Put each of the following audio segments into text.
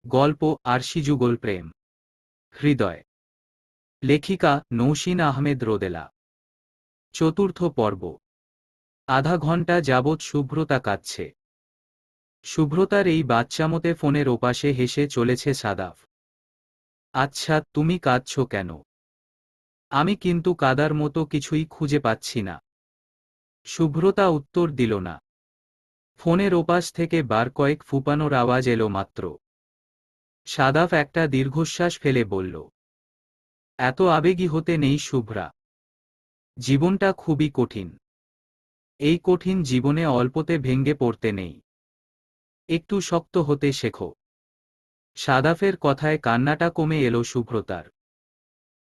গল্প আরশি যুগল প্রেম হৃদয়। লেখিকা নৌশিন আহমেদ রোদেলা। চতুর্থ পর্ব। আধা ঘন্টা যাবৎ শুভ্রতা কাঁদছে। শুভ্রতার এই বাচ্চামতে ফোনের ওপাশে হেসে চলেছে সাদাফ। আচ্ছা, তুমি কাঁদছ কেন? আমি কিন্তু কাদার মতো কিছুই খুঁজে পাচ্ছি না। শুভ্রতা উত্তর দিল না। ফোনের ওপাশ থেকে বার কয়েক ফুপানোর আওয়াজ এলো মাত্র। সাদাফ একটা দীর্ঘশ্বাস ফেলে বলল, এত আবেগী হতে নেই শুভ্রা। জীবনটা খুবই কঠিন। এই কঠিন জীবনে অল্পতে ভেঙ্গে পড়তে নেই, একটু শক্ত হতে শেখো। সাদাফের কথায় কান্নাটা কমে এলো শুভ্রতার।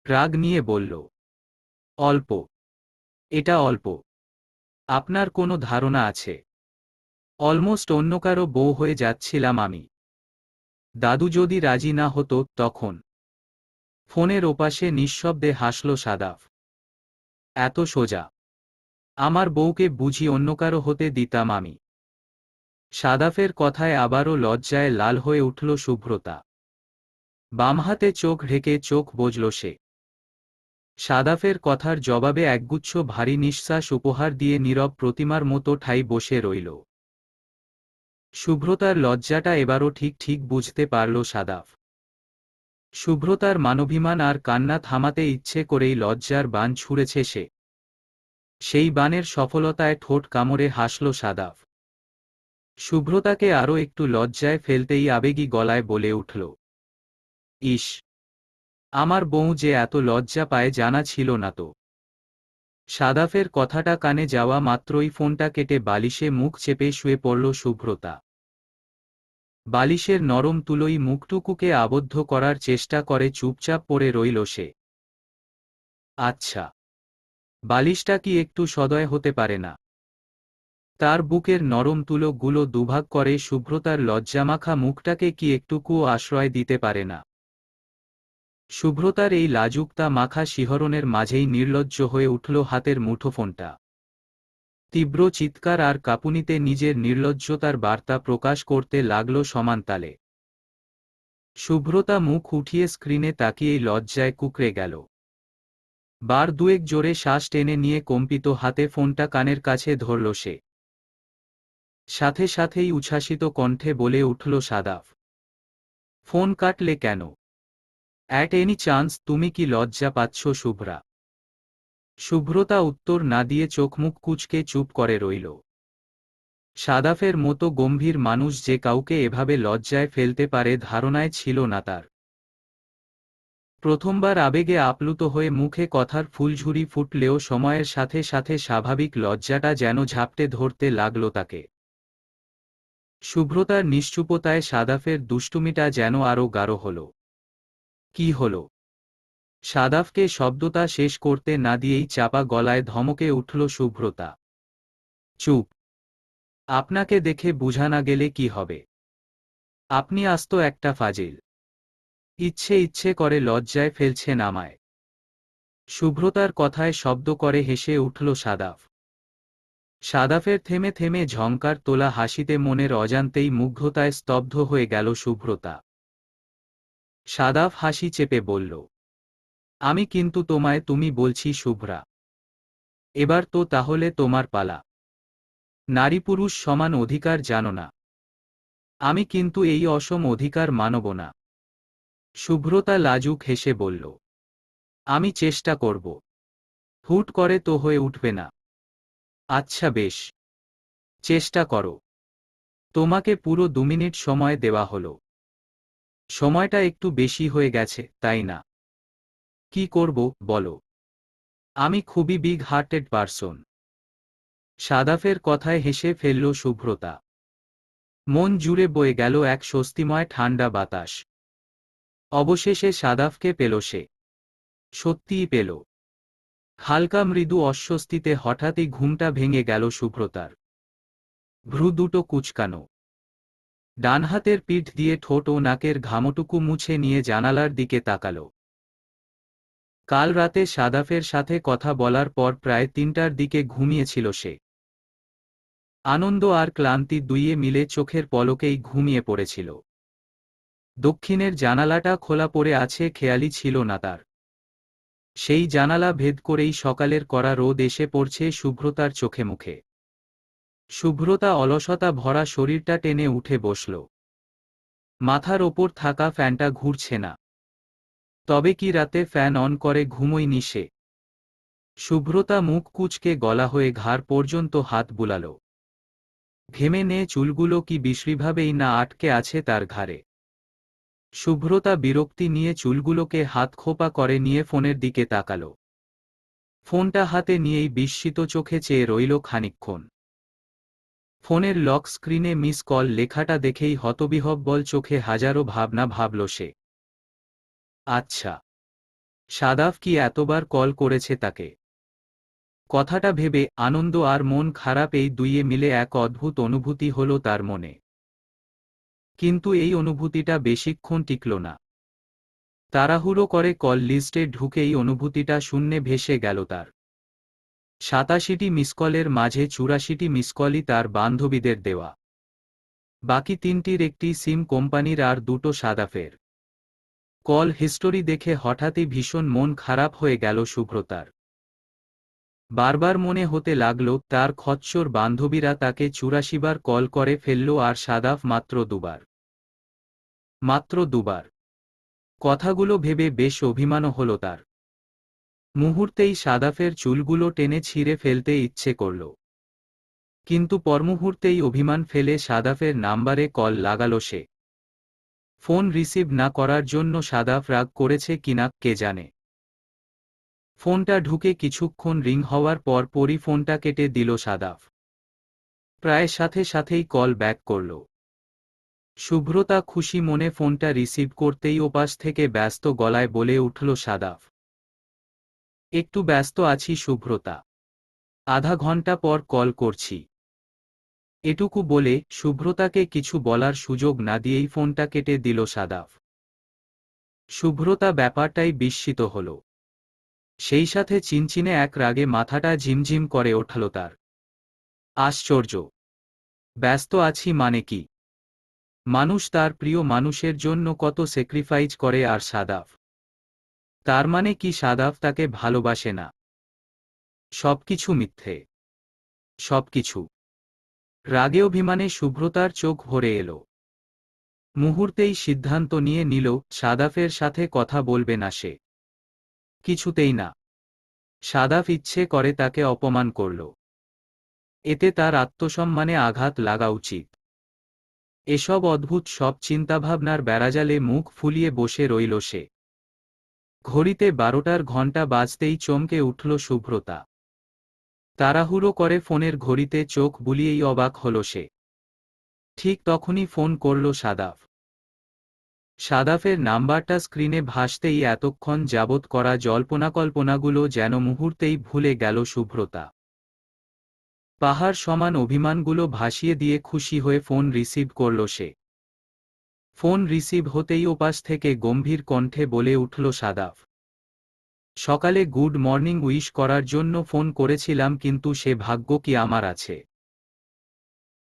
রাগ নিয়ে বলল, অল্প? এটা অল্প? আপনার কোনো ধারণা আছে? অলমোস্ট অন্য কারো বউ হয়ে যাচ্ছিলাম আমি। দাদু যদি রাজি না হতো তখন? ফোনের ওপাশে নিঃশব্দে হাসল সাদাফ। এত সোজা? আমার বউকে বুঝি অন্য কারো হতে দিতাম আমি? সাদাফের কথায় আবারও লজ্জায় লাল হয়ে উঠল শুভ্রতা। বাম হাতে চোখ ঢেকে চোখ বুজল সে। সাদাফের কথার জবাবে একগুচ্ছ ভারী নিঃশ্বাস উপহার দিয়ে নীরব প্রতিমার মতো ঠাই বসে রইল। শুভ্রতার লজ্জাটা এবারও ঠিক ঠিক বুঝতে পারল সাদাফ। শুভ্রতার মানবিমান আর কান্না থামাতে ইচ্ছে করেই লজ্জার বান ছুঁড়েছে সে। সেই বানের সফলতায় ঠোঁট কামড়ে হাসল সাদাফ। শুভ্রতাকে আরও একটু লজ্জায় ফেলতেই আবেগী গলায় বলে উঠল, ইস, আমার বউ যে এত লজ্জা পায় জানা ছিল না তো। সাদাফের কথাটা কানে যাওয়া মাত্রই ফোনটা কেটে বালিশে মুখ চেপে শুয়ে পড়ল শুভ্রতা। বালিশের নরম তুলোই মুখটুকুকে আবদ্ধ করার চেষ্টা করে চুপচাপ পড়ে রইল সে। আচ্ছা, বালিশটা কি একটু সদয় হতে পারে না? তার বুকের নরম তুলোগুলো দুভাগ করে শুভ্রতার লজ্জামাখা মুখটাকে কি একটুকুও আশ্রয় দিতে পারে না? শুভ্রতার এই লাজুকতা মাখা শিহরণের মাঝেই নির্লজ্জ হয়ে উঠল হাতের মুঠোফোনটা। তীব্র চিৎকার আর কাঁপুনিতে নিজের নির্লজ্জতার বার্তা প্রকাশ করতে লাগল সমান তালে। শুভ্রতা মুখ উঠিয়ে স্ক্রিনে তাকিয়েই লজ্জায় কুঁকড়ে গেল। বার দুয়েক জোরে শ্বাস টেনে নিয়ে কম্পিত হাতে ফোনটা কানের কাছে ধরল সে। সাথে সাথেই উচ্ছ্বাসিত কণ্ঠে বলে উঠল সাদাফ, ফোন কাটলে কেন? অ্যাট এনি চান্স তুমি কি লজ্জা পাচ্ছ শুভ্রা? শুভ্রতা উত্তর না দিয়ে চোখমুখ কুঁচকে চুপ করে রইল। সাদাফের মতো গম্ভীর মানুষ যে কাউকে এভাবে লজ্জায় ফেলতে পারে ধারণায় ছিল না তার। প্রথমবার আবেগে আপ্লুত হয়ে মুখে কথার ফুলঝুরি ফুটলেও সময়ের সাথে সাথে স্বাভাবিক লজ্জাটা যেন ঝাপটে ধরতে লাগল তাকে। শুভ্রতার নিশ্চুপতায় সাদাফের দুষ্টুমিটা যেন আরও গাঢ় হল। কি হল? সাদাফকে শব্দটা শেষ করতে না দিয়েই চাপা গলায় ধমকে উঠল শুভ্রতা, চুপ! আপনাকে দেখে বুঝা না গেলে কি হবে? আপনি আস্ত একটা ফাজিল। ইচ্ছে ইচ্ছে করে লজ্জায় ফেলছেন আমায়। শুভ্রতার কথায় শব্দ করে হেসে উঠল সাদাফ। সাদাফের থেমে থেমে ঝংকার তোলা হাসিতে মনের অজান্তেই মুগ্ধতায় স্তব্ধ হয়ে গেল শুভ্রতা। সাদাফ হাসি চেপে বলল, আমি কিন্তু তোমায় তুমি বলছি শুভ্রা। এবার তো তাহলে তোমার পালা। নারী পুরুষ সমান অধিকার জানো না? আমি কিন্তু এই অসম অধিকার মানব না। শুভ্রতা লাজুক হেসে বলল, আমি চেষ্টা করব। হুট করে তো হয়ে উঠবে না। আচ্ছা বেশ, চেষ্টা করো। তোমাকে পুরো 2 মিনিট সময় দেওয়া হলো। সময়টা একটু বেশি হয়ে গেছে, তাই না? কি করব বলো? আমি খুবই বিগ হার্টেড পারসন। সাদাফের কথায় হেসে ফেলল শুভ্রতা। মন জুড়ে বয়ে গেল এক স্বস্তিময় ঠান্ডা বাতাস। অবশেষে সাদাফকে পেল সে। সত্যিই পেল। হালকা মৃদু অস্বস্তিতে হঠাৎই ঘুমটা ভেঙে গেল শুভ্রতার। ভ্রু দুটো কুঁচকানো। ডান হাতের পিঠ দিয়ে ঠোঁট ও নাকের ঘামটুকু মুছে নিয়ে জানালার দিকে তাকাল। কাল রাতে সাদাফের সাথে কথা বলার পর প্রায় 3টার দিকে ঘুমিয়েছিল সে। আনন্দ আর ক্লান্তি দুইয়ে মিলে চোখের পলকেই ঘুমিয়ে পড়েছিল। দক্ষিণের জানালাটা খোলা পড়ে আছে খেয়ালই ছিল না তার। সেই জানালা ভেদ করেই সকালের কড়া রোদ এসে পড়ছে শুভ্রতার চোখে মুখে। শুভ্রতা অলসতা ভরা শরীরটা টেনে উঠে বসল। মাথার ওপর থাকা ফ্যানটা ঘুরছে না। তবে কি রাতে ফ্যান অন করে ঘুমোয়নি সে? শুভ্রতা মুখ কুঁচকে গলা হয়ে ঘাড় পর্যন্ত হাত বুলাল। ঘেমে নে চুলগুলো কি বিশ্রীভাবেই না আটকে আছে তার ঘাড়ে। শুভ্রতা বিরক্তি নিয়ে চুলগুলোকে হাত খোপা করে নিয়ে ফোনের দিকে তাকাল। ফোনটা হাতে নিয়েই বিস্মিত চোখে চেয়ে রইল খানিকক্ষণ। ফোনের লক স্ক্রিনে মিস কল লেখাটা দেখেই হতবিহ্বল চোখে হাজারো ভাবনা ভাবল সে। আচ্ছা, সাদাফ কি এতবার কল করেছে তাকে? কথাটা ভেবে আনন্দ আর মন খারাপ এই দুইয়ে মিলে এক অদ্ভুত অনুভূতি হলো তার মনে। কিন্তু এই অনুভূতিটা বেশিক্ষণ টিকল না। তাড়াহুড়ো করে কল লিস্টে ঢুকেই অনুভূতিটা শূন্যে ভেসে গেল তার। ৮৭টি মিসকলের মাঝে ৮৪টি মিসকলই তার বান্ধবীদের দেওয়া। বাকি ৩টির একটি সিম কোম্পানির আর ২টো সাদাফের। কল হিস্টোরি দেখে হঠাৎই ভীষণ মন খারাপ হয়ে গেল শুভ্রতার। বারবার মনে হতে লাগল তার খচ্চর বান্ধবীরা তাকে ৮৪ বার কল করে ফেলল আর সাদাফ মাত্র ২ বার। মাত্র ২ বার। কথাগুলো ভেবে বেশ অভিমানও হল তার। মুহূর্তেই সাদাফের চুলগুলো টেনে ছিঁড়ে ফেলতে ইচ্ছে করল। কিন্তু পরমুহূর্তেই অভিমান ফেলে সাদাফের নাম্বারে কল লাগাল সে। ফোন রিসিভ না করার জন্য সাদাফ রাগ করেছে কিনা কে জানে। ফোনটা ঢুকে কিছুক্ষণ রিং হওয়ার পর পরই ফোনটা কেটে দিল সাদাফ। প্রায় সাথে সাথেই কল ব্যাক করল। শুভ্রতা খুশি মনে ফোনটা রিসিভ করতেই ওপাশ থেকে ব্যস্ত গলায় বলে উঠল সাদাফ, একটু ব্যস্ত আছি শুভ্রতা, আধা ঘন্টা পর কল করছি। এটুকু বলে শুভ্রতাকে কিছু বলার সুযোগ না দিয়েই ফোনটা কেটে দিল সাদাফ। শুভ্রতা ব্যাপারটাই বিস্মিত হল। সেই সাথে চিনচিনে এক রাগে মাথাটা ঝিমঝিম করে ওঠল তার। আশ্চর্য! ব্যস্ত আছি মানে কি? মানুষ তার প্রিয় মানুষের জন্য কত স্যাক্রিফাইস করে আর সাদাফ? তার মানে কি সাদাফ তাকে ভালোবাসে না? সবকিছু মিথ্যে। সবকিছু। রাগে অভিমানে শুভ্রতার চোখ ভরে এলো। মুহূর্তেই সিদ্ধান্ত নিয়ে নিল সাদাফের সাথে কথা বলবে না সে। কিছুতেই না। সাদাফ ইচ্ছে করে তাকে অপমান করল। এতে তার আত্মসম্মানে আঘাত লাগা উচিত। এসব অদ্ভুত সব চিন্তাভাবনার বেড়াজালে মুখ ফুলিয়ে বসে রইল সে। ঘড়িতে ১২টার ঘণ্টা বাজতেই চমকে উঠল শুভ্রতা। তাড়াহুড়ো করে ফোনের ঘড়িতে চোখ বুলিয়েই অবাক হল সে। ঠিক তখনই ফোন করল সাদাফ। সাদাফের নাম্বারটা স্ক্রিনে ভাসতেই এতক্ষণ যাবৎ করা জল্পনাকল্পনাগুলো যেন মুহূর্তেই ভুলে গেল শুভ্রতা। পাহাড় সমান অভিমানগুলো ভাসিয়ে দিয়ে খুশি হয়ে ফোন রিসিভ করল সে। ফোন রিসিভ হতেই ওপাশ থেকে গম্ভীর কণ্ঠে বলে উঠল সাদাফ, সকালে গুড মর্নিং উইশ করার জন্য ফোন করেছিলাম কিন্তু সে ভাগ্য কি আমার আছে?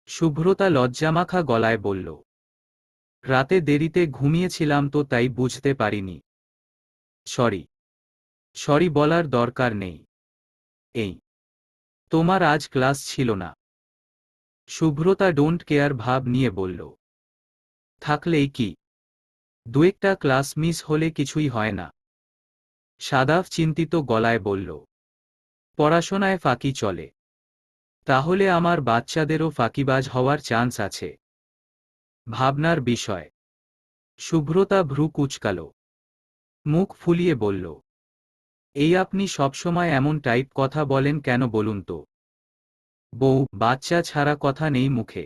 শুভ্রতা লজ্জামাখা গলায় বলল, রাতে দেরিতে ঘুমিয়েছিলাম তো তাই বুঝতে পারিনি। সরি। সরি বলার দরকার নেই। এই, তোমার আজ ক্লাস ছিল না? শুভ্রতা ডোন্ট কেয়ার ভাব নিয়ে বলল, থাকলেই কি, দু-একটা ক্লাস মিস হলে কিছুই হয় না। সাদাফ চিন্তিত গলায় বলল, পড়াশোনায় ফাঁকি চলে? তাহলে আমার বাচ্চাদেরও ফাঁকিবাজ হওয়ার চান্স আছে। ভাবনার বিষয়। শুভ্রতা ভ্রু কুঁচকাল। মুখ ফুলিয়ে বলল, এই আপনি সবসময় এমন টাইপ কথা বলেন কেন বলুন তো? বউ বাচ্চা ছাড়া কথা নেই মুখে।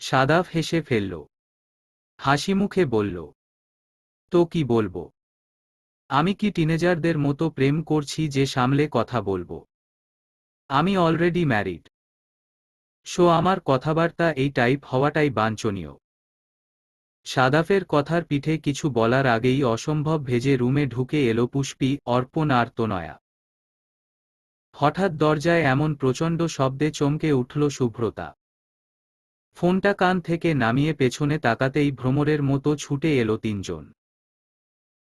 সাদাফ হেসে ফেলল। হাসি মুখে বলল, তো কি বলবো? আমি কি টিনেজারদের মতো প্রেম করছি যে সামলে কথা বলবো? আমি অলরেডি ম্যারিড। আমার কথাবার্তা এই টাইপ হওয়াটাই বাঞ্ছনীয়। সাদাফের কথার পিঠে কিছু বলার আগেই অসম্ভব ভেজে রুমে ঢুকে এলো পুষ্পি, অর্পণ আর তনয়া। হঠাৎ দরজায় এমন প্রচণ্ড শব্দে চমকে উঠল শুভ্রতা। ফোনটা কান থেকে নামিয়ে পেছনে তাকাতেই ভ্রমরের মতো ছুটে এলো তিনজন।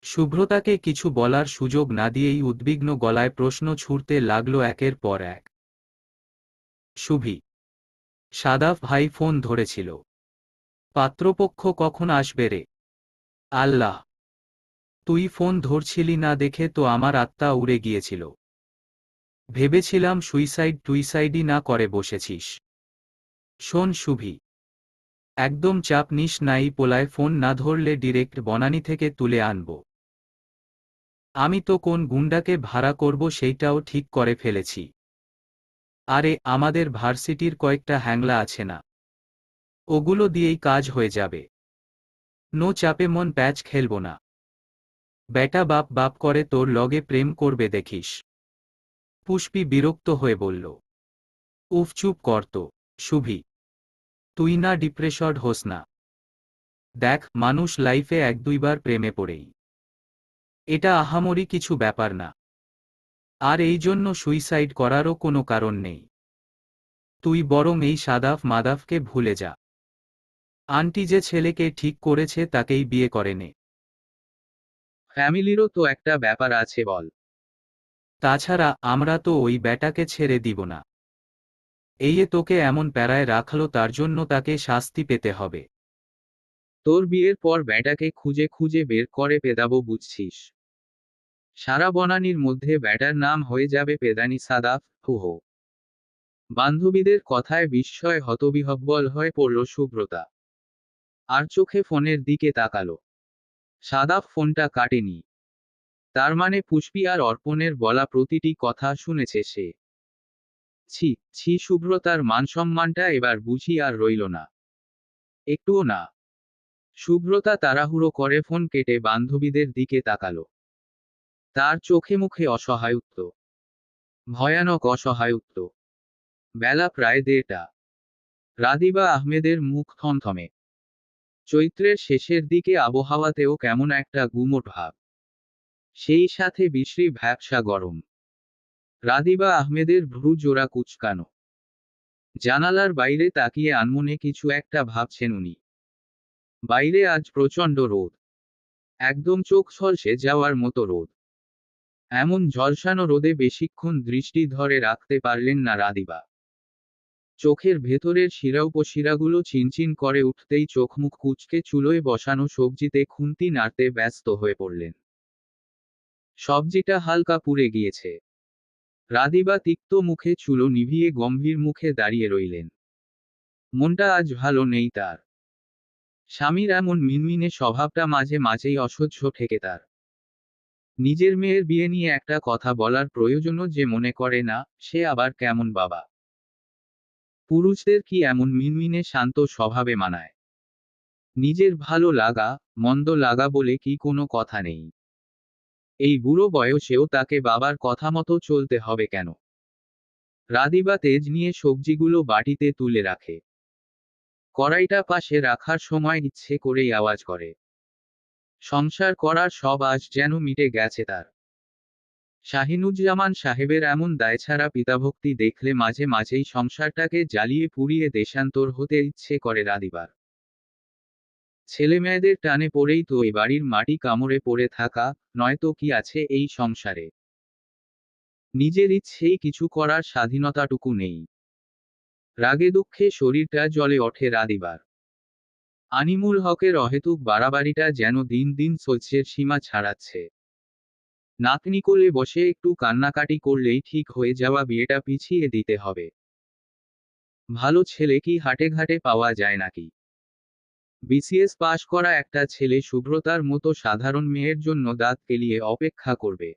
শুভ্রতাকে কিছু বলার সুযোগ না দিয়েই উদ্বিগ্ন গলায় প্রশ্ন ছুড়তে লাগলো একের পর এক। শুভি, সাদাফ ভাই ফোন ধরেছিল। পাত্রপক্ষ কখন আসবে রে? আল্লাহ, তুই ফোন ধরছিলি না দেখে তো আমার আত্মা উড়ে গিয়েছিল। ভেবেছিলাম টুইসাইডই না করে বসেছিস। শোন শুভি, একদম চাপ নিস নাই, পোলায় ফোন না ধরলে ডিরেক্ট বনানী থেকে তুলে আনব। আমি তো কোন গুন্ডাকে ভাড়া করব সেইটাও ঠিক করে ফেলেছি। আরে আমাদের ভার্সিটির কয়েকটা হ্যাংলা আছে না, ওগুলো দিয়েই কাজ হয়ে যাবে। নো চাপে মন প্যাচ খেলব না। বেটা বাপ বাপ করে তোর লগে প্রেম করবে দেখিস। পুষ্পি বিরক্ত হয়ে বলল। উফ চুপ কর তো, শুভি, তুই না ডিপ্রেসড হোস না। দেখ মানুষ লাইফে এক দুইবার প্রেমে পড়েই, এটা আহামরি কিছু ব্যাপার না। আর এই জন্য সুইসাইড করারও কোনো কারণ নেই। তুই বরং এই সাদাফ মাদাফকে ভুলে যা। আন্টি যে ছেলেকে ঠিক করেছে তাকেই বিয়ে করে নে। ফ্যামিলিরও তো একটা ব্যাপার আছে বল। তাছাড়া আমরা তো ওই ব্যাটাকে ছেড়ে দিব না। এই তোকে এমন প্যারায় রাখলো তার জন্য তাকে শাস্তি পেতে হবে। তোর বিয়ের পর ব্যাটাকে খুঁজে খুঁজে বের করে পেদাবো বুঝছিস। সারা বনানীর মধ্যে ব্যাটার নাম হয়ে যাবে পেদানি সাদাফ। হুহো। বান্ধবীদের কথায় বিস্ময় হতবিহ্বল হয়ে পড়ল সুব্রতা। আর চোখে ফোনের দিকে তাকালো। সাদাফ ফোনটা কাটেনি। তার মানে পুষ্পি আর অর্পণের বলা প্রতিটি কথা শুনেছে সে। ছি ছি, সুব্রতার মানসম্মানটা এবার বুঝি আর রইল না। একটুও না। সুব্রতা তাড়াহুড়ো করে ফোন কেটে বান্ধবীদের দিকে তাকালো। তার চোখে মুখে অসহায়ত্ব, ভয়ানক অসহায়ত্ব। বেলা প্রায় 1:30। রাদিবা আহমেদের মুখ থমথমে। চৈত্রের শেষের দিকে আবহাওয়াতেও কেমন একটা গুমোট ভাব, সেই সাথে বিশ্রী ভ্যাপসা গরম। রাদিবা আহমেদের ভ্রু জোড়া কুঁচকানো। জানালার বাইরে তাকিয়ে আনমনে কিছু একটা ভাবছেন উনি। বাইরে আজ প্রচণ্ড রোদ, একদম চোখ ঝলসে যাওয়ার মতো রোদ। এমন ঝলসানো রোদে বেশিক্ষণ দৃষ্টি ধরে রাখতে পারলেন না রাদিবা। চোখের ভেতরের শিরা উপশিরাগুলো চিনচিন করে উঠতেই চোখমুখ কুঁচকে চুলোয় বসানো সবজিতে খুন্তি নাড়তে ব্যস্ত হয়ে পড়লেন। সবজিটা হালকা পুড়ে গিয়েছে। রাদিবা তিক্ত মুখে চুলো নিভিয়ে গম্ভীর মুখে দাঁড়িয়ে রইলেন। মনটা আজ ভালো নেই তার। স্বামীর এমন মিনমিনে স্বভাবটা মাঝে মাঝেই অসহ্য ঠেকে তার। নিজের মেয়ের বিয়ে নিয়ে একটা কথা বলার প্রয়োজনও যে মনে করে না, সে আবার কেমন বাবা? পুরুষদের কি এমন মিনমিনে শান্ত স্বভাবে মানায়? নিজের ভালো লাগা, মন্দ লাগা বলে কি কোনো কথা নেই? এই বুড়ো বয়সেও তাকে বাবার কথা মতো চলতে হবে কেন? রাদিবা তেজ নিয়ে সবজিগুলো বাটিতে তুলে রাখে। কড়াইটা পাশে রাখার সময় ইচ্ছে করেই আওয়াজ করে। সংসার করার সব আশ যেন মিটে গেছে তার। শাহিনুজ্জামান সাহেবের এমন দায়ছাড়া পিতাভক্তি দেখলে মাঝে মাঝেই সংসারটাকে জ্বালিয়ে পুড়িয়ে দেশান্তর হতে ইচ্ছে করে রাদিবার। ছেলেমেয়েদের টানে পড়েই তো এই বাড়ির মাটি কামড়ে পড়ে থাকা, নয়তো কি আছে এই সংসারে? নিজের ইচ্ছেই কিছু করার স্বাধীনতাটুকু নেই। রাগে দুঃখে শরীরটা জ্বলে ওঠে রাদিবার। আনিমুল হকের অহেতুক বাড়াবাড়িটা যেন দিন দিন সহ্যের সীমা ছাড়াচ্ছে। নাতনি কোলে বসে একটু কান্নাকাটি করলেই ঠিক হয়ে যাওয়া বিয়েটা পিছিয়ে দিতে হবে। ভালো ছেলে কি হাটে ঘাটে পাওয়া যায় নাকি? বিসিএস পাশ করা একটা ছেলে শুভ্রতার মতো সাধারণ মেয়ের জন্য দাঁত কেলিয়ে অপেক্ষা করবে।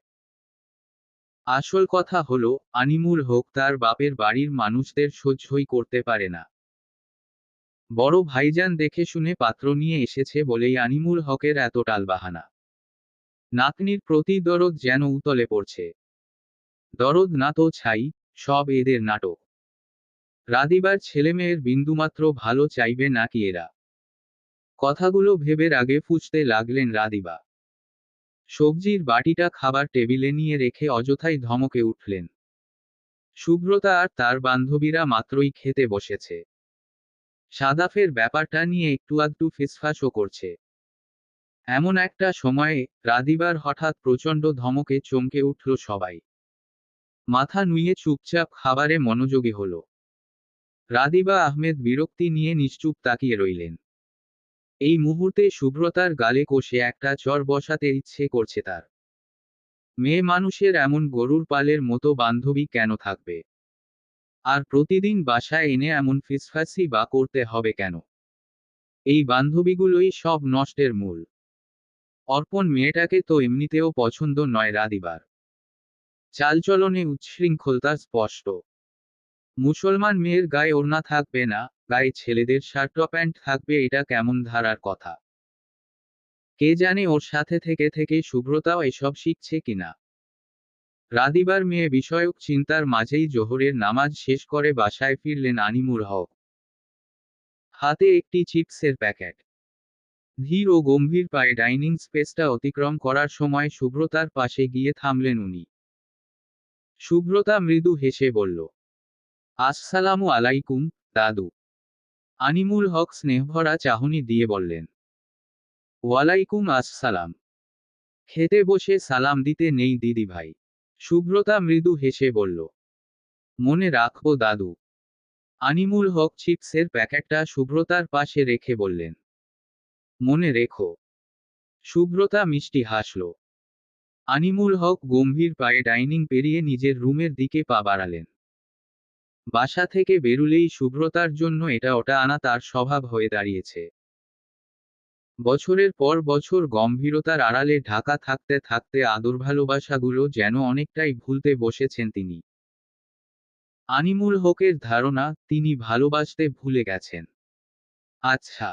আসল কথা হলো, আনিমুল হক তার বাপের বাড়ির মানুষদের সহ্যই করতে পারে না। বড় ভাইজান দেখে শুনে পাত্র নিয়ে এসেছে বলেই আনিমুল হকের এত টালবাহানা। নাতনির প্রতি দরদ যেন উতলে পড়ছে। দরদ না তো ছাই, সব এদের নাটক। রাদিবার ছেলেমেয়ের বিন্দুমাত্র ভালো চাইবে নাকি এরা? কথাগুলো ভেবে রাগে ফুঁসতে লাগলেন রাদিবা। সবজির বাটিটা খাবার টেবিলে নিয়ে রেখে অযথাই ধমকে উঠলেন। শুভ্রতা আর তার বান্ধবীরা মাত্রই খেতে বসেছে। সাদাফের ব্যাপারটা নিয়ে একটু আধটু ফিসফাসও করছে। এমন একটা সময়ে রাদিবার হঠাৎ প্রচণ্ড ধমকে চমকে উঠল সবাই। মাথা নুইয়ে চুপচাপ খাবারে মনোযোগী হলো। রাদিবা আহমেদ বিরক্তি নিয়ে নিশ্চুপ তাকিয়ে রইলেন। এই মুহূর্তে সুব্রতার গালে কষে একটা চর বসাতে ইচ্ছে করছে তার। মেয়ে মানুষের এমন গরুর পালের মতো বান্ধবী কেন থাকবে? আর প্রতিদিন বাসায় এনে এমন ফিসফাসি বা করতে হবে কেন? এই বান্ধবীগুলোই সব নষ্টের মূল। অর্পণ মেয়েটাকে তো এমনিতেও পছন্দ নয় রাদিবার। চালচলনে উচ্ছৃঙ্খলতা স্পষ্ট। মুসলমান মেয়ের গায়ে ওড়না থাকবে না, গায়ে ছেলেদের শার্ট প্যান্ট থাকবে, এটা কেমন ধারার কথা? কে জানে ওর সাথে থেকে থেকে সুব্রতাও এসব শিখছে কিনা। রাদিবার মেয়ে বিষয়ক চিন্তার মাঝেই জোহরের নামাজ শেষ করে বাসায় ফিরলেন আনিমুল হক। হাতে একটি চিপসের প্যাকেট। ধীর ও গম্ভীর পায়ে ডাইনিং স্পেসটা অতিক্রম করার সময় সুব্রতার পাশে গিয়ে থামলেন উনি। সুব্রতা মৃদু হেসে বলল, আসসালামু আলাইকুম, দাদু। আনিমুল হক স্নেহভরা চাহনি দিয়ে বললেন, ওয়ালাইকুম আসসালাম। খেতে বসে সালাম দিতে নেই দিদি ভাই। সুব্রতা মৃদু হেসে বলল, মনে রাখবো দাদু। আনিমুল হক চিপসের প্যাকেটটা সুব্রতার পাশে রেখে বললেন, মনে রেখো। সুব্রতা মিষ্টি হাসল। আনিমুল হক গম্ভীর পায়ে ডাইনিং পেরিয়ে নিজের রুমের দিকে পা বাড়ালেন। বাসা থেকে বেরুলেই সুব্রতার জন্য এটা ওটা আনা তার স্বভাব হয়ে দাঁড়িয়েছে। বছরের পর বছর গম্ভীরতার আড়ালে ঢাকা থাকতে থাকতে আদর ভালোবাসাগুলো যেন অনেকটাই ভুলতে বসেছেন তিনি। আনিমুল হকের ধারণা, তিনি ভালোবাসতে ভুলে গেছেন। আচ্ছা,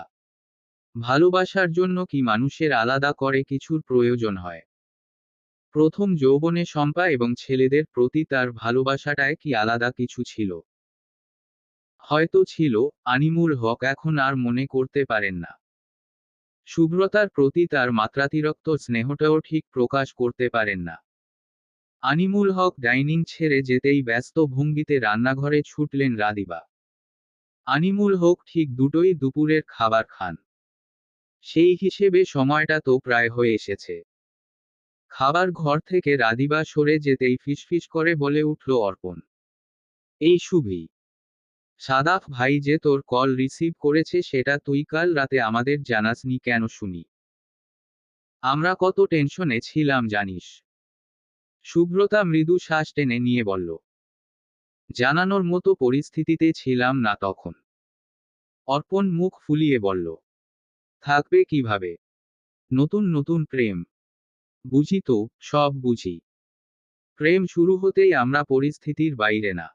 ভালোবাসার জন্য কি মানুষের আলাদা করে কিছুর প্রয়োজন হয়? প্রথম যৌবনে শম্পা এবং ছেলেদের প্রতি তার ভালোবাসাটায় কি আলাদা কিছু ছিল? হয়তো ছিল, আনিমুল হক এখন আর মনে করতে পারেন না। সুব্রতার প্রতি তার মাত্রাতিরিক্ত স্নেহটাও ঠিক প্রকাশ করতে পারেন না। আনিমুল হক ডাইনিং ছেড়ে যেতেই ব্যস্ত ভঙ্গিতে রান্নাঘরে ছুটলেন রাদিবা। আনিমুল হক ঠিক দুটোই দুপুরের খাবার খান। সেই হিসেবে সময়টা তো প্রায় হয়ে এসেছে। খাবার ঘর থেকে রাদিবা সরে যেতেই ফিসফিস করে বলে উঠল অর্পণ, এই শুভি, সাদাফ ভাই যে তোর কল রিসিভ করেছে সেটা তুই কাল রাতে আমাদের জানাসনি কেন শুনি? আমরা কত টেনশনে ছিলাম জানিস? সুব্রতা মৃদু শ্বাস টেনে নিয়ে বলল, জানানোর মতো পরিস্থিতিতে ছিলাম না তখন। অর্পণ মুখ ফুলিয়ে বলল, থাকবে কিভাবে? নতুন নতুন প্রেম। বুঝি তো, সব বুঝি। প্রেম শুরু হতেই আমরা পরিস্থিতির বাইরে না।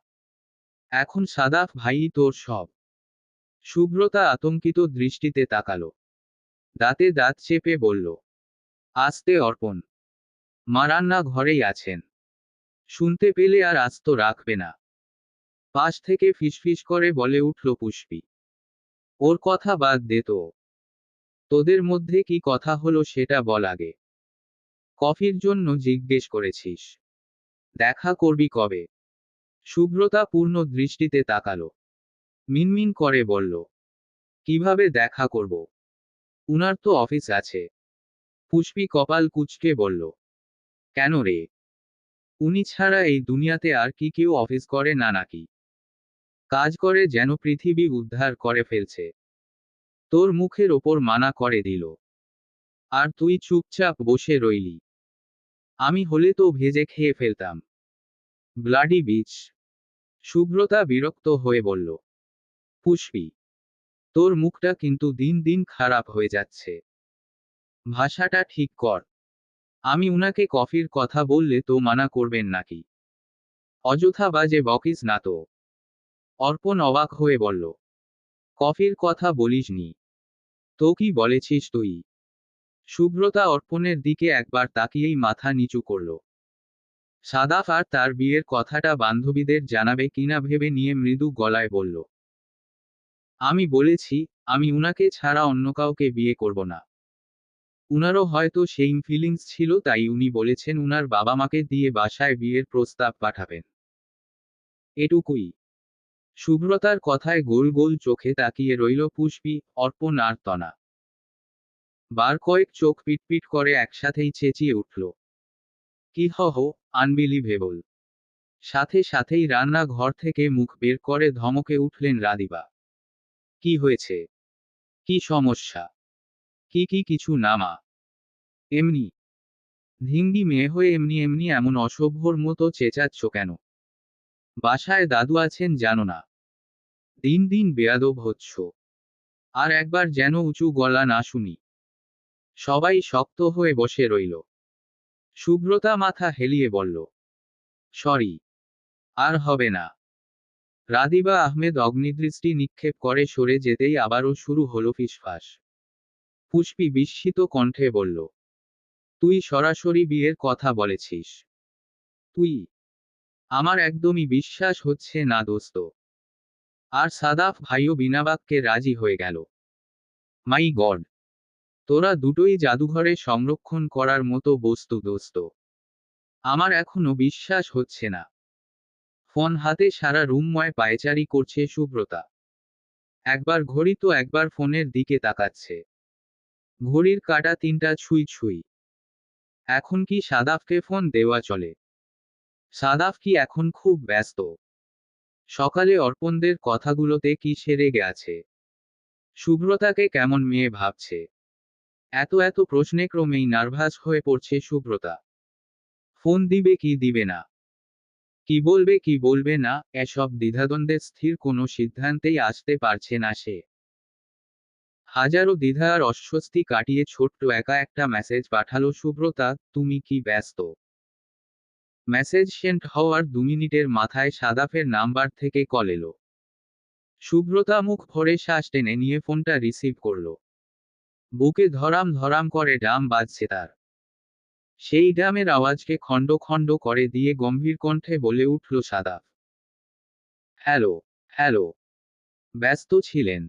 এখন সাদাফ ভাইই তোর সব। সুব্রতা আতঙ্কিত দৃষ্টিতে তাকালো। দাঁতে দাঁত চেপে বলল, আস্তে অর্পণ, মা রান্না ঘরেই আছেন। শুনতে পেলে আর আস্ত রাখবে না। পাশ থেকে ফিসফিস করে বলে উঠল পুষ্পি, ওর কথা বাদ দে তো। তোদের মধ্যে কি কথা হলো সেটা বল আগে। কফির জন্য জিজ্ঞেস করেছিস? দেখা করবি কবে? সুব্রতা পূর্ণ দৃষ্টিতে তাকালো। মিনমিন করে বলল, কিভাবে দেখা করব? উনার তো অফিস আছে। পুষ্পি কপাল কুঁচকে বলল, কেন রে? উনি ছাড়া এই দুনিয়াতে আর কি কেউ অফিস করে না নাকি? কাজ করে যেন পৃথিবী উদ্ধার করে ফেলছে। তোর মুখের ওপর মানা করে দিল। আর তুই চুপচাপ বসে রইলি। আমি হলে তো ভেজে খেয়ে ফেলতাম। Bloody beach. সুব্রতা বিরক্ত হয়ে বলল, পুষ্পি, তোর মুখটা কিন্তু দিন দিন খারাপ হয়ে যাচ্ছে। ভাষাটা ঠিক কর। আমি উনাকে কফির কথা বললে তো মানা করবেন নাকি? অযথা বাজে বকিস না তো। অর্পণ অবাক হয়ে বলল, কফির কথা বলিসনি তো কি বলেছিস তুই? সুব্রতা অর্পণের দিকে একবার তাকিয়েই মাথা নিচু করল। সাদাফ আর তার বিয়ের কথাটা বান্ধবীদের জানাবে কিনা ভেবে নিয়ে মৃদু গলায় বলল, আমি বলেছি, আমি উনাকে ছাড়া অন্য কাউকে বিয়ে করব না। উনারও হয়তো সেই ফিলিংস ছিল, তাই উনি বলেছেন উনার বাবা মাকে দিয়ে বাসায় বিয়ের প্রস্তাব পাঠাবেন। এটুকুই। শুভ্রতার কথায় গোল গোল চোখে তাকিয়ে রইল পুষ্পী, অর্পণ আর তনা। বার কয়েক চোখ পিটপিট করে একসাথেই চেঁচিয়ে উঠল, কি হহ, আনবিলিভেবল। সাথে সাথেই রান্না ঘর থেকে মুখ বের করে ধমকে উঠলেন রাধিবা। কি হয়েছে? কি সমস্যা? কি কিছু না মা। এমনি। ধিঙ্গি মেয়ে হয়ে এমনি এমনি এমন অসভ্যর মতো চেঁচাচ্ছ কেন? বাসায় দাদু আছেন জানো না? দিন দিন বেয়াদব হচ্ছ। আর একবার যেন উঁচু গলা না শুনি। সবাই শক্ত হয়ে বসে রইল। শুভ্রতা মাথা হেলিয়ে বলল, সরি। আর হবে না। রাদিবা আহমেদ অগ্নিদৃষ্টি নিক্ষেপ করে সরে যেতেই আবারও শুরু হলো ফিসফাস। পুষ্পী বিস্মিত কণ্ঠে বলল, তুই সরাসরি বিয়ের কথা বলেছিস? তুই? আমার একদমই বিশ্বাস হচ্ছে না দোস্ত। আর সাদাফ ভাইও বিনা বাক্যে রাজি হয়ে গেল। মাই গড! তোরা দুটোই জাদুঘরে সংরক্ষণ করার মতো বস্তু দোস্ত। আমার এখনো বিশ্বাস হচ্ছে না। ফোন হাতে সারা রুমময় পায়চারি করছে শুভ্রতা। একবার ঘড়ি তো একবার ফোনের দিকে তাকাচ্ছে। ঘড়ির কাঁটা 3টা ছুঁই ছুঁই। এখন কি সাদাফকে ফোন দেওয়া চলে? সাদাফ কি এখন খুব ব্যস্ত? সকালে অর্পণদের কথাগুলোতে কি সেরে গেছে? শুভ্রতাকে কেমন মেয়ে ভাবছে? এত প্রশ্নে ক্রমেই নার্ভাস হয়ে পড়ছে শুভ্রতা। ফোন দিবে কি দিবে না, কি বলবে না, এসব দ্বিধাদ্বন্দ্বে স্থির কোনো সিদ্ধান্তেই আসতে পারছে না সে। হাজারো দ্বিধা আর অস্বস্তি কাটিয়ে ছোট্ট একা একটা মেসেজ পাঠালো শুভ্রতা, তুমি কি ব্যস্ত? মেসেজ সেন্ড হওয়ার 2 মিনিটের মাথায় সাদাফের নাম্বার থেকে কল এলো। শুভ্রতা মুখ ভরে শ্বাস টেনে নিয়ে ফোনটা রিসিভ করল। বুকে ধরাম ধরাম করে ডাম বাজছে তার। সেই ডামের আওয়াজকে খণ্ড খণ্ড করে দিয়ে গম্ভীর কণ্ঠে বলে উঠল সাদাফ, হ্যালো। হ্যালো। ব্যস্ত ছিলেন?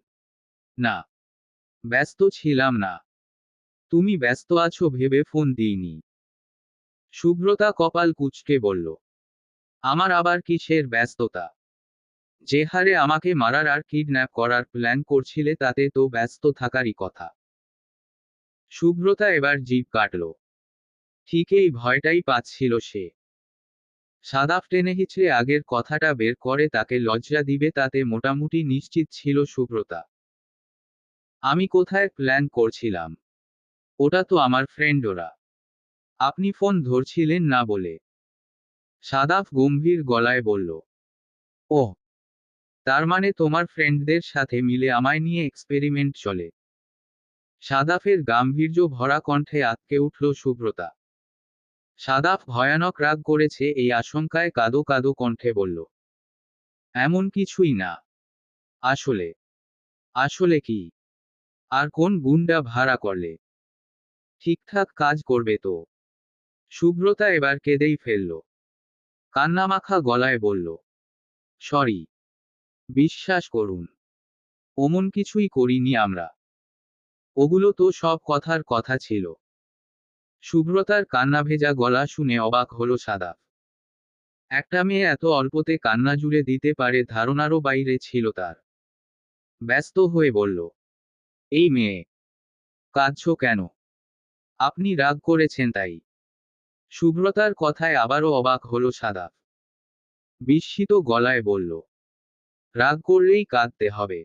না। ব্যস্ত ছিলাম না। তুমি ব্যস্ত আছো ভেবে ফোন দিইনি। শুভ্রতা কপাল কুঁচকে বলল, আমার আবার কিসের ব্যস্ততা? যে হারে আমাকে মারার আর কিডন্যাপ করার প্ল্যান করছিলে তাতে তো ব্যস্ত থাকারই কথা। শুভ্রতা এবার জিভ কাটল। ঠিক এই ভয়টাই পাচ্ছিল সে। সাদাফ টেনে হিচড়ে আগের কথাটা বের করে তাকে লজ্জা দিবে তাতে মোটামুটি নিশ্চিত ছিল শুভ্রতা। আমি কোথায় প্ল্যান করছিলাম? ওটা তো আমার ফ্রেন্ড ওরা। আপনি ফোন ধরছিলেন না বলে। সাদাফ গম্ভীর গলায় বলল, ওহ, তার মানে তোমার ফ্রেন্ডদের সাথে মিলে আমায় নিয়ে এক্সপেরিমেন্ট চলে। সাদাফের গাম্ভীর্য ভরা কণ্ঠে আঁতকে উঠল শুভ্রতা। সাদাফ ভয়ানক রাগ করেছে এই আশঙ্কায় কাঁদো কাঁদো কণ্ঠে বলল, এমন কিছুই না। আসলে। আসলে কি? আর কোন গুন্ডা ভাড়া করলে? ঠিকঠাক কাজ করবে তো? শুভ্রতা এবার কেঁদেই ফেলল। কান্নামাখা গলায় বলল, সরি। বিশ্বাস করুন। অমন কিছুই করিনি আমরা। ওগুলো তো সব কথার কথা ছিল। শুভ্রতার কান্নাভেজা গলা শুনে অবাক হলো সাদাফ। একটা মেয়ে এত অল্পতে কান্না জুড়ে দিতে পারে ধারণারও বাইরে ছিল তার। ব্যস্ত হয়ে বলল, এই মেয়ে, কাঁদছো কেন? আপনি রাগ করেছেন তাই? শুভ্রতার কথায় আবারও অবাক হলো সাদাফ। বিস্মিত গলায় বলল, রাগ করলেই কাঁদতে হবে?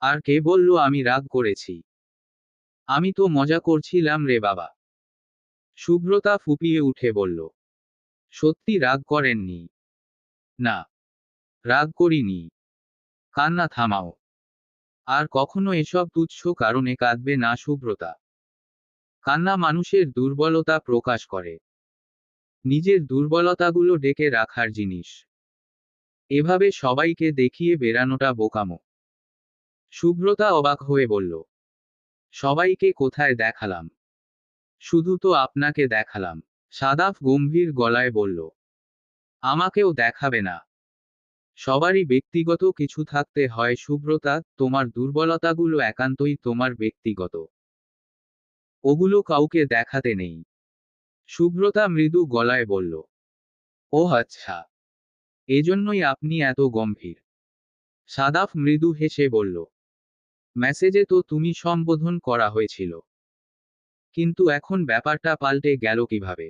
আর কে বলল আমি রাগ করেছি? আমি তো মজা করছিলাম রে বাবা। শুভ্রতা ফুপিয়ে উঠে বলল, সত্যি রাগ করেননি? না। রাগ করিনি। কান্না থামাও। আর কখনো এসব তুচ্ছ কারণে কাঁদবে না শুভ্রতা। কান্না মানুষের দুর্বলতা প্রকাশ করে। নিজের দুর্বলতাগুলো ডেকে রাখার জিনিস। এভাবে সবাইকে দেখিয়ে বেড়ানোটা বোকামো। শুভ্রতা অবাক হয়ে বলল, সবাইকে কোথায় দেখালাম? শুধু তো আপনাকে দেখালাম। সাদাফ গম্ভীর গলায় বলল, আমাকেও দেখাবে না? সবারই ব্যক্তিগত কিছু থাকতে হয় শুভ্রতা, তোমার দুর্বলতাগুলো একান্তই তোমার ব্যক্তিগত। ওগুলো কাউকে দেখাতে নেই। শুভ্রতা মৃদু গলায় বলল, ও আচ্ছা। এজন্যই আপনি এত গম্ভীর। সাদাফ মৃদু হেসে বলল, মেসেজে তো তুমি সম্বোধন করা হয়েছিল, কিন্তু এখন ব্যাপারটা পাল্টে গেল কিভাবে?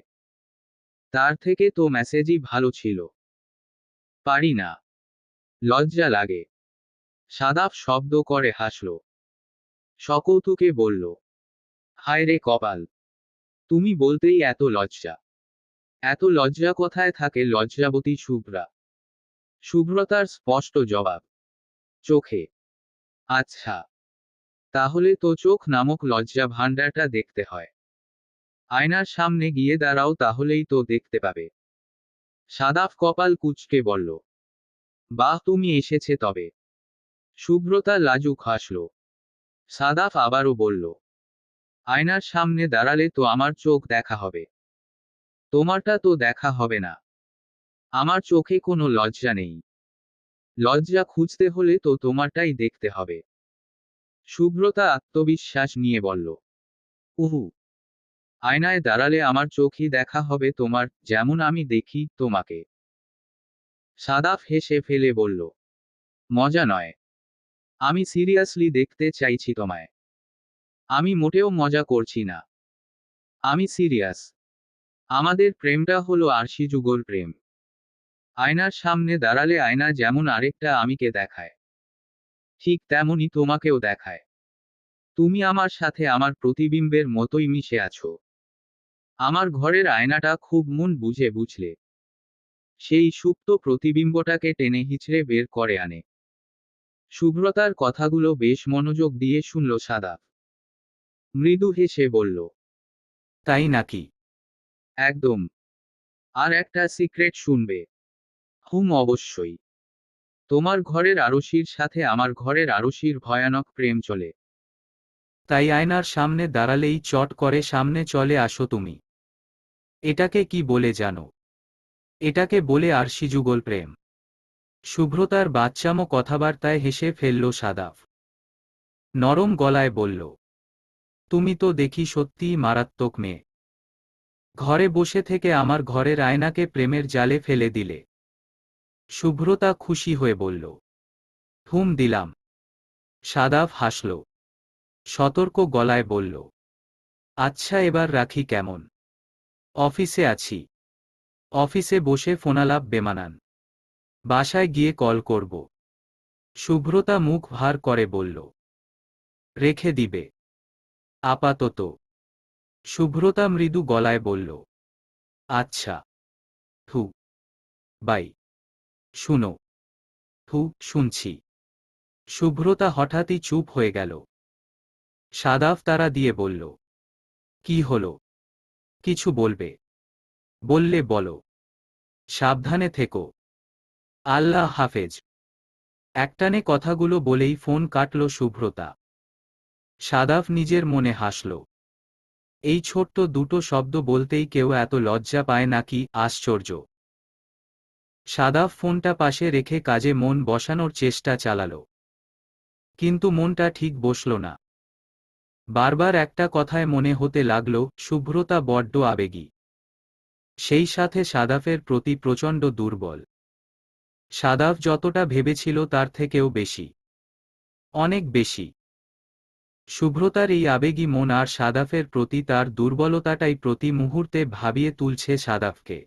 তার থেকে তো মেসেজই ভালো ছিল। পারি না, লজ্জা লাগে। সাদাফ শব্দ করে হাসল। সকৌতুকে বলল, হায় রে কপাল, তুমি বলতেই এত লজ্জা। এত লজ্জা কোথায় থাকে লজ্জাবতী শুভ্রা? শুভ্রতার স্পষ্ট জবাব, চোখে। আচ্ছা, তাহলে তো চোখ নামক লজ্জা ভাণ্ডারটা দেখতে হয়। আয়নার সামনে গিয়ে দাঁড়াও, তাহলেই তো দেখতে পাবে। সাদাফ কপাল কুঁচকে বলল, বাহ, তুমি এসেছে তবে। শুভ্রতা লাজুক হাসল। সাদাফ আবারও বলল, আয়নার সামনে দাঁড়ালে তো আমার চোখ দেখা হবে। তোমারটা তো দেখা হবে না। আমার চোখে কোনো লজ্জা নেই। লজ্জা খুঁজতে হলে তো তোমারটাই দেখতে হবে। শুভ্রতা আত্মবিশ্বাস নিয়ে বলল, উহু, আয়নায় দাঁড়ালে আমার চোখই দেখা হবে তোমার, যেমন আমি দেখি তোমাকে। সাদাফ হেসে ফেলে বলল, মজা নয়। আমি সিরিয়াসলি দেখতে চাইছি তোমায়। আমি মোটেও মজা করছি না। আমি সিরিয়াস। আমাদের প্রেমটা হলো আরশি যুগল প্রেম। আয়নার সামনে দাঁড়ালে আয়না যেমন আরেকটা আমিকে দেখায়, ঠিক তেমনই তোমাকেও দেখায়। তুমি আমার সাথে আমার প্রতিবিম্বের মতোই মিশে আছো। আমার ঘরের আয়নাটা খুব মন বুঝে বুঝলে সেই সুপ্ত প্রতিবিম্বটাকে টেনে হিচড়ে বের করে আনে। শুভ্রতার কথাগুলো বেশ মনোযোগ দিয়ে শুনল সাদাফ। মৃদু হেসে বলল, তাই নাকি? একদম। আর একটা সিক্রেট শুনবে? অবশ্যই। তোমার ঘরের আরশির সাথে আমার ঘরের আরশির ভয়ানক প্রেম চলে। তাই আয়নার সামনে দাঁড়ালেই চট করে সামনে চলে আসো তুমি। এটাকে কি বলে জানো? এটাকে বলে আরশি যুগল প্রেম। শুভ্রতার বাচ্চামো কথাবার্তায় হেসে ফেলল সাদাফ। নরম গলায় বলল, তুমি তো দেখি সত্যিই মারাত্মক মেয়ে। ঘরে বসে থেকে আমার ঘরের আয়নাকে প্রেমের জালে ফেলে দিলে। শুভ্রতা খুশি হয়ে বলল, দিলাম। সাদাফ হাসল। সতর্ক গলায় বলল, আচ্ছা এবার রাখি কেমন? অফিসে আছি। অফিসে বসে ফোনালাপ বেমানান। বাসায় গিয়ে কল করব। শুভ্রতা মুখ ভার করে বলল, রেখে দিবে? আপাতত। শুভ্রতা মৃদু গলায় বলল, আচ্ছা। থু। বাই। শুনো। শুনছি। শুভ্রতা হঠাৎই চুপ হয়ে গেল। সাদাফ তারা দিয়ে বলল, কি হলো? কিছু বলবে? বললে বলো। সাবধানে থেকো। আল্লাহ হাফেজ। একটানে কথাগুলো বলেই ফোন কাটল শুভ্রতা। সাদাফ নিজের মনে হাসল। এই ছোট্ট দুটো শব্দ বলতেই কেউ এত লজ্জা পায় নাকি, আশ্চর্য। সাদাফ ফোনটা পাশে রেখে কাজে মন বসানোর চেষ্টা চালাল। কিন্তু মনটা ঠিক বসল না। বারবার একটা কথায় মনে হতে লাগল, শুভ্রতা বড্ড আবেগী। সেই সাথে সাদাফের প্রতি প্রচণ্ড দুর্বল। সাদাফ যতটা ভেবেছিল তার থেকেও বেশি। অনেক বেশি। শুভ্রতার এই আবেগী মন আর সাদাফের প্রতি তার দুর্বলতাটাই প্রতি মুহূর্তে ভাবিয়ে তুলছে সাদাফকে।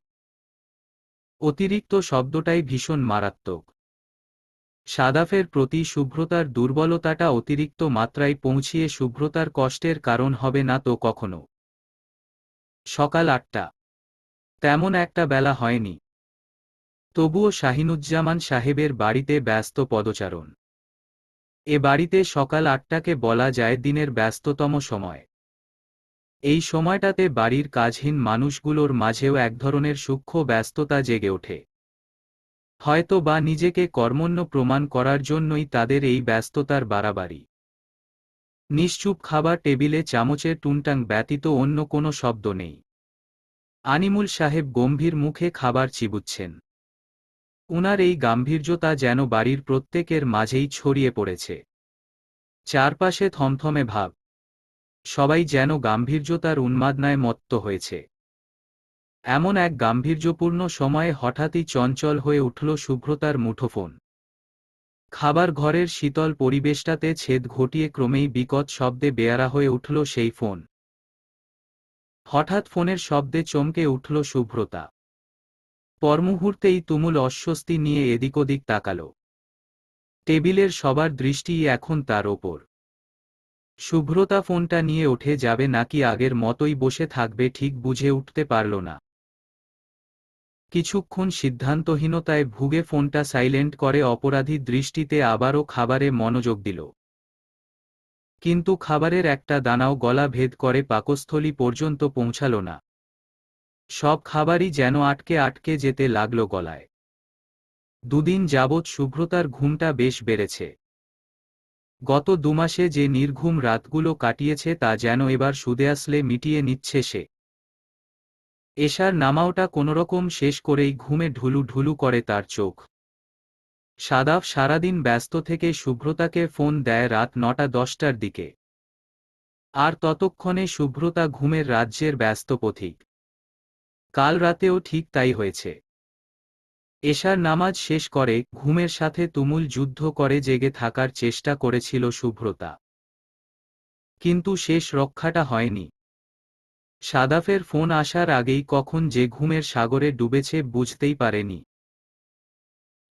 অতিরিক্ত শব্দটাই ভীষণ মারাত্মক। সাদাফের প্রতি শুভ্রতার দুর্বলতাটা অতিরিক্ত মাত্রায় পৌঁছিয়ে শুভ্রতার কষ্টের কারণ হবে না তো কখনো। সকাল 8টা। তেমন একটা বেলা হয়নি। তবুও শাহিনুজ্জামান সাহেবের বাড়িতে ব্যস্ত পদচারণ। এ বাড়িতে সকাল 8টাকে বলা যায় দিনের ব্যস্ততম সময়। এই সময়টাতে বাড়ির কাজহীন মানুষগুলোর মাঝেও এক ধরনের সূক্ষ্ম ব্যস্ততা জেগে ওঠে। হয়তো বা নিজেকে কর্মণ্য প্রমাণ করার জন্যই তাদের এই ব্যস্ততার বাড়াবাড়ি। নিশ্চুপ খাবার টেবিলে চামচের টুনটাং ব্যতীত অন্য কোনো শব্দ নেই। আনিমুল সাহেব গম্ভীর মুখে খাবার চিবুচ্ছেন। উনার এই গাম্ভীর্যতা যেন বাড়ির প্রত্যেকের মাঝেই ছড়িয়ে পড়েছে। চারপাশে থমথমে ভাব। সবাই যেন গাম্ভীর্যতার উন্মাদনায় মত্ত হয়েছে। এমন এক গাম্ভীর্যপূর্ণ সময়ে হঠাৎই চঞ্চল হয়ে উঠল শুভ্রতার মুঠোফোন। খাবার ঘরের শীতল পরিবেশটাতে ছেদ ঘটিয়ে ক্রমেই বিকট শব্দে বেয়ারা হয়ে উঠল সেই ফোন। হঠাৎ ফোনের শব্দে চমকে উঠল শুভ্রতা। পরমুহূর্তেই তুমুল অস্বস্তি নিয়ে এদিক ওদিক তাকাল। টেবিলের সবার দৃষ্টিই এখন তার ওপর। শুভ্রতা ফোনটা নিয়ে উঠে যাবে নাকি আগের মতোই বসে থাকবে ঠিক বুঝে উঠতে পারল না। কিছুক্ষণ সিদ্ধান্তহীনতায় ভুগে ফোনটা সাইলেন্ট করে অপরাধী দৃষ্টিতে আবারও খাবারে মনোযোগ দিল। কিন্তু খাবারের একটা দানাও গলা ভেদ করে পাকস্থলী পর্যন্ত পৌঁছাল না। সব খাবারই যেন আটকে আটকে যেতে লাগল গলায়। দুদিন যাবৎ শুভ্রতার ঘুমটা বেশ বেড়েছে। গত 2 মাসে যে নির্ঘুম রাতগুলো কাটিয়েছে তা যেন এবার সুদে আসলে মিটিয়ে নিচ্ছে সে। এশার নামাওটা কোনোরকম শেষ করেই ঘুমে ঢুলু ঢুলু করে তার চোখ। সাদাফ সারাদিন ব্যস্ত থেকে শুভ্রতাকে ফোন দেয় রাত 9টা-10টার দিকে। আর ততক্ষণে শুভ্রতা ঘুমের রাজ্যের ব্যস্ত পথিক। কাল রাতেও ঠিক তাই হয়েছে। এশার নামাজ শেষ করে ঘুমের সাথে তুমুল যুদ্ধ করে জেগে থাকার চেষ্টা করেছিল শুভ্রতা। কিন্তু শেষ রক্ষাটা হয়নি। সাদাফের ফোন আসার আগেই কখন যে ঘুমের সাগরে ডুবেছে বুঝতেই পারেনি।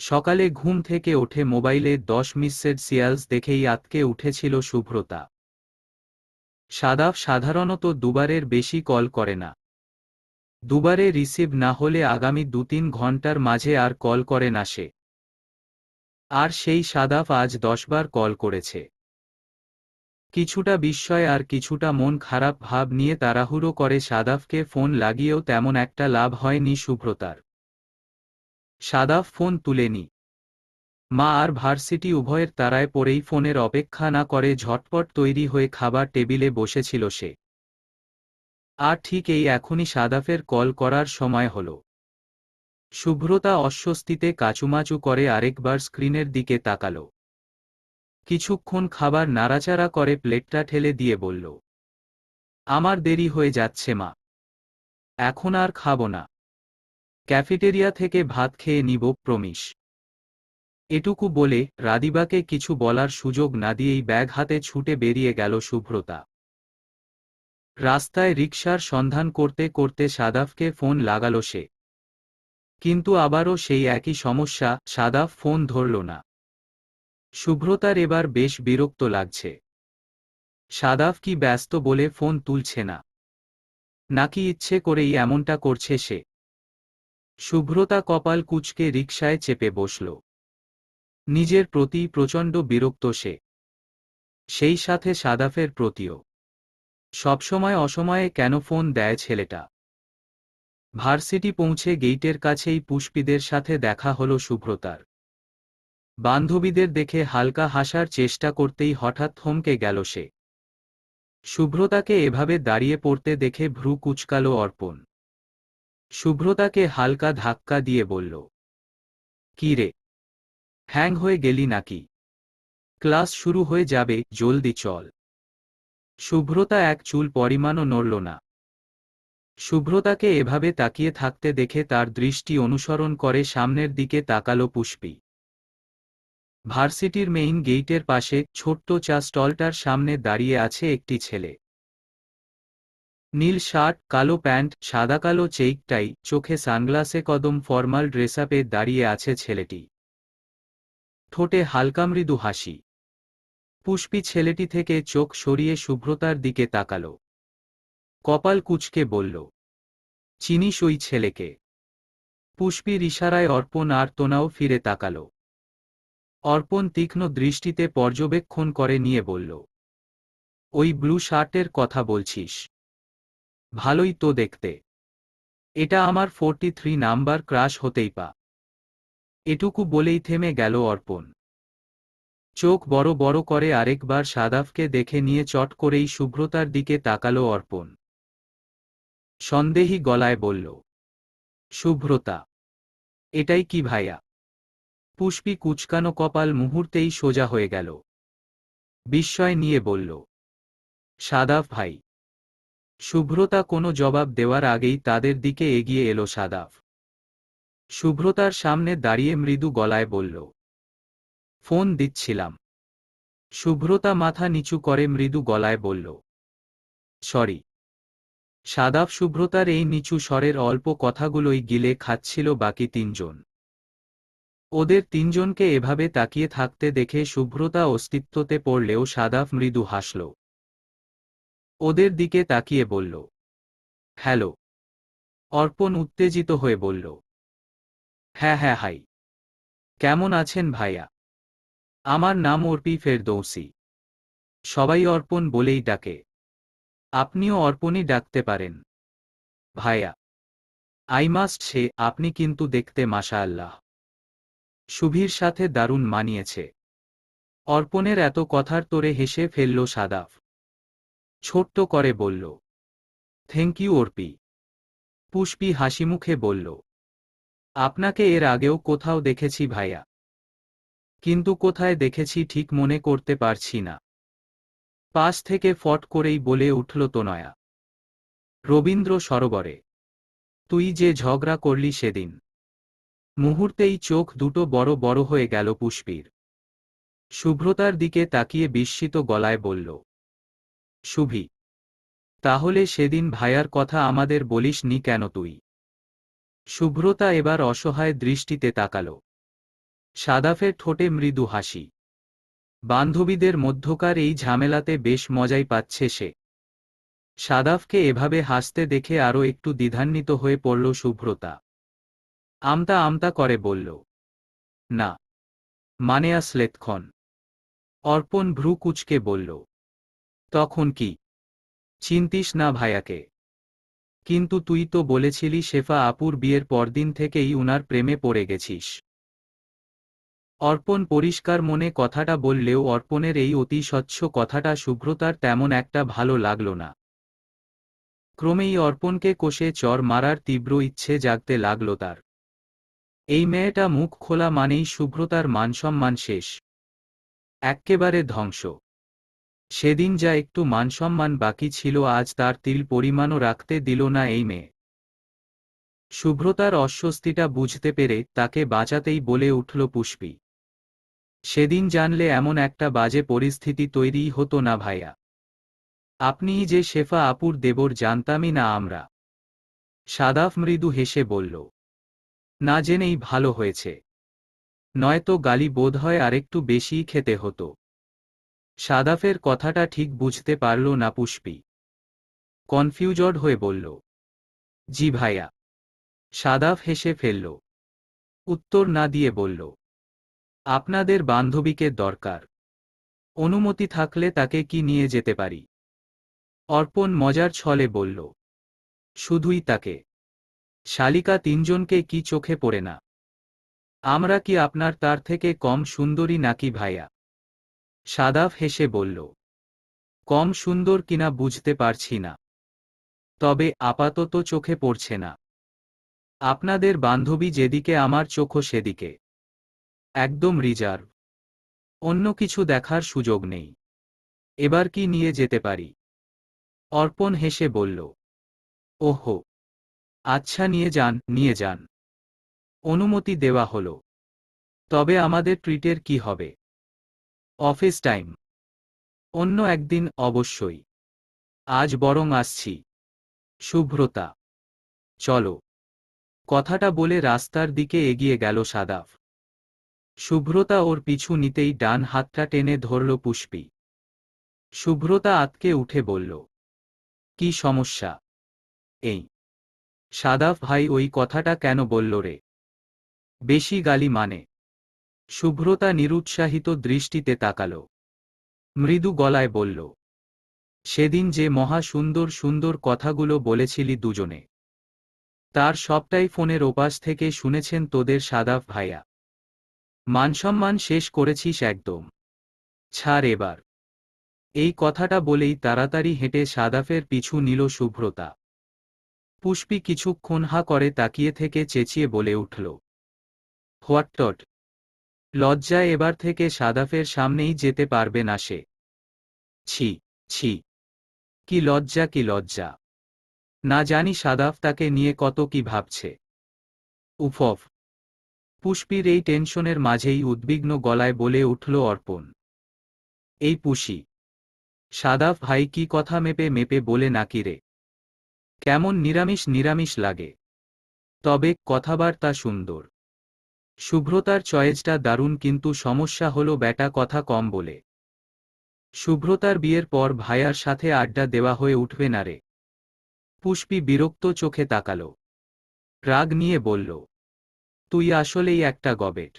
সকালে ঘুম থেকে ওঠে মোবাইলে 10 মিসড সিয়ালস দেখেই আঁতকে উঠেছিল শুভ্রতা। সাদাফ সাধারণত দুবারের বেশি কল করে না। দুবারে রিসিভ না হলে আগামী 2-3 ঘন্টার মাঝে আর কল করে না সে। আর সেই সাদাফ আজ 10 বার কল করেছে। কিছুটা বিস্ময় আর কিছুটা মন খারাপ ভাব নিয়ে তাড়াহুড়ো করে সাদাফকে ফোন লাগিয়েও তেমন একটা লাভ হয়নি শুভ্রতার। সাদাফ ফোন তুলেনি। মা আর ভার্সিটি উভয়ের তাড়ায় পড়েই ফোনের অপেক্ষা না করে ঝটপট তৈরি হয়ে খাবার টেবিলে বসেছিল সে। আর ঠিক এই এখনই সাদাফের কল করার সময় হল। শুভ্রতা অস্বস্তিতে কাচুমাচু করে আরেকবার স্ক্রিনের দিকে তাকাল। কিছুক্ষণ খাবার নাড়াচাড়া করে প্লেটটা ঠেলে দিয়ে বলল, আমার দেরি হয়ে যাচ্ছে মা। এখন আর খাবো না। ক্যাফেটেরিয়া থেকে ভাত খেয়ে নিব প্রমিস। এটুকু বলে রাদিবাকে কিছু বলার সুযোগ না দিয়েই ব্যাগ হাতে ছুটে বেরিয়ে গেল শুভ্রতা। রাস্তায় রিকশার সন্ধান করতে করতে সাদাফকে ফোন লাগাল সে। কিন্তু আবারও সেই একই সমস্যা, সাদাফ ফোন ধরল না। শুভ্রতার এবার বেশ বিরক্ত লাগছে। সাদাফ কি ব্যস্ত বলে ফোন তুলছে না, নাকি ইচ্ছে করেই এমনটা করছে সে? শুভ্রতা কপাল কুঁচকে রিকশায় চেপে বসল। নিজের প্রতি প্রচণ্ড বিরক্ত সে। সেই সাথে সাদাফের প্রতিও। সবসময় অসময়ে কেন ফোন দেয় ছেলেটা? ভার্সিটি পৌঁছে গেইটের কাছেই পুষ্পিদের সাথে দেখা হলো শুভ্রতার। বান্ধবীদের দেখে হালকা হাসার চেষ্টা করতেই হঠাৎ থমকে গেল সে। শুভ্রতাকে এভাবে দাঁড়িয়ে পড়তে দেখে ভ্রু কুঁচকাল অর্পণ। শুভ্রতাকে হালকা ধাক্কা দিয়ে বলল, কি রে, হ্যাং হয়ে গেলি নাকি? ক্লাস শুরু হয়ে যাবে, জলদি চল। শুভ্রতা এক চুল পরিমাণও নড়ল না। শুভ্রতাকে এভাবে তাকিয়ে থাকতে দেখে তার দৃষ্টি অনুসরণ করে সামনের দিকে তাকাল পুষ্পি। ভার্সিটির মেইন গেইটের পাশে ছোট্ট চা স্টলটার সামনে দাঁড়িয়ে আছে একটি ছেলে। নীল শার্ট, কালো প্যান্ট, সাদা কালো চেক টাই, চোখে সানগ্লাসে কদম ফর্মাল ড্রেসআপে দাঁড়িয়ে আছে ছেলেটি। ঠোঁটে হালকা মৃদু হাসি। পুষ্পি ছেলেটি থেকে চোখ সরিয়ে শুভ্রতার দিকে তাকাল। কপাল কুঁচকে বলল, চিনিস ওই ছেলেকে? পুষ্পির ইশারায় অর্পণ আর তোনাও ফিরে তাকাল। অর্পণ তীক্ষ্ণ দৃষ্টিতে পর্যবেক্ষণ করে নিয়ে বলল, ওই ব্লু শার্টের কথা বলছিস? ভালোই তো দেখতে। এটা আমার 43 নাম্বার ক্রাশ হতেই পা। এটুকু বলেই থেমে গেল অর্পণ। চোখ বড় বড় করে আরেকবার সাদাফকে দেখে নিয়ে চট করেই শুভ্রতার দিকে তাকালো অর্পণ। সন্দেহী গলায় বলল, শুভ্রতা, এটাই কি ভাইয়া? পুষ্পি কুঁচকানো কপাল মুহূর্তেই সোজা হয়ে গেল। বিস্ময় নিয়ে বলল, সাদাফ ভাই। শুভ্রতা কোনো জবাব দেওয়ার আগেই তাদের দিকে এগিয়ে এলো সাদাফ। শুভ্রতার সামনে দাঁড়িয়ে মৃদু গলায় বলল, ফোন দিচ্ছিলাম। শুভ্রতা মাথা নিচু করে মৃদু গলায় বলল, সরি। সাদাফ শুভ্রতার এই নিচু স্বরের অল্প কথাগুলোই গিলে খাচ্ছিল বাকি তিনজন। ওদের তিনজনকে এভাবে তাকিয়ে থাকতে দেখে শুভ্রতা অস্তিত্বতে পড়লেও সাদাফ মৃদু হাসল। ওদের দিকে তাকিয়ে বলল, হ্যালো। অর্পণ উত্তেজিত হয়ে বলল, হ্যাঁ হ্যাঁ হাই। কেমন আছেন ভাইয়া? আমার নাম অর্পি ফেরদৌসি। সবাই অর্পণ বলেই ডাকে। আপনিও অর্পণই ডাকতে পারেন। ভাইয়া। আই মাস্ট সে, আপনি কিন্তু দেখতে মাশাআল্লাহ। শুভির সাথে দারুণ মানিয়েছে। অর্পণের এত কথার তোরে হেসে ফেলল সাদাফ। ছোট্ট করে বলল, থ্যাংক ইউ অর্পি। পুষ্পি হাসিমুখে বলল, আপনাকে এর আগেও কোথাও দেখেছি ভাইয়া। কিন্তু কোথায় দেখেছি ঠিক মনে করতে পারছি না। পাশ থেকে ফট করেই বলে উঠল তনয়া, রবীন্দ্র সরোবরে। তুই যে ঝগড়া করলি সেদিন। মুহূর্তেই চোখ দুটো বড় বড় হয়ে গেল পুষ্পির। শুভ্রতার দিকে তাকিয়ে বিস্মিত গলায় বলল, শুভি, তাহলে সেদিন ভাইয়ার কথা আমাদের বলিস নি কেন তুই? শুভ্রতা এবার অসহায় দৃষ্টিতে তাকাল। সাদাফের ঠোঁটে মৃদু হাসি। বান্ধবীদের মধ্যকার এই ঝামেলাতে বেশ মজাই পাচ্ছে সে। সাদাফকে এভাবে হাসতে দেখে আরও একটু দ্বিধান্বিত হয়ে পড়ল শুভ্রতা। আমতা আমতা করে বলল, না মানে আসলেক্ষণ। অর্পণ ভ্রু কুঁচকে বলল, তখন কি? চিন্তিস না ভাইয়াকে। কিন্তু তুই তো বলেছিলি শেফা আপুর বিয়ের পরদিন থেকেই উনার প্রেমে পড়ে গেছিস। অর্পণ পরিষ্কার মনে কথাটা বললেও অর্পণের এই অতি স্বচ্ছ কথাটা শুভ্রতার তেমন একটা ভালো লাগল না। ক্রমেই অর্পণকে কষে চর মারার তীব্র ইচ্ছে জাগতে লাগল তার। এই মেয়েটা মুখ খোলা মানেই শুভ্রতার মানসম্মান শেষ। এক্কেবারে ধ্বংস। সেদিন যা একটু মানসম্মান বাকি ছিল আজ তার তিল পরিমাণও রাখতে দিল না এই মেয়ে। শুভ্রতার অস্বস্তিটা বুঝতে পেরে তাকে বাঁচাতেই বলে উঠল পুষ্পি, সেদিন জানলে এমন একটা বাজে পরিস্থিতি তৈরিই হতো না ভাইয়া। আপনিই যে শেফা আপুর দেবর জানতামই না আমরা। সাদাফ মৃদু হেসে বলল, না জেনেই ভালো হয়েছে। নয়তো গালি বোধহয় আরেকটু বেশিই খেতে হতো। সাদাফের কথাটা ঠিক বুঝতে পারল না পুষ্পি। কনফিউজড হয়ে বলল, জি ভাইয়া। সাদাফ হেসে ফেলল। উত্তর না দিয়ে বলল, আপনাদের বান্ধবীকে দরকার। অনুমতি থাকলে তাকে কি নিয়ে যেতে পারি? অর্পণ মজার ছলে বলল, শুধুই তাকে? শালিকা তিনজনকে কি চোখে পড়ে না? আমরা কি আপনার তার থেকে কম সুন্দরী নাকি ভাইয়া? সাদাফ হেসে বলল, কম সুন্দর কিনা বুঝতে পারছি না। তবে আপাতত চোখে পড়ছে না। আপনাদের বান্ধবী যেদিকে আমার চোখও সেদিকে। একদম রিজার্ভ। অন্য কিছু দেখার সুযোগ নেই। এবার কি নিয়ে যেতে পারি? অর্পণ হেসে বলল, ওহো, আচ্ছা নিয়ে যান নিয়ে যান। অনুমতি দেওয়া হলো। তবে আমাদের ট্রিটের কি হবে? Office time. অন্য একদিন অবশ্যই। আজ বরং আসছি। শুভ্রতা, চলো। কথাটা বলে রাস্তার দিকে এগিয়ে গেল সাদাফ। শুভ্রতা ওর পিছু নিতেই ডান হাতটা টেনে ধরল পুষ্পি। শুভ্রতা আঁতকে উঠে বলল, কি সমস্যা? এই সাদাফ ভাই ওই কথাটা কেন বলল রে? বেশি গালি মানে? শুভ্রতা নিরুৎসাহিত দৃষ্টিতে তাকাল। মৃদু গলায় বলল, সেদিন যে মহা সুন্দর সুন্দর কথাগুলো বলেছিলি দুজনে, তার সবটাই ফোনের ওপাশ থেকে শুনেছেন তোদের সাদাফ ভাইয়া। মানসম্মান শেষ করেছিস একদম। ছাড় এবার। এই কথাটা বলেই তাড়াতাড়ি হেঁটে সাদাফের পিছু নিল শুভ্রতা। পুষ্পি কিছুক্ষণ হা করে তাকিয়ে থেকে চেঁচিয়ে বলে উঠল, হোয়াটটট। লজ্জায় এবার থেকে সাদাফের সামনেই যেতে পারবে না সে। ছি ছি, কি লজ্জা কি লজ্জা। না জানি সাদাফ তাকে নিয়ে কত কি ভাবছে। উফফ। পুষ্পির এই টেনশনের মাঝেই উদ্বিগ্ন গলায় বলে উঠল অর্পণ, এই পুষি, সাদাফ ভাই কি কথা মেপে মেপে বলে নাকি রে? কেমন নিরামিষ নিরামিষ লাগে, তবে কথাবার্তা সুন্দর। শুভ্রতার চয়েসটা দারুণ, কিন্তু সমস্যা হলো ব্যাটা কথা কম বলে। শুভ্রতার বিয়ের পর ভাইয়ার সাথে আড্ডা দেওয়া হয়ে উঠবে না রে? পুষ্পি বিরক্ত চোখে তাকালো, রাগ নিয়ে বলল, তুই আসলেই একটা গবেট।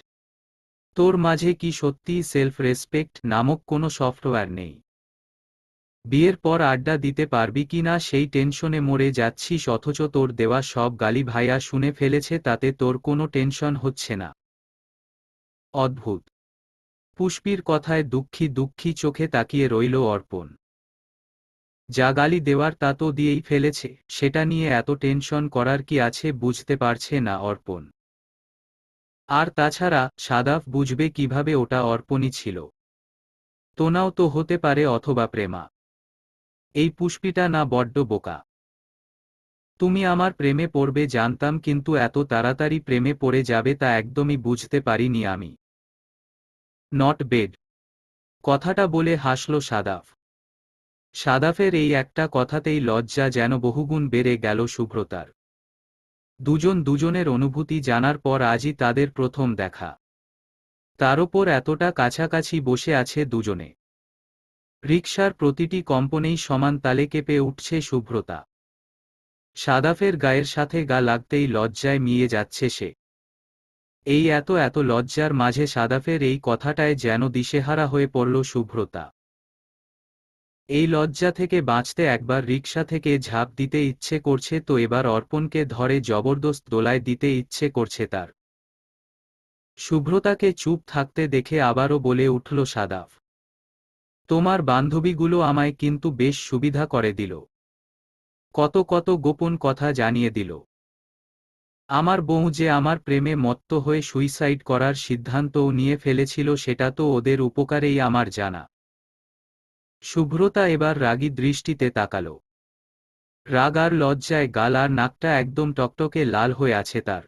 তোর মাঝে কি সত্যিই সেলফ রেসপেক্ট নামক কোনো সফটওয়্যার নেই? বিয়ের পর আড্ডা দিতে পারবি কি না সেই টেনশনে মরে যাচ্ছিস, অথচ তোর দেওয়া সব গালি ভাইয়া শুনে ফেলেছে, তাতে তোর কোনো টেনশন হচ্ছে না? অদ্ভুত। পুষ্পির কথায় দুঃখী দুঃখী চোখে তাকিয়ে রইল অর্পণ। যা গালি দেওয়ার তা তো দিয়েই ফেলেছে, সেটা নিয়ে এত টেনশন করার কি আছে বুঝতে পারছে না অর্পণ। আর তাছাড়া সাদাফ বুঝবে কিভাবে ওটা অর্পণই ছিল? তোনাও তো হতে পারে, অথবা প্রেমা। এই পুষ্পিটা না বড্ড বোকা? তুমি আমার প্রেমে পড়বে জানতাম, কিন্তু এত তাড়াতাড়ি প্রেমে পড়ে যাবে তা একদমই বুঝতে পারিনি আমি। Not bed. কথাটা বলে হাসল সাদাফ। সাদাফের এই একটা কথাতেই লজ্জা যেন বহুগুণ বেড়ে গেল শুভ্রতার। দুজন দুজনের অনুভূতি জানার পর আজই তাদের প্রথম দেখা, তার ওপর এতটা কাছাকাছি বসে আছে দুজনে। রিকশার প্রতিটি কম্পনেই সমান তালে কেঁপে উঠছে শুভ্রতা। সাদাফের গায়ের সাথে গা লাগতেই লজ্জায় মিয়ে যাচ্ছে সে। এই এত এত লজ্জার মাঝে সাদাফের এই কথাটায় যেন দিশেহারা হয়ে পড়ল শুভ্রতা। এই লজ্জা থেকে বাঁচতে একবার রিকশা থেকে ঝাঁপ দিতে ইচ্ছে করছে, তো এবার অর্পণকে ধরে জবরদস্ত দোলায় দিতে ইচ্ছে করছে তার। শুভ্রতাকে চুপ থাকতে দেখে আবারও বলে উঠল সাদাফ, তোমার বান্ধবীগুলো আমায় কিন্তু বেশ সুবিধা করে দিল। কত কত গোপন কথা জানিয়ে দিল। আমার বউ যে আমার প্রেমে মত্ত হয়ে সুইসাইড করার সিদ্ধান্তও নিয়ে ফেলেছিল, সেটা তো ওদের উপকারেই আমার জানা। শুভ্রতা এবার রাগী দৃষ্টিতে তাকালো। রাগ আর লজ্জায় গাল আর নাকটা একদম টকটকে লাল হয়ে আছে তার।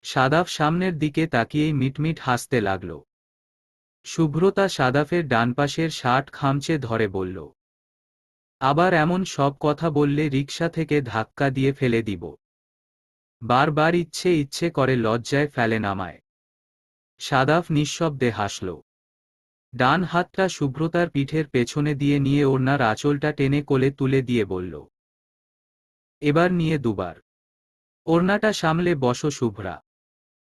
সাদাফ সামনের দিকে তাকিয়েই মিটমিট হাসতে লাগল। শুভ্রতা সাদাফের ডানপাশের শার্ট খামচে ধরে বলল, আবার এমন সব কথা বললে রিকশা থেকে ধাক্কা দিয়ে ফেলে দিব। বারবার ইচ্ছে ইচ্ছে করে লজ্জায় ফেলে নামায়। সাদাফ নিঃশব্দে হাসল। ডান হাতটা শুভ্রতার পিঠের পেছনে দিয়ে নিয়ে ওড়নার আঁচলটা টেনে কোলে তুলে দিয়ে বলল, এবার নিয়ে দুবার। ওড়নাটা সামলে বসো শুভ্রা,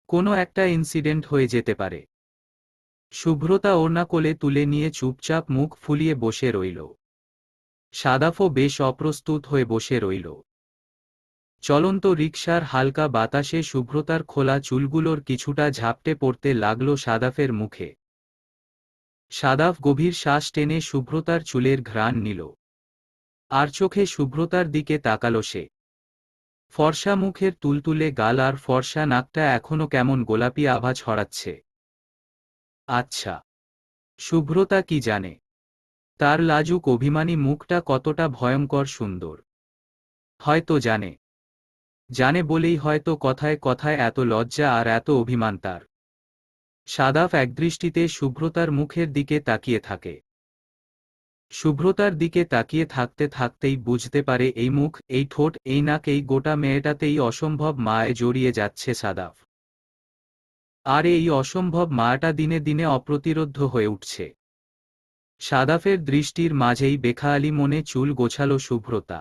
কোনো একটা ইনসিডেন্ট হয়ে যেতে পারে। শুভ্রতা ওড়না কোলে তুলে নিয়ে চুপচাপ মুখ ফুলিয়ে বসে রইল। সাদাফও বেশ অপ্রস্তুত হয়ে বসে রইল। চলন্ত রিকশার হালকা বাতাসে শুভ্রতার খোলা চুলগুলোর কিছুটা ঝাপটে পড়তে লাগল সাদাফের মুখে। সাদাফ গভীর শ্বাস টেনে শুভ্রতার চুলের ঘ্রাণ নিল। আর চোখে শুভ্রতার দিকে তাকালো সে। ফর্সা মুখের তুলতুলে গাল আর ফর্সা নাকটা এখনো কেমন গোলাপি আভা ছড়াচ্ছে। আচ্ছা, শুভ্রতা কি জানে তার লাজুক অভিমানী মুখটা কতটা ভয়ঙ্কর সুন্দর? হয়তো জানে। জানে বলেই হয়তো কথায় কথায় এত লজ্জা আর এত অভিমান তার। সাদাফ একদৃষ্টিতে শুভ্রতার মুখের দিকে তাকিয়ে থাকে। শুভ্রতার দিকে তাকিয়ে থাকতে থাকতেই বুঝতে পারে এই মুখ, এই ঠোঁট, এই নাক, এই গোটা মেয়েটাতেই অসম্ভব মায়ে জড়িয়ে যাচ্ছে সাদাফ। আর এই অসম্ভব মায়াটা দিনে দিনে অপ্রতিরোধ্য হয়ে উঠছে। সাদাফের দৃষ্টির মাঝেই বেখায়ালি মনে চুল গোছালো শুভ্রতা।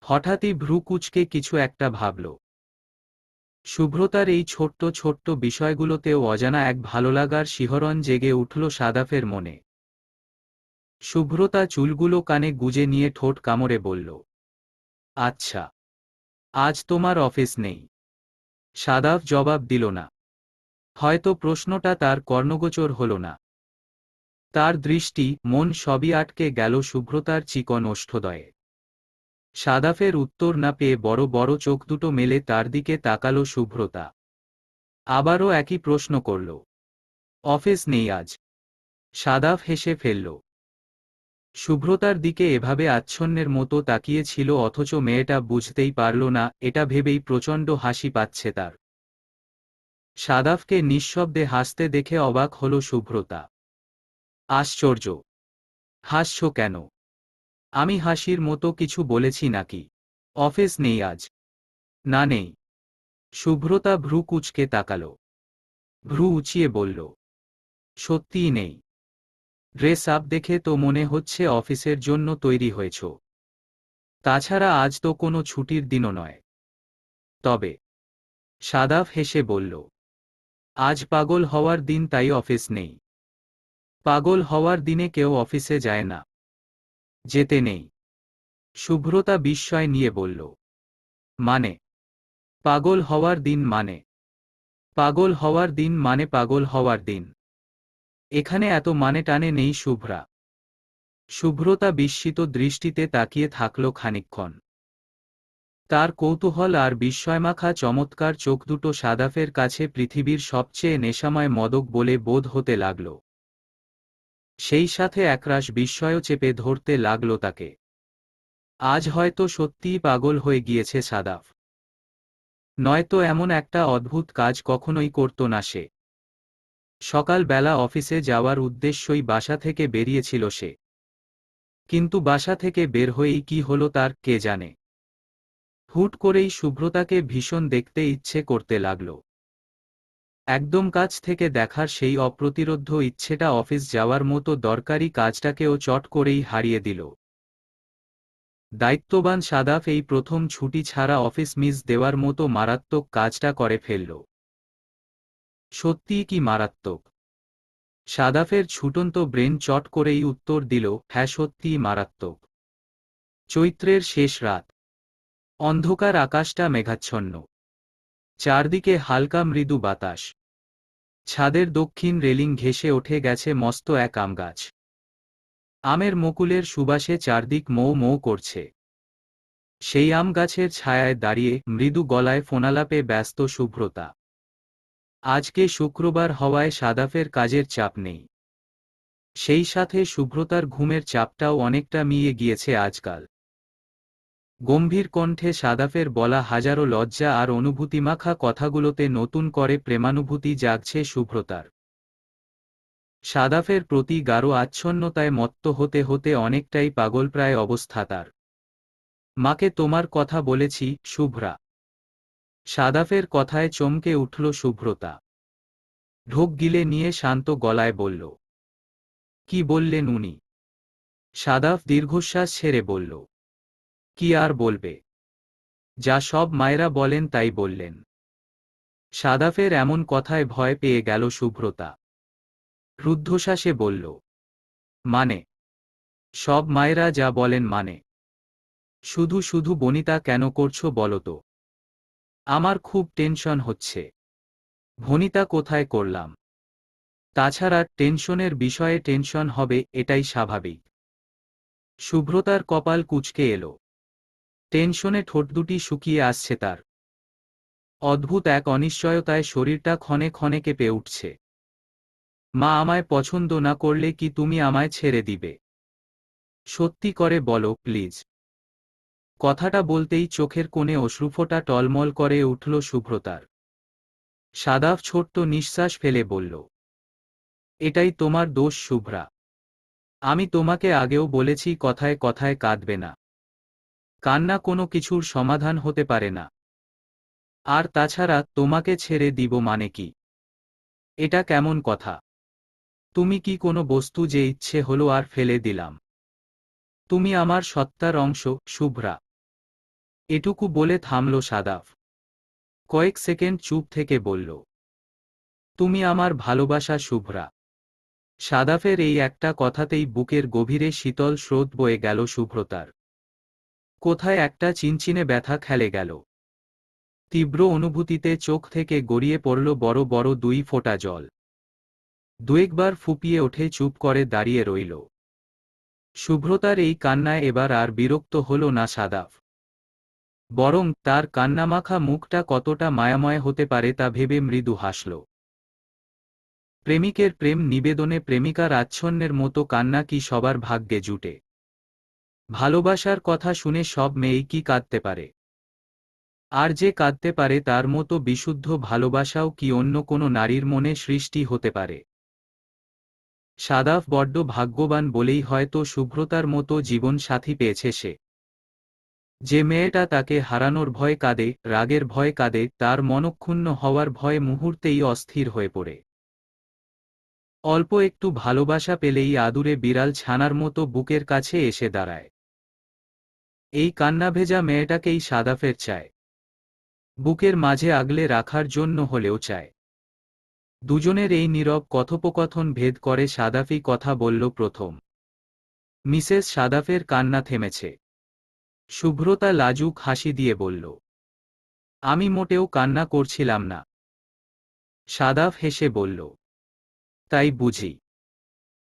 হঠাৎই ভ্রু কুঁচকে কিছু একটা ভাবল। শুভ্রতার এই ছোট্ট ছোট্ট বিষয়গুলোতেও অজানা এক ভালোলাগার শিহরণ জেগে উঠল সাদাফের মনে। শুভ্রতা চুলগুলো কানে গুজে নিয়ে ঠোঁট কামড়ে বলল, আচ্ছা, আজ তোমার অফিস নেই? সাদাফ জবাব দিল না। হয়তো প্রশ্নটা তার কর্ণগোচর হল না। তার দৃষ্টি, মন সবই আটকে গেল শুভ্রতার চিকন ওষ্ঠদয়ে। সাদাফের উত্তর না পেয়ে বড় বড় চোখ দুটো মেলে তার দিকে তাকালো শুভ্রতা। আবারও একই প্রশ্ন করল, অফিস নেই আজ? সাদাফ হেসে ফেলল। শুভ্রতার দিকে এভাবে আচ্ছন্নের মতো তাকিয়েছিল, অথচ মেয়েটা বুঝতেই পারল না, এটা ভেবেই প্রচণ্ড হাসি পাচ্ছে তার। সাদাফকে নিঃশব্দে হাসতে দেখে অবাক হল শুভ্রতা। আশ্চর্য, হাসছো কেন? আমি হাসির মতো কিছু বলেছি নাকি? অফিস নেই আজ? না নেই। শুভ্রতা ভ্রু কুঁচকে তাকাল, ভ্রু উঁচিয়ে বলল, সত্যিই নেই। ড্রেস আপ দেখে তো মনে হচ্ছে অফিসের জন্য তৈরি হয়েছ। তাছাড়া আজ তো কোনো ছুটির দিনও নয়। তবে সাদাফ হেসে বলল, আজ পাগল হওয়ার দিন, তাই অফিস নেই। পাগল হওয়ার দিনে কেউ অফিসে যায় না। যেতে নেই। শুভ্রতা বিস্ময় নিয়ে বলল, মানে? পাগল হওয়ার দিন মানে? পাগল হওয়ার দিন মানে পাগল হওয়ার দিন। এখানে এত মানে টানে নেই শুভ্রা। শুভ্রতা বিস্মিত দৃষ্টিতে তাকিয়ে থাকল খানিকক্ষণ। তার কৌতূহল আর বিস্ময়মাখা চমৎকার চোখ দুটো সাদাফের কাছে পৃথিবীর সবচেয়ে নেশাময় মদক বলে বোধ হতে লাগল। সেই সাথে একরাশ বিস্ময়ও চেপে ধরতে লাগল তাকে। আজ হয়তো সত্যিই পাগল হয়ে গিয়েছে সাদাফ। নয়তো এমন একটা অদ্ভুত কাজ কখনোই করত না সে। সকালবেলা অফিসে যাওয়ার উদ্দেশ্যই বাসা থেকে বেরিয়েছিল সে। কিন্তু বাসা থেকে বের হয়েই কি হলো তার, কে জানে। হুট করেই শুভ্রতাকে ভীষণ দেখতে ইচ্ছে করতে লাগল। একদম কাছ থেকে দেখার সেই অপ্রতিরোধ্য ইচ্ছেটা অফিস যাওয়ার মতো দরকারি কাজটাকেও চট করেই হারিয়ে দিল। দায়িত্ববান সাদাফ এই প্রথম ছুটি ছাড়া অফিস মিস দেওয়ার মতো মারাত্মক কাজটা করে ফেলল। সত্যিই কি মারাত্মক? সাদাফের ছুটন্ত ব্রেন চট করেই উত্তর দিল, হ্যাঁ সত্যিই মারাত্মক। চৈত্রের শেষ রাত। অন্ধকার আকাশটা মেঘাচ্ছন্ন। চারদিকে হালকা মৃদু বাতাস। ছাদের দক্ষিণ রেলিং ঘেঁষে ওঠে গেছে মস্ত এক আমগাছ। আমের মুকুলের সুবাসে চারদিক মৌ মৌ করছে। সেই আম গাছের ছায়ায় দাঁড়িয়ে মৃদু গলায় ফোনালাপে ব্যস্ত শুভ্রতা। আজকে শুক্রবার হওয়ায় সাদাফের কাজের চাপ নেই। সেই সাথে শুভ্রতার ঘুমের চাপটাও অনেকটা মিয়ে গিয়েছে আজকাল। গম্ভীর কণ্ঠে সাদাফের বলা হাজারো লজ্জা আর অনুভূতিমাখা কথাগুলোতে নতুন করে প্রেমানুভূতি জাগছে শুভ্রতার। সাদাফের প্রতি গাঢ় আচ্ছন্নতায় মত্ত হতে হতে অনেকটাই পাগলপ্রায় অবস্থা তার। মাকে তোমার কথা বলেছি, শুভ্রা। সাদাফের কথায় চমকে উঠল শুভ্রতা। ঢোক গিলে নিয়ে শান্ত গলায় বলল, কি বললেন উনি? সাদাফ দীর্ঘশ্বাস ছেড়ে বলল, কি আর বলবে? যা সব মায়েরা বলেন তাই বললেন। সাদাফের এমন কথায় ভয় পেয়ে গেল শুভ্রতা। রুদ্ধশ্বাসে বলল, মানে? সব মায়েরা যা বলেন মানে? শুধু শুধু বনিতা কেন করছো বলো তো? আমার খুব টেনশন হচ্ছে। ভনিতা কোথায় করলাম? তাছাড়া টেনশনের বিষয়ে টেনশন হবে, এটাই স্বাভাবিক। শুভ্রতার কপাল কুঁচকে এলো। টেনশনে ঠোঁট দুটি শুকিয়ে আসছে তার। অদ্ভুত এক অনিশ্চয়তায় শরীরটা ক্ষণে ক্ষণে কেঁপে উঠছে। মা আমায় পছন্দ না করলে কি তুমি আমায় ছেড়ে দিবে? সত্যি করে বলো প্লিজ। কথাটা বলতেই চোখের কোণে অশ্রুফোঁটা টলমল করে উঠল শুভ্রতার। সাদাফ ছোট্ট নিঃশ্বাস ফেলে বলল, এটাই তোমার দোষ শুভ্রা। আমি তোমাকে আগেও বলেছি কথায় কথায় কাঁদবে না। কান্না কোনো কিছুর সমাধান হতে পারে না। আর তাছাড়া তোমাকে ছেড়ে দিব মানে কি? এটা কেমন কথা? তুমি কি কোনো বস্তু যে ইচ্ছে হলো আর ফেলে দিলাম? তুমি আমার সত্তার অংশ, শুভ্রা। এটুকু বলে থামল সাদাফ। কয়েক সেকেন্ড চুপ থেকে বলল, তুমি আমার ভালোবাসা শুভ্রা। সাদাফের এই একটা কথাতেই বুকের গভীরে শীতল স্রোত বয়ে গেল শুভ্রতার। কোথায় একটা চিনচিনে ব্যথা খেলে গেল। তীব্র অনুভূতিতে চোখ থেকে গড়িয়ে পড়ল বড় বড় দুই ফোঁটা জল। দুয়েকবার ফুপিয়ে ওঠে, চুপ করে দাঁড়িয়ে রইল। শুভ্রতার এই কান্নায় এবার আর বিরক্ত হল না সাদাফ। বরং তার কান্নামাখা মুখটা কতটা মায়াময় হতে পারে তা ভেবে মৃদু হাসল। প্রেমিকের প্রেম নিবেদনে প্রেমিকার আচ্ছন্নের মতো কান্না কি সবার ভাগ্যে জুটে? ভালোবাসার কথা শুনে সব মেয়েই কি কাঁদতে পারে? আর যে কাঁদতে পারে তার মতো বিশুদ্ধ ভালোবাসাও কি অন্য কোনো নারীর মনে সৃষ্টি হতে পারে? সাদাফ বড্ড ভাগ্যবান বলেই হয়তো শুভ্রতার মতো জীবনসাথী পেয়েছে সে। যে মেয়েটা তাকে হারানোর ভয়ে কাঁদে, রাগের ভয়ে কাঁদে, তার মনক্ষুণ্ণ হওয়ার ভয়ে মুহূর্তেই অস্থির হয়ে পড়ে। অল্প একটু ভালোবাসা পেলেই আদুরে বিড়াল ছানার মতো বুকের কাছে এসে দাঁড়ায়। এই কান্নাভেজা মেয়েটাকেই সাদাফের চায়, বুকের মাঝে আগলে রাখার জন্য হলেও চায়। দুজনের এই নীরব কথোপকথন ভেদ করে সাদাফই কথা বলল প্রথম। মিসেস সাদাফের কান্না থেমেছে। শুভ্রতা লাজুক হাসি দিয়ে বলল, আমি মোটেও কান্না করছিলাম না। সাদাফ হেসে বলল, তাই বুঝি?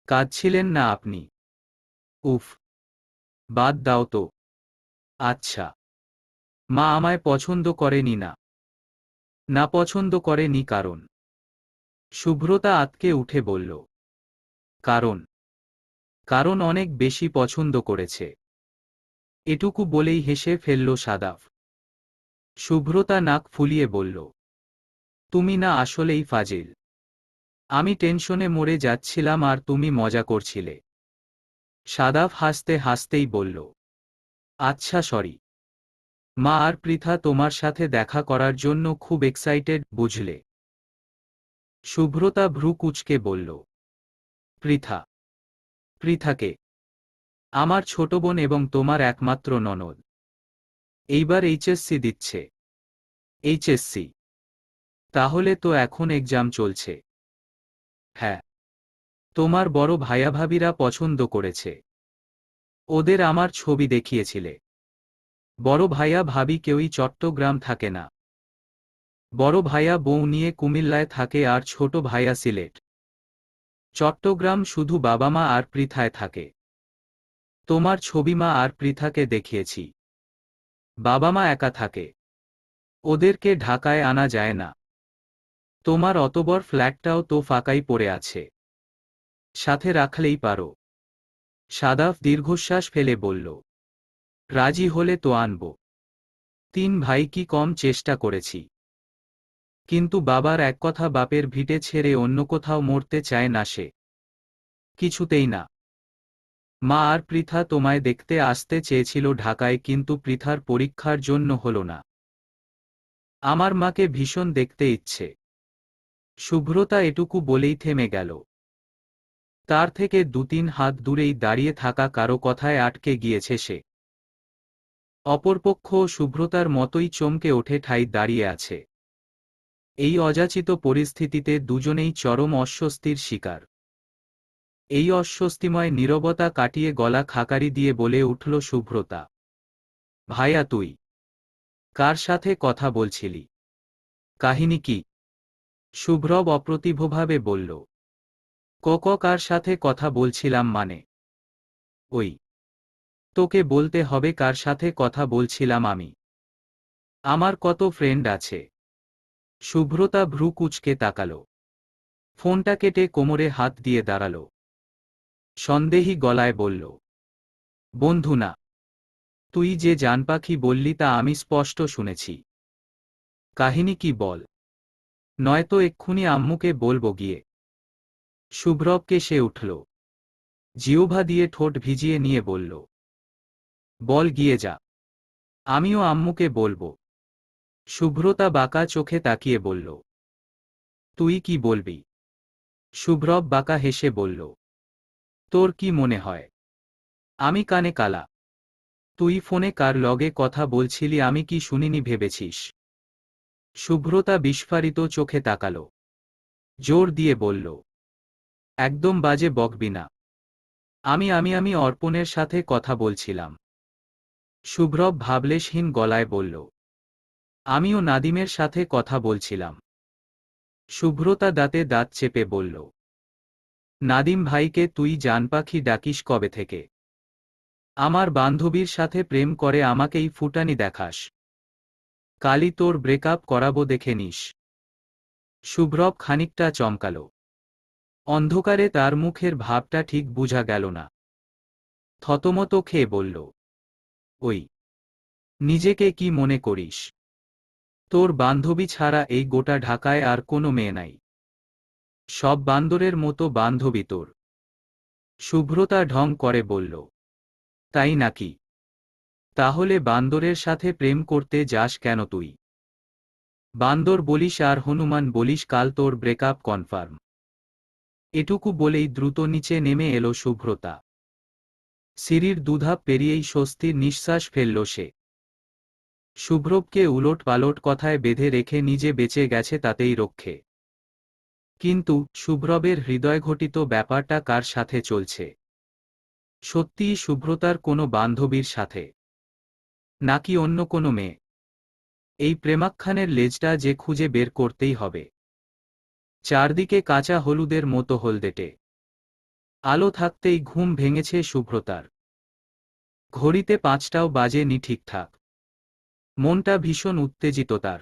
কাঁদছিলেন না আপনি? উফ, বাদ দাও তো। আচ্ছা, মা আমায় পছন্দ করেনি না? না পছন্দ করেনি কারণ? শুভ্রতা আঁতকে উঠে বলল, কারণ? কারণ অনেক বেশি পছন্দ করেছে। এটুকু বলেই হেসে ফেলল সাদাফ। শুভ্রতা নাক ফুলিয়ে বলল, তুমি না আসলেই ফাজিল। আমি টেনশনে মরে যাচ্ছিলাম আর তুমি মজা করছিলে। সাদাফ হাসতে হাসতেই বলল, আচ্ছা সরি। মা আর পৃথা তোমার সাথে দেখা করার জন্য খুব এক্সাইটেড, বুঝলে? শুভ্রতা ভ্রু কুঁচকে বলল, পৃথা? পৃথাকে? আমার ছোট বোন এবং তোমার একমাত্র ননদ। এইবার এইচএসসি দিচ্ছে। এইচএসসি? তাহলে তো এখন এক্সাম চলছে। হ্যাঁ। তোমার বড় ভাইয়া ভাবিরা পছন্দ করেছে। ওদের আমার ছবি দেখিয়েছিলে। বড় ভাইয়া ভাবি কেউই চট্টগ্রাম থাকে না। বড় ভাইয়া বউ নিয়ে কুমিল্লায় থাকে আর ছোট ভাইয়া সিলেট। চট্টগ্রাম শুধু বাবা মা আর পৃথায় থাকে। তোমার ছবি মা আর পৃথাকে দেখিয়েছি। বাবা মা একা থাকে। ওদেরকে ঢাকায় আনা যায় না। তোমার অত বড় ফ্ল্যাটটাও তো ফাঁকাই পড়ে আছে। সাথে রাখলেই পারো। সাদাফ দীর্ঘশ্বাস ফেলে বলল, রাজি হলে তো আনব। তিন ভাই কি কম চেষ্টা করেছি। কিন্তু বাবার এক কথা, বাপের ভিটে ছেড়ে অন্য কোথাও মরতে চায় না সে। কিছুতেই না। মা আর পৃথা তোমায় দেখতে আসতে চেয়েছিল ঢাকায়, কিন্তু পৃথার পরীক্ষার জন্য হলো না। আমার মাকে ভীষণ দেখতে ইচ্ছে। শুভ্রতা এটুকু বলেই থেমে গেল। তার থেকে ২-৩ হাত দূরেই দাঁড়িয়ে থাকা কারো কথায় আটকে গিয়েছে সে। অপরপক্ষ শুভ্রতার মতোই চমকে ওঠে, ঠাই দাঁড়িয়ে আছে। এই অযাচিত পরিস্থিতিতে দুজনেই চরম অস্বস্তির শিকার। এই অস্বস্তিময় নীরবতা কাটিয়ে গলা খাকারি দিয়ে বলে উঠল শুভ্রতা, ভাইয়া তুই কার সাথে কথা বলছিলি? কাহিনী কি? শুভ্রব অপ্রতিভভাবে বলল, কার সাথে কথা বলছিলাম মানে? ওই, তোকে বলতে হবে কার সাথে কথা বলছিলাম আমি। আমার কত ফ্রেন্ড আছে। শুভ্রতা ভ্রু কুঁচকে তাকালো। ফোনটা কেটে কোমরে হাত দিয়ে দাঁড়াল। সন্দেহী গলায় বলল, বন্ধু না। তুই যে জানপাখি বললি তা আমি স্পষ্ট শুনেছি। কাহিনী কি বল, নয়তো এক্ষুনি আম্মুকে বলবো গিয়ে। শুভ্রবকে সে উঠল। জিহ্বা দিয়ে ঠোঁট ভিজিয়ে নিয়ে বলল, বল গিয়ে যা। আমিও আম্মুকে বলবো। শুভ্রতা বাঁকা চোখে তাকিয়ে বলল, তুই কি বলবি? শুভ্রব বাঁকা হেসে বলল, তোর কি মনে হয় আমি কানে কালা? তুই ফোনে কার লগে কথা বলছিলি আমি কি শুনিনি ভেবেছিস? শুভ্রতা বিস্ফারিত চোখে তাকাল। জোর দিয়ে বলল, একদম বাজে বকবি না। আমি অর্পণের সাথে কথা বলছিলাম। শুভ্রব ভাবলেশহীন গলায় বলল, আমিও নাদিমের সাথে কথা বলছিলাম। শুভ্রতা দাঁতে দাঁত চেপে বলল, নাদিম ভাইকে তুই জানপাখি ডাকিস কবে থেকে? আমার বান্ধবীর সাথে প্রেম করে আমাকেই ফুটানি দেখাস। কালই তোর ব্রেকআপ করাবো, দেখে নিস। শুভ্রব খানিকটা চমকাল। অন্ধকারে তার মুখের ভাবটা ঠিক বুঝা গেল না। থতমত খেয়ে বলল, ওই, নিজেকে কি মনে করিস? তোর বান্ধবী ছাড়া এই গোটা ঢাকায় আর কোনো মেয়ে নাই। সব বান্দরের মতো বান্ধবী তোর। শুভ্রতা ঢং করে বলল, তাই নাকি? তাহলে বান্দরের সাথে প্রেম করতে যাস কেন তুই? বান্দর বলিস আর হনুমান বলিস, কাল তোর ব্রেকআপ কনফার্ম। এটুকু বলেই দ্রুত নিচে নেমে এলো শুভ্রতা। সিঁড়ির দুধাপ পেরিয়েই স্বস্তির নিঃশ্বাস ফেলল সে। শুভ্রবকে উলট পালট কথায় বেঁধে রেখে নিজে বেঁচে গেছে তাতেই রক্ষে। কিন্তু শুভ্রবের হৃদয়ঘটিত ব্যাপারটা কার সাথে চলছে? সত্যিই শুভ্রতার কোনো বান্ধবীর সাথে, নাকি অন্য কোনো মেয়ে? এই প্রেমাখ্যানের লেজটা যে খুঁজে বের করতেই হবে। চারদিকে কাঁচা হলুদের মতো হলদেটে আলো থাকতেই ঘুম ভেঙেছে শুভ্রতার। ঘড়িতে 5টাও বাজেনি ঠিকঠাক। মনটা ভীষণ উত্তেজিত তার।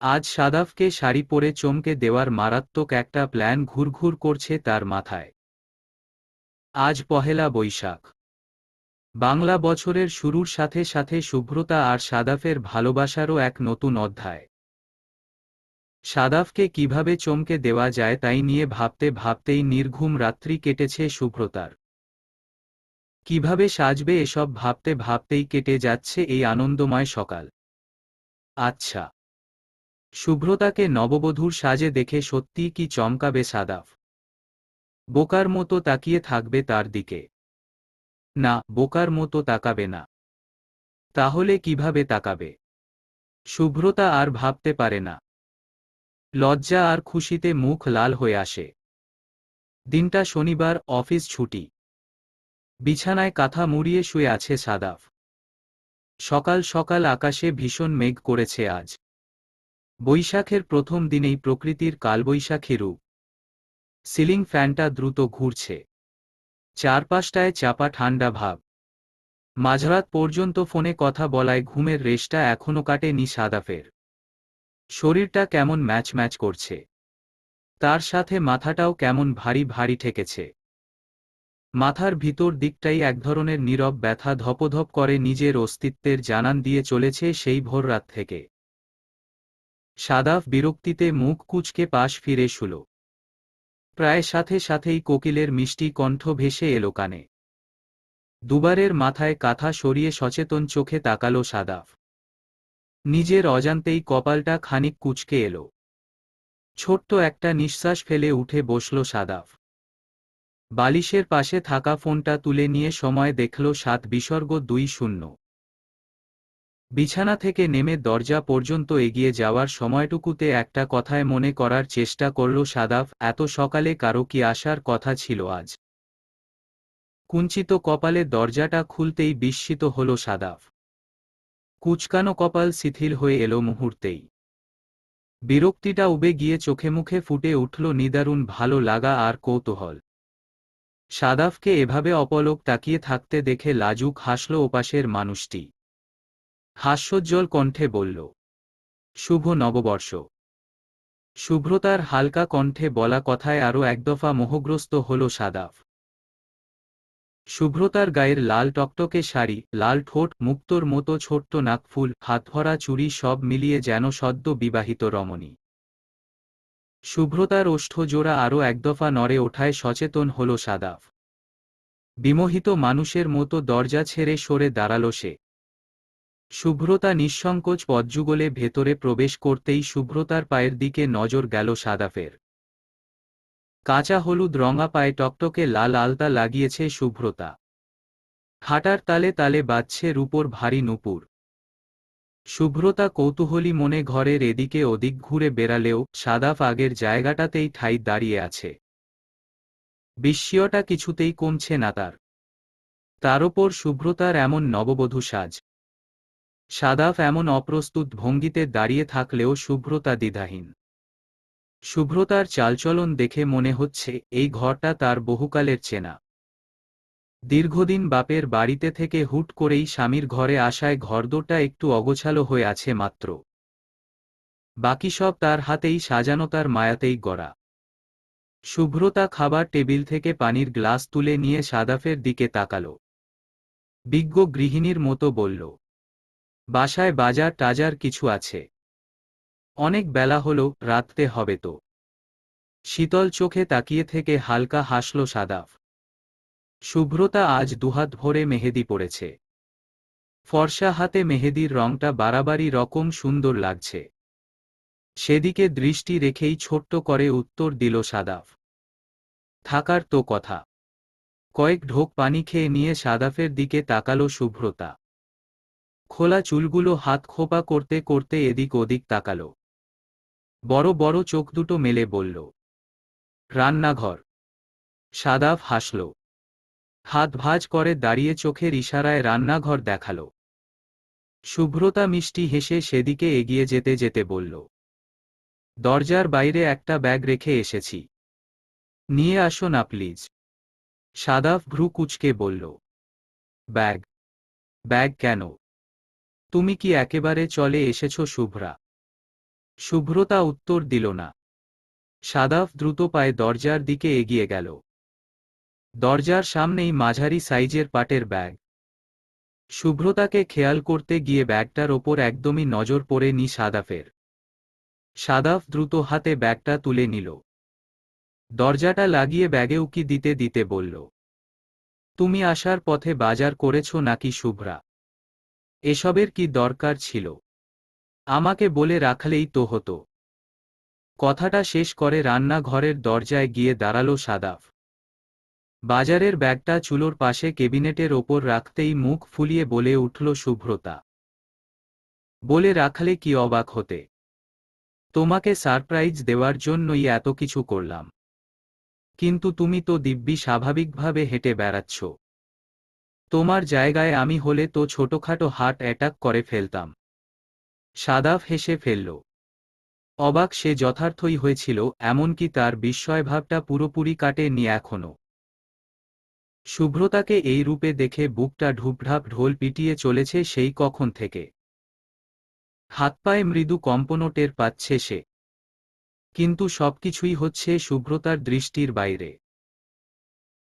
আজ সাদাফকে শাড়ি পরে চমকে দেওয়ার মারাত্মক একটা প্ল্যান ঘুরঘুর করছে তার মাথায়। আজ পহেলা বৈশাখ। বাংলা বছরের শুরুর সাথে সাথে শুভ্রতা আর সাদাফের ভালোবাসারও এক নতুন অধ্যায়। সাদাফকে কিভাবে চমকে দেওয়া যায় তাই নিয়ে ভাবতে ভাবতেই নির্ঘুম রাত্রি কেটেছে শুভ্রতার। কিভাবে সাজবে এসব ভাবতে ভাবতেই কেটে যাচ্ছে এই আনন্দময় সকাল। আচ্ছা, শুভ্রতাকে নববধূর সাজে দেখে সত্যিই কি চমকাবে সাদাফ? বোকার মতো তাকিয়ে থাকবে তার দিকে? না, বোকার মতো তাকাবে না। তাহলে কিভাবে তাকাবে? শুভ্রতা আর ভাবতে পারে না। লজ্জা আর খুশিতে মুখ লাল হয়ে আসে। দিনটা শনিবার, অফিস ছুটি। বিছানায় কাঁথা মুড়িয়ে শুয়ে আছে সাদাফ। সকাল সকাল আকাশে ভীষণ মেঘ করেছে আজ। বৈশাখের প্রথম দিনেই প্রকৃতির কালবৈশাখী রূপ। সিলিং ফ্যানটা দ্রুত ঘুরছে। চারপাশটায় চাপা ঠান্ডা ভাব। মাঝরাত পর্যন্ত ফোনে কথা বলায় ঘুমের রেশটা এখনো কাটেনি সাদাফের। শরীরটা কেমন ম্যাচ ম্যাচ করছে। তার সাথে মাথাটাও কেমন ভারী ভারী ঠেকেছে। মাথার ভিতর দিকটাই এক ধরনের নীরব ব্যথা ধপধপ করে নিজের অস্তিত্বের জানান দিয়ে চলেছে সেই ভোররাত থেকে। সাদাফ বিরক্তিতে মুখ কুঁচকে পাশ ফিরে শুল। প্রায় সাথে সাথেই কোকিলের মিষ্টি কণ্ঠ ভেসে এলো কানে। দুবারের মাথায় কাঁথা সরিয়ে সচেতন চোখে তাকালো সাদাফ। নিজের অজান্তেই কপালটা খানিক কুঁচকে এলো। ছোট্ট একটা নিঃশ্বাস ফেলে উঠে বসল সাদাফ। বালিশের পাশে থাকা ফোনটা তুলে নিয়ে সময় দেখল 7:20। বিছানা থেকে নেমে দরজা পর্যন্ত এগিয়ে যাওয়ার সময়টুকুতে একটা কথায় মনে করার চেষ্টা করল সাদাফ, এত সকালে কারো কি আসার কথা ছিল আজ? কুঞ্চিত কপালে দরজাটা খুলতেই বিস্মিত হল সাদাফ। কুঁচকানো কপাল শিথিল হয়ে এলো মুহূর্তেই। বিরক্তিটা উবে গিয়ে চোখে মুখে ফুটে উঠল নিদারুণ ভালো লাগা আর কৌতূহল। সাদাফকে এভাবে অপলক তাকিয়ে থাকতে দেখে লাজুক হাসল ওপাশের মানুষটি। হাস্যোজ্জ্বল কণ্ঠে বলল, শুভ নববর্ষ। শুভ্রতার হালকা কণ্ঠে বলা কথায় আরও একদফা মোহগ্রস্ত হল সাদাফ। শুভ্রতার গায়ের লাল টকটকে শাড়ি, লাল ঠোঁট, মুক্তোর মতো ছোট্ট নাকফুল, হাতভরা চুড়ি সব মিলিয়ে যেন সদ্য বিবাহিত রমণী। শুভ্রতার ওষ্ঠজোড়া আরও একদফা নড়ে ওঠায় সচেতন হল সাদাফ। বিমোহিত মানুষের মতো দরজা ছেড়ে সরে দাঁড়াল সে। শুভ্রতা নিঃসংকোচ পদযুগলে ভেতরে প্রবেশ করতেই শুভ্রতার পায়ের দিকে নজর গেল সাদাফের। কাঁচা হলুদ রঙা পায়ে টকটকে লাল আলতা লাগিয়েছে শুভ্রতা। হাঁটার তালে তালে বাজছে রূপোর ভারী নূপুর। শুভ্রতা কৌতূহলী মনে ঘরের এদিকে ওদিক ঘুরে বেড়ালেও সাদাফ আগের জায়গাটাতেই ঠাই দাঁড়িয়ে আছে। বিস্ময়টা কিছুতেই কমছে না তার। তার ওপর শুভ্রতার এমন নববধূ সাজ। সাদাফ এমন অপ্রস্তুত ভঙ্গিতে দাঁড়িয়ে থাকলেও শুভ্রতা দ্বিধাহীন। শুভ্রতার চালচলন দেখে মনে হচ্ছে এই ঘরটা তার বহুকালের চেনা। দীর্ঘদিন বাপের বাড়িতে থেকে হুট করেই স্বামীর ঘরে আসায় ঘরদোরটা একটু অগোছালো হয়ে আছে মাত্র। বাকি সব তার হাতেই সাজানো, তার মায়াতেই গড়া। শুভ্রতা খাবার টেবিল থেকে পানির গ্লাস তুলে নিয়ে সাদাফের দিকে তাকাল। বিজ্ঞ গৃহিণীর মতো বলল, বাসায় বাজার টাজার কিছু আছে? অনেক বেলা হলো, রাত্রে হবে তো। শীতল চোখে তাকিয়ে থেকে হালকা হাসল সাদাফ। শুভ্রতা আজ দুহাত ভরে মেহেদি পড়েছে। ফর্সা হাতে মেহেদির রংটা বাড়াবাড়ি রকম সুন্দর লাগছে। সেদিকে দৃষ্টি রেখেই ছোট্ট করে উত্তর দিল সাদাফ। থাকার তো কথা। কয়েক ঢোক পানি খেয়ে নিয়ে সাদাফের দিকে তাকালো শুভ্রতা। খোলা চুলগুলো হাত খোপা করতে করতে এদিক ওদিক তাকালো। বড় বড় চোখ দুটো মেলে বলল, রান্নাঘর। সাদাফ হাসল। হাত ভাঁজ করে দাঁড়িয়ে চোখের ইশারায় রান্নাঘর দেখালো। শুভ্রতা মিষ্টি হেসে সেদিকে এগিয়ে যেতে যেতে বলল, দরজার বাইরে একটা ব্যাগ রেখে এসেছি, নিয়ে আসো না প্লিজ। সাদাফ ভ্রু কুঁচকে বলল, ব্যাগ? ব্যাগ কেন? তুমি কি একেবারে চলে এসেছো শুভ্রা? শুভ্রতা উত্তর দিল না। সাদাফ দ্রুত পায়ে দরজার দিকে এগিয়ে গেল। দরজার সামনেই মাঝারি সাইজের পাটের ব্যাগ। শুভ্রতাকে খেয়াল করতে গিয়ে ব্যাগটার ওপর একদমই নজর পড়েনি সাদাফের। সাদাফ দ্রুত হাতে ব্যাগটা তুলে নিল। দরজাটা লাগিয়ে ব্যাগে উকি দিতে দিতে বলল, তুমি আসার পথে বাজার করেছো নাকি শুভ্রা? এসবের কি দরকার ছিল? আমাকে বলে রাখলেই তো হতো। কথাটা শেষ করে রান্নাঘরের দরজায় গিয়ে দাঁড়ালো সাদাফ। বাজারের ব্যাগটা চুলোর পাশে কেবিনেটের ওপর রাখতেই মুখ ফুলিয়ে বলে উঠল শুভ্রতা, বলে রাখলে কি অবাক হতে? তোমাকে সারপ্রাইজ দেওয়ার জন্যই এত কিছু করলাম। কিন্তু তুমি তো দিব্যি স্বাভাবিকভাবে হেঁটে বেড়াচ্ছ। তোমার জায়গায় আমি হলে তো ছোটখাটো হার্ট অ্যাটাক করে ফেলতাম। সাদাফ হেসে ফেলল। অবাক সে যথার্থই হয়েছিল, এমনকি তার বিস্ময়ভাবটা পুরোপুরি কাটেনি এখনো। শুভ্রতাকে এই রূপে দেখে বুকটা ঢুপঢাপ ঢোল পিটিয়ে চলেছে সেই কখন থেকে। হাতপায়ে মৃদু কম্পনও টের পাচ্ছে সে। কিন্তু সবকিছুই হচ্ছে শুভ্রতার দৃষ্টির বাইরে।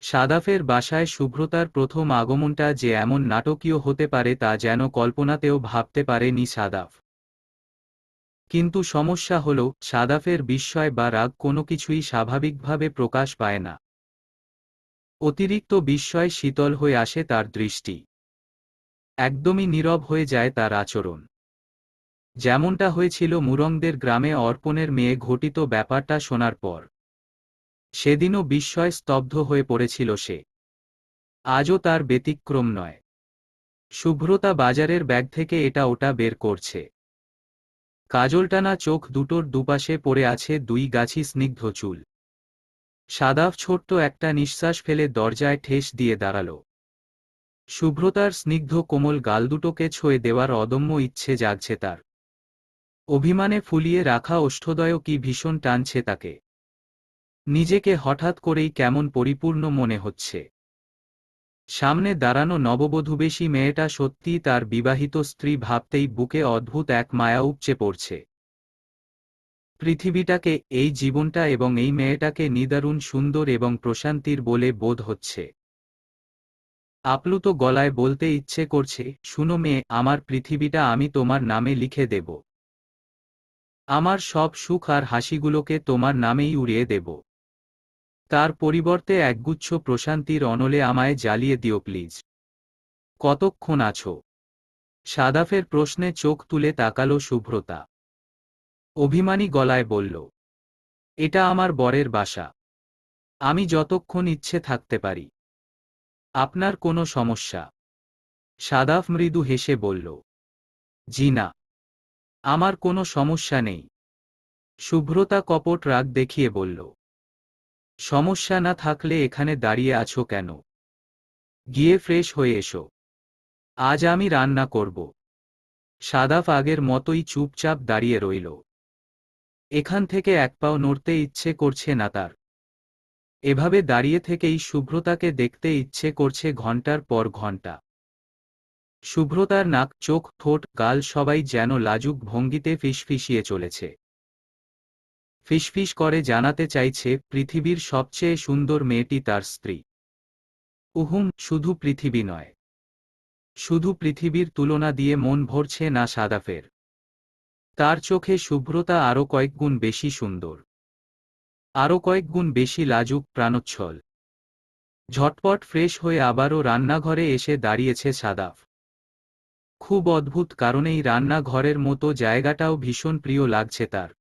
সাদাফের বাসায় শুভ্রতার প্রথম আগমনটা যে এমন নাটকীয় হতে পারে তা যেন কল্পনাতেও ভাবতে পারেনি সাদাফ। কিন্তু সমস্যা হল, সাদাফের বিস্ময় বা রাগ কোনো কিছুই স্বাভাবিকভাবে প্রকাশ পায় না। অতিরিক্ত বিস্ময় শীতল হয়ে আসে তার দৃষ্টি। একদমই নীরব হয়ে যায় তার আচরণ। যেমনটা হয়েছিল মুরংদের গ্রামে অর্পণের মেয়ে ঘটিত ব্যাপারটা শোনার পর। সেদিনও বিস্ময় স্তব্ধ হয়ে পড়েছিল সে। আজও তার ব্যতিক্রম নয়। শুভ্রতা বাজারের ব্যাগ থেকে এটা ওটা বের করছে। কাজলটানা চোখ দুটোর দুপাশে পড়ে আছে দুই গাছি স্নিগ্ধ চুল। সাদাফ ছোট্ট একটা নিঃশ্বাস ফেলে দরজায় ঠেস দিয়ে দাঁড়াল। শুভ্রতার স্নিগ্ধ কোমল গাল দুটোকে ছুঁয়ে দেওয়ার অদম্য ইচ্ছে জাগছে তার। অভিমানে ফুলিয়ে রাখা ওষ্ঠদ্বয় কি ভীষণ টানছে তাকে। নিজেকে হঠাৎ করেই কেমন পরিপূর্ণ মনে হচ্ছে। সামনে দাঁড়ানো নববধূবেশী মেয়েটা সত্যিই তার বিবাহিত স্ত্রী ভাবতেই বুকে অদ্ভুত এক মায়া উপচে পড়ছে। পৃথিবীটাকে, এই জীবনটা এবং এই মেয়েটাকে নিদারুণ সুন্দর এবং প্রশান্তির বলে বোধ হচ্ছে। আপ্লুত গলায় বলতে ইচ্ছে করছে, শুনো মেয়ে, আমার পৃথিবীটা আমি তোমার নামে লিখে দেব। আমার সব সুখ আর হাসিগুলোকে তোমার নামেই উড়িয়ে দেব। তার পরিবর্তে একগুচ্ছ প্রশান্তির অনলে আমায় জ্বালিয়ে দিও প্লিজ। কতক্ষণ আছো? সাদাফের প্রশ্নে চোখ তুলে তাকালো শুভ্রতা। অভিমানী গলায় বলল, এটা আমার বরের বাসা। আমি যতক্ষণ ইচ্ছে থাকতে পারি। আপনার কোনো সমস্যা? সাদাফ মৃদু হেসে বলল, জি না, আমার কোনো সমস্যা নেই। শুভ্রতা কপট রাগ দেখিয়ে বলল, সমস্যা না থাকলে এখানে দাঁড়িয়ে আছো কেন? গিয়ে ফ্রেশ হয়ে এসো। আজ আমি রান্না করব। সাদাফ আগের মতোই চুপচাপ দাঁড়িয়ে রইল। এখান থেকে এক পাও নড়তে ইচ্ছে করছে না তার। এভাবে দাঁড়িয়ে থেকেই শুভ্রতাকে দেখতে ইচ্ছে করছে ঘন্টার পর ঘন্টা। শুভ্রতার নাক, চোখ, ঠোঁট, গাল সবাই যেন লাজুক ভঙ্গিতে ফিসফিসিয়ে চলেছে। ফিসফিস করে জানাতে চাইছে, পৃথিবীর সবচেয়ে সুন্দর মেয়েটি তার স্ত্রী। উহুম, শুধু পৃথিবী নয়। শুধু পৃথিবীর তুলনা দিয়ে মন ভরছে না সাদাফের। তার চোখে শুভ্রতা আরও কয়েক গুণ বেশি সুন্দর, আরও কয়েক গুণ বেশি লাজুক, প্রাণোচ্ছল। ঝটপট ফ্রেশ হয়ে আবারও রান্নাঘরে এসে দাঁড়িয়েছে সাদাফ। খুব অদ্ভুত কারণেই রান্নাঘরের মতো জায়গাটাও ভীষণ প্রিয় লাগছে তার।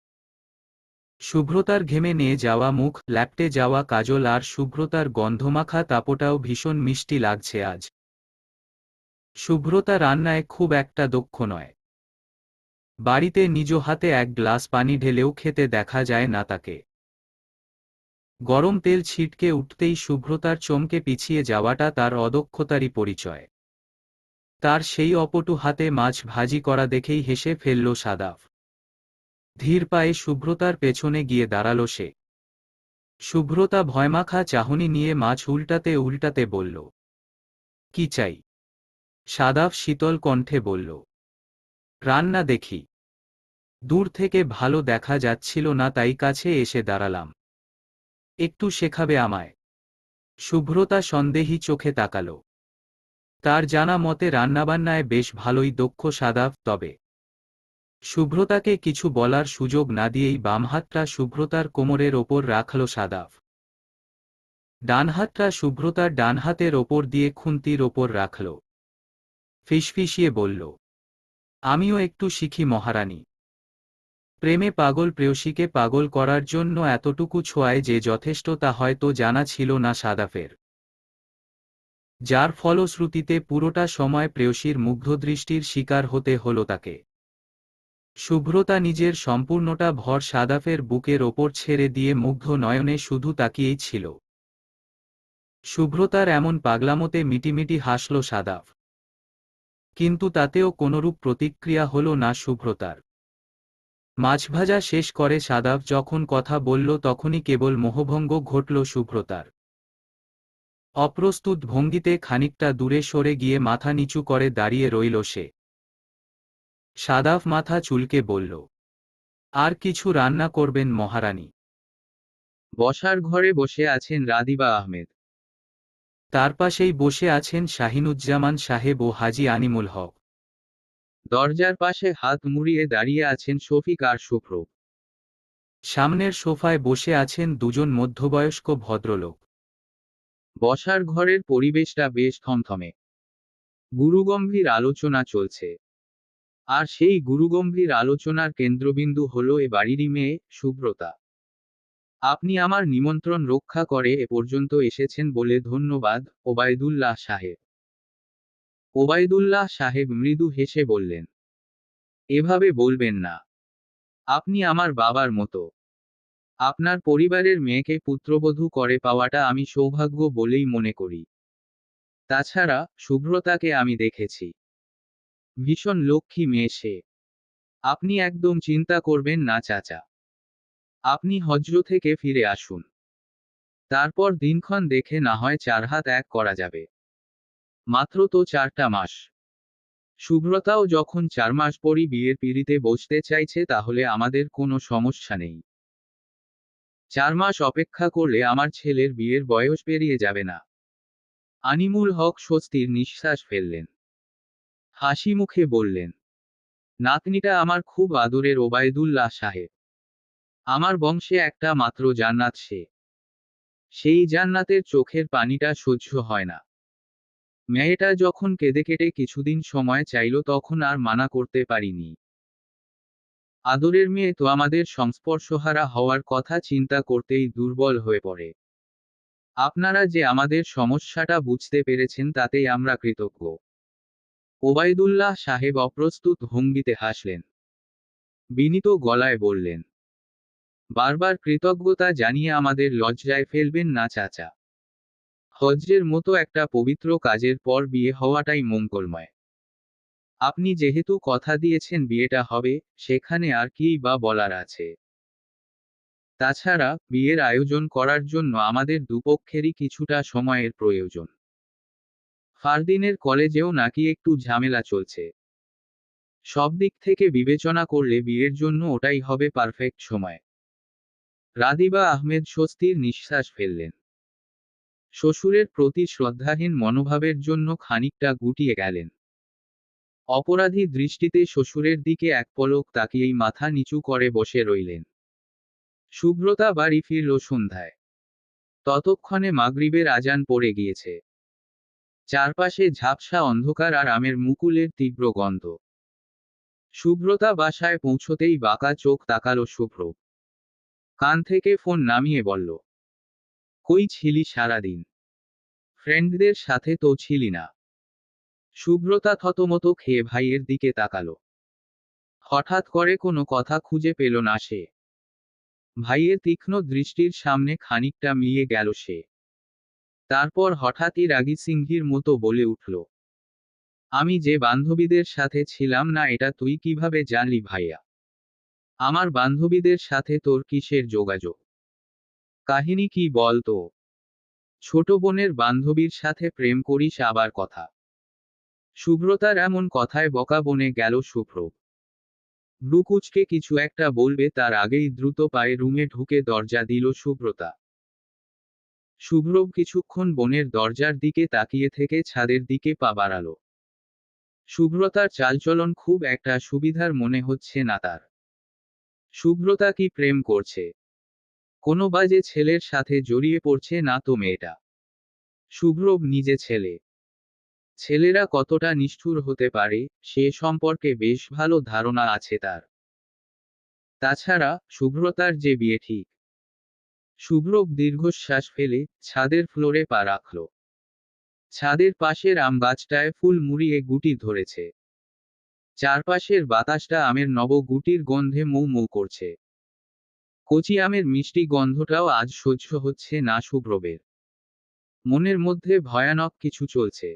শুভ্রতার ঘেমে নিয়ে যাওয়া মুখ, ল্যাপটে যাওয়া কাজল আর শুভ্রতার গন্ধমাখা তাপটাও ভীষণ মিষ্টি লাগছে আজ। শুভ্রতা রান্নায় খুব একটা দক্ষ নয়। বাড়িতে নিজ হাতে এক গ্লাস পানি ঢেলেও খেতে দেখা যায় না তাকে। গরম তেল ছিটকে উঠতেই শুভ্রতার চমকে পিছিয়ে যাওয়াটা তার অদক্ষতারই পরিচয়। তার সেই অপটু হাতে মাছ ভাজি করা দেখেই হেসে ফেলল সাদাফ। ধীর পায়ে শুভ্রতার পেছনে গিয়ে দাঁড়াল সে। শুভ্রতা ভয়মাখা চাহনি নিয়ে মাছ উল্টাতে উল্টাতে বলল, কি চাই? সাদাফ শীতল কণ্ঠে বলল, রান্না দেখি। দূর থেকে ভালো দেখা যাচ্ছিল না তাই কাছে এসে দাঁড়ালাম। একটু শেখাবে আমায়? শুভ্রতা সন্দেহী চোখে তাকাল। তার জানা মতে রান্নাবান্নায় বেশ ভালোই দক্ষ সাদাফ, তবে শুভ্রতাকে কিছু বলার সুযোগ না দিয়েই বাম হাতটা শুভ্রতার কোমরের ওপর রাখল সাদাফ। ডান হাতটা শুভ্রতার ডান হাতের ওপর দিয়ে খুন্তির ওপর রাখল। ফিসফিসিয়ে বলল, আমিও একটু শিখি মহারানী। প্রেমে পাগল প্রেয়সীকে পাগল করার জন্য এতটুকু ছোঁয়ায় যে যথেষ্ট তা হয়তো জানা ছিল না সাদাফের। যার ফলশ্রুতিতে পুরোটা সময় প্রেয়সীর মুগ্ধদৃষ্টির শিকার হতে হল তাকে। শুভ্রতা নিজের সম্পূর্ণটা ভর সাদাফের বুকের ওপর ছেড়ে দিয়ে মুগ্ধ নয়নে শুধু তাকিয়েই ছিল। শুভ্রতার এমন পাগলামোতে মিটিমিটি হাসল সাদাফ। কিন্তু তাতেও কোনরূপ প্রতিক্রিয়া হল না শুভ্রতার। মাছ ভাজা শেষ করে সাদাফ যখন কথা বলল তখনই কেবল মোহভঙ্গ ঘটল শুভ্রতার। অপ্রস্তুত ভঙ্গিতে খানিকটা দূরে সরে গিয়ে মাথা নিচু করে দাঁড়িয়ে রইল সে। সাদাফ মাথা চুলকে বলল, আর কিছু রান্না করবেন মহারানী? বসার ঘরে বসে আছেন রাদিবা আহমেদ। তার পাশেই বসে আছেন শাহিনুজ্জামান সাহেব ও হাজি আনিমুল হক। দরজার পাশে হাত মুড়িয়ে দাঁড়িয়ে আছেন শফিক আর শুভ্র। সামনের সোফায় বসে আছেন দুজন মধ্যবয়স্ক ভদ্রলোক। বসার ঘরের পরিবেশটা বেশ থমথমে। গুরুগম্ভীর আলোচনা চলছে। আর সেই গুরুগম্ভীর আলোচনার কেন্দ্রবিন্দু হলো এ বাড়িরই মেয়ে, শুভ্রতা। আপনি আমার নিমন্ত্রণ রক্ষা করে এ পর্যন্ত এসেছেন বলে ধন্যবাদ, ওবায়দুল্লাহ সাহেব। ওবায়দুল্লাহ সাহেব মৃদু হেসে বললেন, এভাবে বলবেন না। আপনি আমার বাবার মতো। আপনার পরিবারের মেয়েকে পুত্রবধূ করে পাওয়াটা আমি সৌভাগ্য বলেই মনে করি। তাছাড়া শুভ্রতাকে আমি দেখেছি। ভীষণ লক্ষ্মী মেয়ে সে। আপনি একদম চিন্তা করবেন না চাচা। আপনি হজ্জ থেকে ফিরে আসুন। তারপর দিনক্ষণ দেখে না হয় 4 হাত এক করা যাবে। মাত্র তো 4টা মাস। শুভ্রতাও যখন 4 মাস পরই বিয়ের পিঁড়িতে বসতে চাইছে তাহলে আমাদের কোনো সমস্যা নেই। 4 মাস অপেক্ষা করলে আমার ছেলের বিয়ের বয়স পেরিয়ে যাবে না। আনিমুল হক স্বস্তির নিঃশ্বাস ফেললেন। হাসি মুখে বললেন, নাতনিটা আমার খুব আদরের ওবায়দুল্লাহ সাহেব। আমার বংশে একটা মাত্র জান্নাত সে। সেই জান্নাতের চোখের পানিটা সহ্য হয় না। মেয়েটা যখন কেঁদে কেটে কিছুদিন সময় চাইল তখন আর মানা করতে পারিনি। আদরের মেয়ে তো আমাদের সংস্পর্শহারা হওয়ার কথা চিন্তা করতেই দুর্বল হয়ে পড়ে। আপনারা যে আমাদের সমস্যাটা বুঝতে পেরেছেন তাতেই আমরা কৃতজ্ঞ। ওবায়দুল্লাহ সাহেব অপ্রস্তুত ভঙ্গিতে হাসলেন। বিনীত গলায় বললেন, বারবার কৃতজ্ঞতা জানিয়ে আমাদের লজ্জায় ফেলবেন না চাচা। হজ্জের মতো একটা পবিত্র কাজের পর বিয়ে হওয়াটাই মঙ্গলময়। আপনি যেহেতু কথা দিয়েছেন বিয়েটা হবে, সেখানে আর কিই বা বলার আছে। তাছাড়া বিয়ের আয়োজন করার জন্য আমাদের দুপক্ষেরই কিছুটা সময়ের প্রয়োজন। ফারদিনের কলেজেও নাকি একটু ঝামেলা চলছে। সব দিক থেকে বিবেচনা করলে বিয়ের জন্য ওটাই হবে পারফেক্ট সময়। রাদিবা আহমেদ স্বস্তির নিঃশ্বাস ফেললেন। শ্বশুরের প্রতি শ্রদ্ধাহীন মনোভাবের জন্য খানিকটা গুটিয়ে গেলেন। অপরাধী দৃষ্টিতে শ্বশুরের দিকে এক পলক তাকিয়েই মাথা নিচু করে বসে রইলেন। সুব্রতা বাড়ি ফিরল সন্ধ্যায়। ততক্ষণে মাগরিবের আজান পড়ে গিয়েছে। চারপাশে ঝাপসা অন্ধকার আর আমের মুকুলের তীব্র গন্ধ। সুব্রতা বাসায় পৌঁছতেই বাঁকা চোখ তাকালো শুভ্র। কান থেকে ফোন নামিয়ে বলল, কই ছিলি সারাদিন? ফ্রেন্ডদের সাথে তো ছিলি না। সুব্রতা থতমত খেয়ে ভাইয়ের দিকে তাকালো। হঠাৎ করে কোনো কথা খুঁজে পেল না সে। ভাইয়ের তীক্ষ্ণ দৃষ্টির সামনে খানিকটা মিলিয়ে গেল সে। তারপর হঠাৎই রাগী সিংহীর মতো বলে উঠল, আমি যে বান্ধবীদের সাথে ছিলাম না এটা তুই কিভাবে জানলি ভাইয়া? আমার বান্ধবীদের সাথে তোর কিসের যোগাযোগ? কাহিনী কি বল তো? ছোট বোনের বান্ধবীর সাথে প্রেম করিস আবার কথা? শুভ্রতার এমন কথায় বকা বনে গেল শুভ্র। ভ্রুকুচকে কিছু একটা বলবে তার আগেই দ্রুত পায়ে রুমে ঢুকে দরজা দিল সুব্রতা। শুভ্র কিছুক্ষণ বোনের দরজার দিকে তাকিয়ে থেকে ছাদের দিকে পা বাড়ালো। সুব্রতার চালচলন খুব একটা সুবিধার মনে হচ্ছে না তার। সুব্রতা কি প্রেম করছে? কোনো বাজে ছেলের সাথে জড়িয়ে পড়ছে না তো মেয়েটা? শুভ্র নিজে ছেলে। ছেলেরা কতটা নিষ্ঠুর হতে পারে সে সম্পর্কে বেশ ভালো ধারণা আছে তার। তাছাড়া শুভ্রতার যে বিয়ে ঠিক। শুভ্র দীর্ঘশ্বাস ফেলে ছাদের ফ্লোরে পা রাখল। ছাদের পাশের আম গাছটায় ফুল মুড়িয়ে গুটি ধরেছে। চারপাশের বাতাসটা আমের নব গুটির গন্ধে মৌ মৌ করছে। কচি আমের মিষ্টি গন্ধটাও আজ সহ্য হচ্ছে না শুভ্রবের। মনের মধ্যে ভয়ানক কিছু চলছে।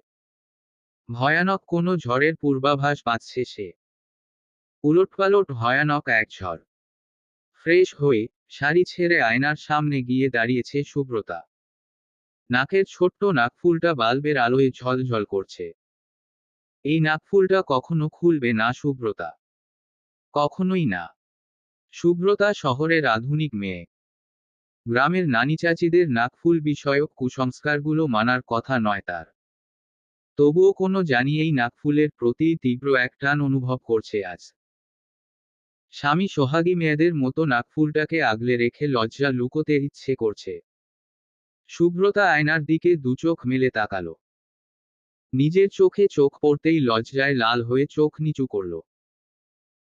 ভয়ানক কোনো ঝড়ের পূর্বাভাস পাচ্ছে সে। উলটপালট ভয়ানক এক ঝড়। ফ্রেশ হয়ে শাড়ি ছেড়ে আয়নার সামনে গিয়ে দাঁড়িয়েছে সুব্রতা। নাকের ছোট্ট নাকফুলটা বাল্বের আলোয় ঝলঝল করছে। এই নাকফুলটা কখনো খুলবে না সুব্রতা। কখনোই না। সুব্রতা শহরের আধুনিক মেয়ে। গ্রামের নানি চাচিদের নাকফুল বিষয়ক কুসংস্কারগুলো মানার কথা নয় তার। তবুও কোনো জানিয়েই নাকফুলের প্রতি তীব্র এক টান অনুভব করছে আজ। স্বামী সোহাগী মেয়েদের মতো নাকফুলটাকে আগলে রেখে লজ্জা লুকোতে ইচ্ছে করছে। সুব্রতা আয়নার দিকে দুচোখ মেলে তাকালো। নিজের চোখে চোখ পড়তেই লজ্জায় লাল হয়ে চোখ নিচু করল।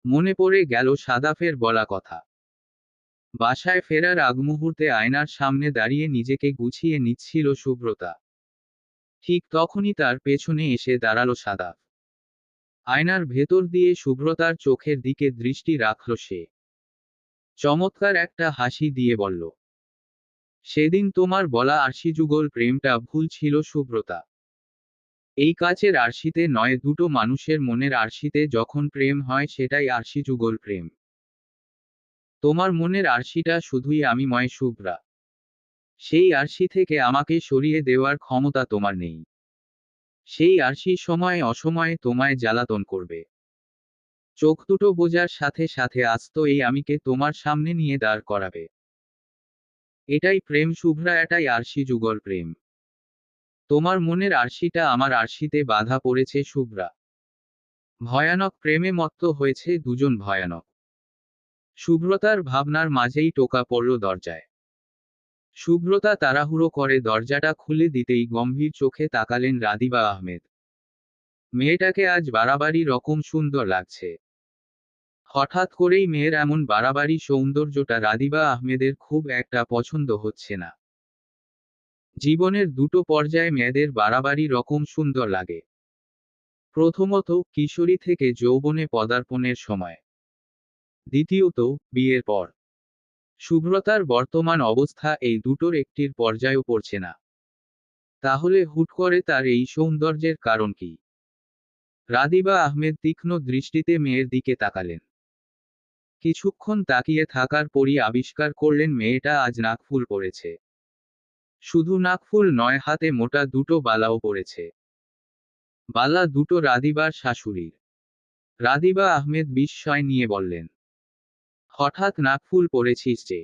মনে পড়ে গেল সাদাফের বলা কথা। বাসায় ফেরার আগ মুহূর্তে আয়নার সামনে দাঁড়িয়ে নিজেকে গুছিয়ে নিচ্ছিল সুব্রতা। ঠিক তখনই তার পেছনে এসে দাঁড়ালো সাদাফ। আয়নার ভেতর দিয়ে সুব্রতার চোখের দিকে দৃষ্টি রাখল সে। চমৎকার একটা হাসি দিয়ে বলল, সেদিন তোমার বলা আরশিযুগল প্রেমটা ভুল ছিল সুব্রতা। এই কাচের আরশিতে নয়, দুটো মানুষের মনের আরশিতে যখন প্রেম হয় সেটাই আরশিযুগল প্রেম। তোমার মনের আরশিটা শুধুই আমিময় শুভ্রা। সেই আরশি থেকে আমাকে সরিয়ে দেওয়ার ক্ষমতা তোমার নেই। সেই আরশি সময়ে অসময়ে তোমায় জ্বালাতন করবে। চোখ দুটো বোঝার সাথে সাথে আস্ত এই আমিকে তোমার সামনে নিয়ে দাঁড় করাবে। এটাই প্রেম শুভ্রা, এটাই আরশি যুগল প্রেম। তোমার মনের আরশিটা আমার আরশিতে বাধা পড়েছে শুভ্রা। ভয়ানক প্রেমে মত্ত হয়েছে দুজন ভয়ানক। শুভ্রতার ভাবনার মাঝেই টোকা পড়ল দরজায়। শুভ্রতা তাড়াহুড়ো করে দরজাটা খুলে দিতেই গম্ভীর চোখে তাকালেন রাদিবা আহমেদ। মেয়েটাকে আজ বাড়াবাড়ি রকম সুন্দর লাগছে। হঠাৎ করেই মেয়ের এমন বাড়াবাড়ি সৌন্দর্যটা রাদিবা আহমেদের খুব একটা পছন্দ হচ্ছে না। জীবনের দুটো পর্যায়ে মেয়েদের বাড়াবাড়ি রকম সুন্দর লাগে। প্রথমত কিশোরী থেকে যৌবনে পদার্পণের সময়। দ্বিতীয়ত বিয়ের পর। শুভ্রতার বর্তমান অবস্থা এই দুটোর একটির পর্যায়েও পড়ছে না। তাহলে হুট করে তার এই সৌন্দর্যের কারণ কি? রাদিবা আহমেদ তীক্ষ্ণ দৃষ্টিতে মেয়ের দিকে তাকালেন। কিছুক্ষণ তাকিয়ে থাকার পরই আবিষ্কার করলেন মেয়েটা আজ নাকফুল পরেছে। শুধু নাকফুল নয়, হাতে মোটা দুটো বালাও পরেছে। বালা দুটো রাদিবার শাশুড়ির। রাদিবা আহমেদ বিস্ময় নিয়ে বললেন, হঠাৎ নাকফুল পরেছিস যে?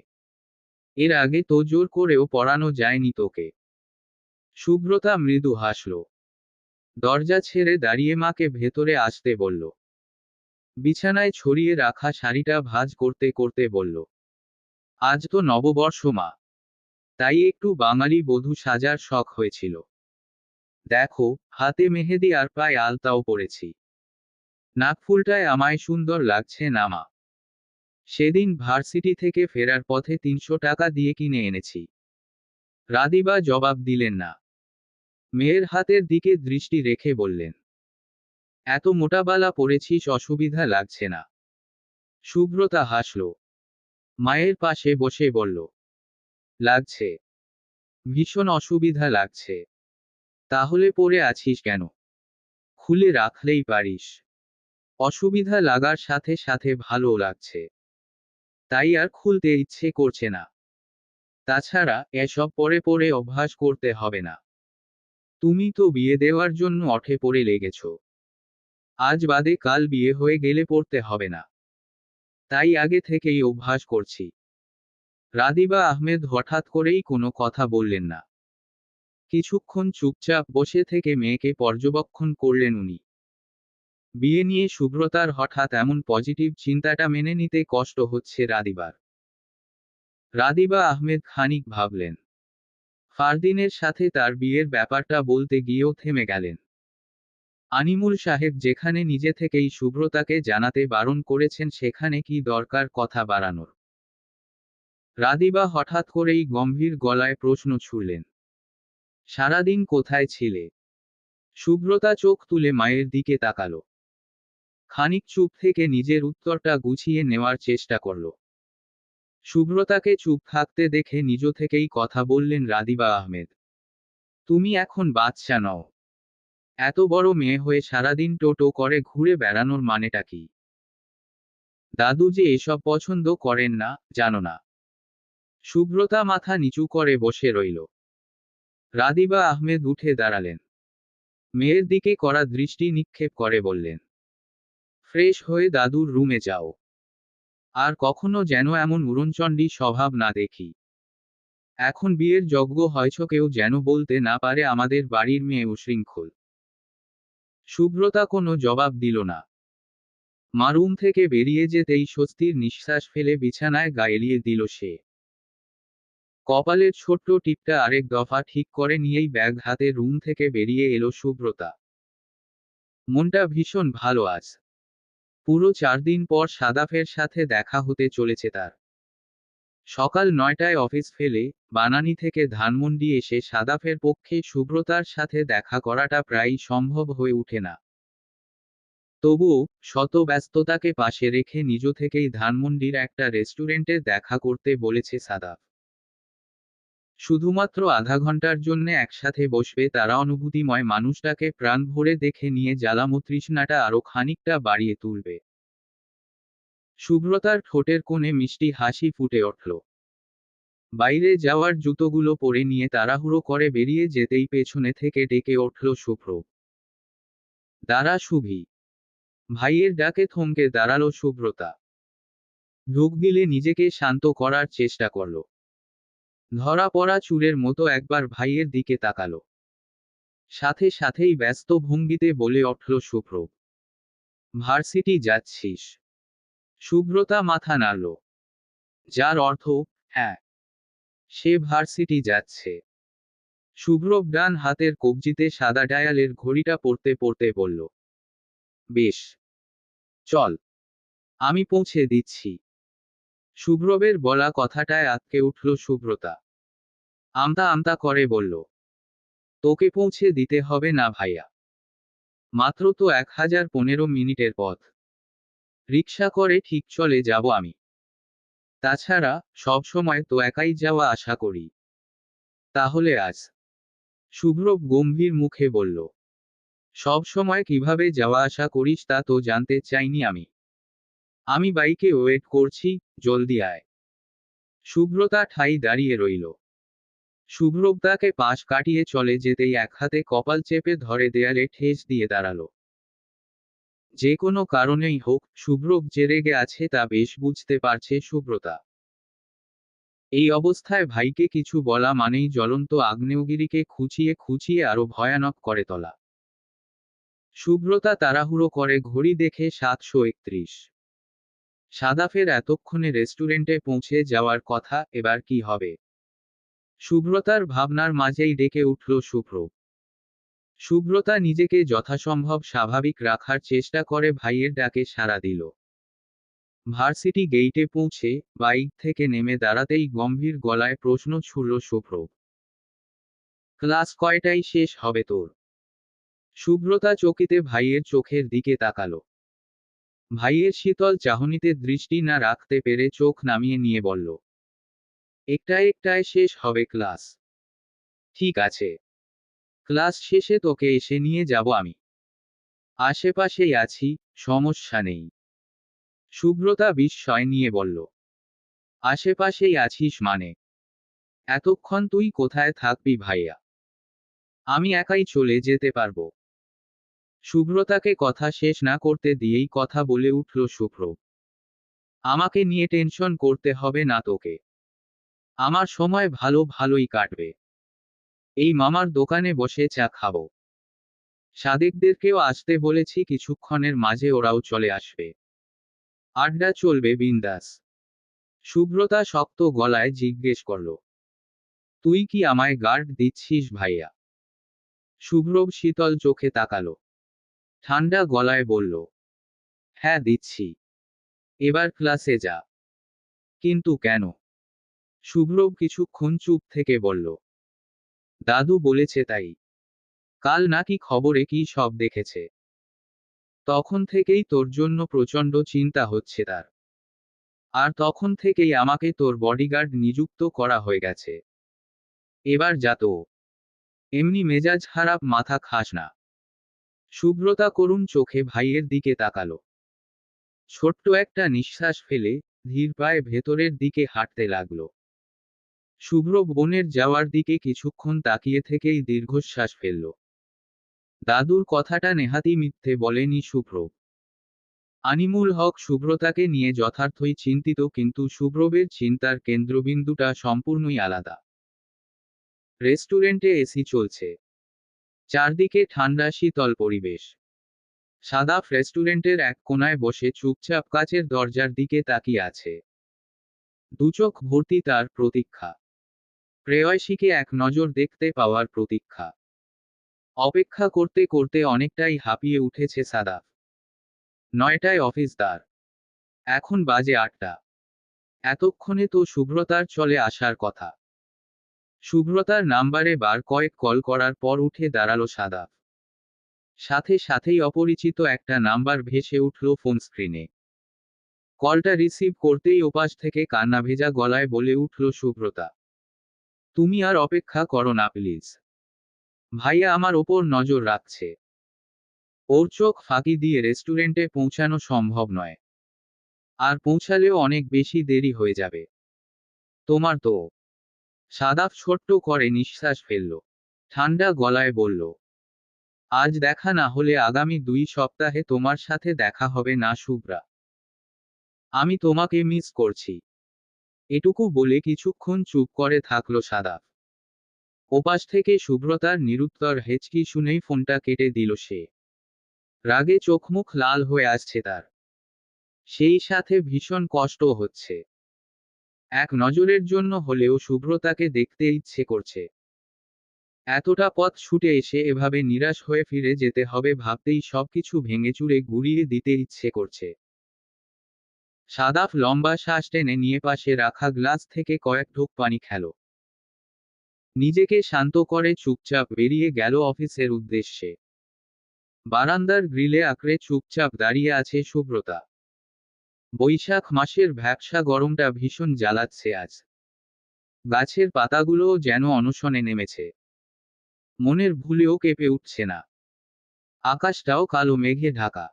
এর আগে তো জোর করেও পরানো যায়নি তোকে। শুভ্রতা মৃদু হাসল। দরজা ছেড়ে দাঁড়িয়ে মাকে ভেতরে আসতে বলল। বিছানায় ছড়িয়ে রাখা শাড়িটা ভাঁজ করতে করতে বলল, আজ তো নববর্ষ মা, তাই একটু বাঙালি বধূ সাজার শখ হয়েছিল। দেখো, হাতে মেহেদি আর পায়ে আলতাও পরেছি। নাকফুলটায় আমায় সুন্দর লাগছে না মা? সেদিন ভার্সিটি থেকে ফেরার পথে ৩০০ টাকা দিয়ে কিনে এনেছি। রাদিবা জবাব দিলেন না। মেয়ের হাতের দিকে দৃষ্টি রেখে বললেন, এত মোটা বালা পরেছিস, অসুবিধা লাগছে না? সুব্রতা হাসল। মায়ের পাশে বসে বলল, লাগছে, ভীষণ অসুবিধা লাগছে। তাহলে পরে আছিস কেন? খুলে রাখলেই পারিস। অসুবিধা লাগার সাথে সাথে ভালো লাগছে, তাই আর খুলতে ইচ্ছে করছে না। তাছাড়া এসব পরে পরে অভ্যাস করতে হবে না। তুমি তো বিয়ে দেওয়ার জন্য অঠে পড়ে লেগেছ। আজ বাদে কাল বিয়ে হয়ে গেলে পড়তে হবে না, তাই আগে থেকেই অভ্যাস করছি। রাদিবা আহমেদ হঠাৎ করেই কোনো কথা বললেন না। কিছুক্ষণ চুপচাপ বসে থেকে মেয়েকে পর্যবেক্ষণ করলেন উনি। বিয়ে নিয়ে সুব্রতার হঠাৎ এমন পজিটিভ চিন্তাটা মেনে নিতে কষ্ট হচ্ছে রাদিবার। রাদিবা আহমেদ খানিক ভাবলেন। ফারদিনের সাথে তার বিয়ের ব্যাপারটা বলতে গিয়েও থেমে গেলেন। আনিমুল সাহেব যেখানে নিজে থেকেই সুব্রতাকে জানাতে বারণ করেছেন, সেখানে কি দরকার কথা বাড়ানোর? রাদিবা হঠাৎ করেই গম্ভীর গলায় প্রশ্ন ছুড়লেন, সারাদিন কোথায় ছিলে? সুব্রতা চোখ তুলে মায়ের দিকে তাকালো। খানিক চুপ থেকে নিজের উত্তরটা গুছিয়ে নেওয়ার চেষ্টা করল। সুব্রতাকে চুপ থাকতে দেখে নিজ থেকেই কথা বললেন রাদিবা আহমেদ, তুমি এখন বাচ্চা নও। এত বড় মেয়ে হয়ে সারাদিন টোটো করে ঘুরে বেড়ানোর মানেটা কি? দাদু যে এসব পছন্দ করেন না, জানো না? সুব্রতা মাথা নিচু করে বসে রইল। রাদিবা আহমেদ উঠে দাঁড়ালেন। মেয়ের দিকে কড়া দৃষ্টি নিক্ষেপ করে বললেন, ফ্রেশ হয়ে দাদুর রুমে যাও। আর কখনো যেন এমন উড়নচণ্ডী স্বভাব না দেখি। এখন বিয়ের যজ্ঞ হয়েছ, কেউ যেন বলতে না পারে আমাদের বাড়ির মেয়ে উশৃঙ্খল। সুব্রতা কোনো জবাব দিল না। মা রুম থেকে বেরিয়ে যেতেই স্বস্তির নিঃশ্বাস ফেলে বিছানায় গা এলিয়ে দিল সে। কপালের ছোট্ট টিপটা আরেক দফা ঠিক করে নিয়েই ব্যাগ হাতে রুম থেকে বেরিয়ে এলো সুব্রতা। মনটা ভীষণ ভালো আজ। পুরো 4 দিন পর সাদাফের সাথে দেখা হতে চলেছে তার। সকাল 9টায় অফিস ফেলে বানানী থেকে ধানমন্ডি এসে সাদাফের পক্ষে সুব্রতার সাথে দেখা করাটা প্রায়ই সম্ভব হয়ে ওঠে না। তবুও শত ব্যস্ততাকে পাশে রেখে নিজ থেকেই ধানমন্ডির একটা রেস্টুরেন্টে দেখা করতে বলেছে সাদাফ। শুধুমাত্র আধা ঘন্টার জন্য একসাথে বসবে তারা। অনুভূতিময় মানুষটাকে প্রাণ ভরে দেখে নিয়ে জ্বালামো তৃষ্ণাটা আরো খানিকটা বাড়িয়ে তুলবে। সুব্রতার ঠোঁটের কোণে মিষ্টি হাসি ফুটে উঠল। বাইরে যাওয়ার জুতোগুলো পরে নিয়ে তাড়াহুড়ো করে বেরিয়ে যেতেই পেছনে থেকে ডেকে উঠল শুভ্র, দাঁড়া শুভি। ভাইয়ের ডাকে থমকে দাঁড়ালো সুব্রতা। ঢোক গিলে নিজেকে শান্ত করার চেষ্টা করল। ধরা পড়া চুরের মতো একবার ভাইয়ের দিকে তাকালো। সাথে সাথেই ব্যস্ত ভঙ্গিতে বলে উঠল শুভ্র, ভার্সিটি যাচ্ছিস? সুব্রতা মাথা নাড়ল, যার অর্থ হ্যাঁ, সে ভার্সিটি যাচ্ছে। শুভ্র ডান হাতের কবজিতে সাদা ডায়ালের ঘড়িটা পড়তে পড়তে বলল, বেশ, চল, আমি পৌঁছে দিচ্ছি। শুভ্রবের বলা কথাটায় আঁতকে উঠল সুব্রতা। আমতা আমতা করে বলল, তোকে পৌঁছে দিতে হবে না ভাইয়া, মাত্র তো 1015 মিনিটের পথ। রিকশা করে ঠিক চলে যাব আমি। তাছাড়া সব সময় তো একাই যাওয়া আশা করি। তাহলে আজ? শুভ্র গম্ভীর মুখে বলল, সব সময় কিভাবে যাওয়া আসা করিস তা তো জানতে চাইনি আমি। আমি বাইকে ওয়েট করছি, জলদি আয়। শুভ্রতা ঠাই দাঁড়িয়ে রইল। শুভ্রতাকে পাশ কাটিয়ে চলে যেতেই এক হাতে কপাল চেপে ধরে দেয়ালে ঠেস দিয়ে দাঁড়ালো। যে কোনো কারণেই হোক শুভ্রব যে রেগে আছে তা বেশ বুঝতে পারছে সুব্রতা। এই অবস্থায় ভাইকে কিছু বলা মানেই জ্বলন্ত আগ্নেয়গিরিকে খুঁচিয়ে খুঁচিয়ে আরো ভয়ানক করে তোলা। সুব্রতা তাড়াহুড়ো করে ঘড়ি দেখে 7:31। সাদাফের এতক্ষণে রেস্টুরেন্টে পৌঁছে যাওয়ার কথা, এবার কি হবে? সুব্রতার ভাবনার মাঝেই ডেকে উঠল শুভ্র। সুব্রতা নিজেকে যথাসম্ভব স্বাভাবিক রাখার চেষ্টা করে ভাইয়ের ডাকে সাড়া দিল। ভার্সিটি গেইটে পৌঁছে বাইক থেকে নেমে দাঁড়াতেই গম্ভীর গলায় প্রশ্ন ছুড়ল শুভ্র। ক্লাস কয়টায় শেষ হবে তোর? সুব্রতা চকিতে ভাইয়ের চোখের দিকে তাকালো। ভাইয়ের শীতল চাহনিতে দৃষ্টি না রাখতে পেরে চোখ নামিয়ে নিয়ে বলল, একটায় একটায় শেষ হবে ক্লাস। ঠিক আছে, ক্লাস শেষে তোকে এসে নিয়ে যাব আমি। আশেপাশেই আছি, সমস্যা নেই। সুব্রতা বিস্ময় নিয়ে বলল, আশেপাশেই আছিস মানে? এতক্ষণ তুই কোথায় থাকবি ভাইয়া? আমি একাই চলে যেতে পারবো। সুব্রতাকে কথা শেষ না করতে দিয়েই কথা বলে উঠল শুভ্র। আমাকে নিয়ে টেনশন করতে হবে না তোকে। আমার সময় ভালোই কাটবে। এই মামার দোকানে বসে চা খাবো। সাদেকদেরকেও আসতে বলেছি, কিছুক্ষণের মাঝে ওরাও চলে আসবে। আড্ডা চলবে বিন্দাস। সুব্রতা শক্ত গলায় জিজ্ঞেস করল, তুই কি আমায় গার্ড দিচ্ছিস ভাইয়া? শুভ্র শীতল চোখে তাকালো। ঠান্ডা গলায় বলল, হ্যাঁ দিচ্ছি। এবার ক্লাসে যা। কিন্তু কেন? শুভ্র কিছুক্ষণ চুপ থেকে বলল, দাদু বলেছে তাই। কাল নাকি খবরে কি সব দেখেছে। তখন থেকেই তোর জন্য প্রচণ্ড চিন্তা হচ্ছে তার। আর তখন থেকেই আমাকে তোর বডিগার্ড নিযুক্ত করা হয়ে গেছে। এবার যা তো। এমনি মেজাজ খারাপ মাথা খাস না। সুব্রতা করুণ চোখে ভাইয়ের দিকে তাকালো। ছোট্ট একটা নিঃশ্বাস ফেলে ধীর পায়ে ভেতরের দিকে হাঁটতে লাগলো। শুভ্র বোনের যাওয়ার দিকে কিছুক্ষণ তাকিয়ে থেকেই দীর্ঘশ্বাস ফেলল। দাদুর কথাটা নেহাতি মিথ্যে বলেনি শুভ্র। আনিমুল হক সুব্রতাকে নিয়ে যথার্থই চিন্তিত, কিন্তু শুভ্রবের চিন্তার কেন্দ্রবিন্দুটা সম্পূর্ণই আলাদা। রেস্টুরেন্টে এসি চলছে। চারদিকে ঠান্ডা শীতল পরিবেশ। সাদাফ রেস্টুরেন্টের এক কোনায় বসে চুপচাপ কাচের দরজার দিকে তাকিয়ে আছে। দুচোখ ভর্তি তার প্রতীক্ষা। প্রেয়সীকে এক নজর দেখতে পাওয়ার প্রতীক্ষা। অপেক্ষা করতে করতে অনেকটাই হাঁপিয়ে উঠেছে সাদাফ। 9টায় অফিস তার। এখন বাজে 8টা। এতক্ষণে তো সুব্রতার চলে আসার কথা। সুব্রতার নাম্বারে বার কয়েক কল করার পর উঠে দাঁড়ালো সাদাফ। সাথে সাথেই অপরিচিত একটা নাম্বার ভেসে উঠল ফোন স্ক্রিনে। কলটা রিসিভ করতেই ওপাশ থেকে কান্না ভেজা গলায় বলে উঠল সুব্রতা, তুমি আর অপেক্ষা করো না প্লিজ। ভাইয়া আমার ওপর নজর রাখছে। ওর চোখ ফাঁকি দিয়ে রেস্টুরেন্টে পৌঁছানো সম্ভব নয়। আর পৌঁছালেও অনেক বেশি দেরি হয়ে যাবে। তোমার তো। সাদাফ ছোট্ট করে নিঃশ্বাস ফেলল। ঠান্ডা গলায় বলল, আজ দেখা না হলে আগামী 2 সপ্তাহে তোমার সাথে দেখা হবে না শুভ্রা। আমি তোমাকে মিস করছি। এটুকু বলে কিছুক্ষণ চুপ করে থাকলো সাদাফ। ওপাশ থেকে সুব্রতার নিরুত্তর হেঁচকি শুনেই ফোনটা কেটে দিল সে। রাগে চোখমুখ লাল হয়ে আসছে তার। সেই সাথে ভীষণ কষ্ট হচ্ছে। এক নজরের জন্য হলেও সুব্রতাকে দেখতে ইচ্ছে করছে। এতটা পথ ছুটে এসে এভাবে নিরাশ হয়ে ফিরে যেতে হবে ভাবতেই সবকিছু ভেঙেচুরে গুড়িয়ে দিতে ইচ্ছে করছে। সাদাফ লম্বা শ্বাস টেনে নিয়ে পাশে রাখা গ্লাস থেকে কয়েক ঢোক পানি খেল। নিজেকে শান্ত করে চুপচাপ বেরিয়ে গেল অফিসের উদ্দেশ্যে। বারান্দার গ্রিলে আঁকড়ে চুপচাপ দাঁড়িয়ে আছে সুব্রতা। বৈশাখ মাসের ভ্যাপসা গরমটা ভীষণ জ্বালাচ্ছে আজ। গাছের পাতাগুলোও যেন অনশনে নেমেছে। মনের ভুলেও কেঁপে উঠছে না। আকাশটাও কালো মেঘে ঢাকা।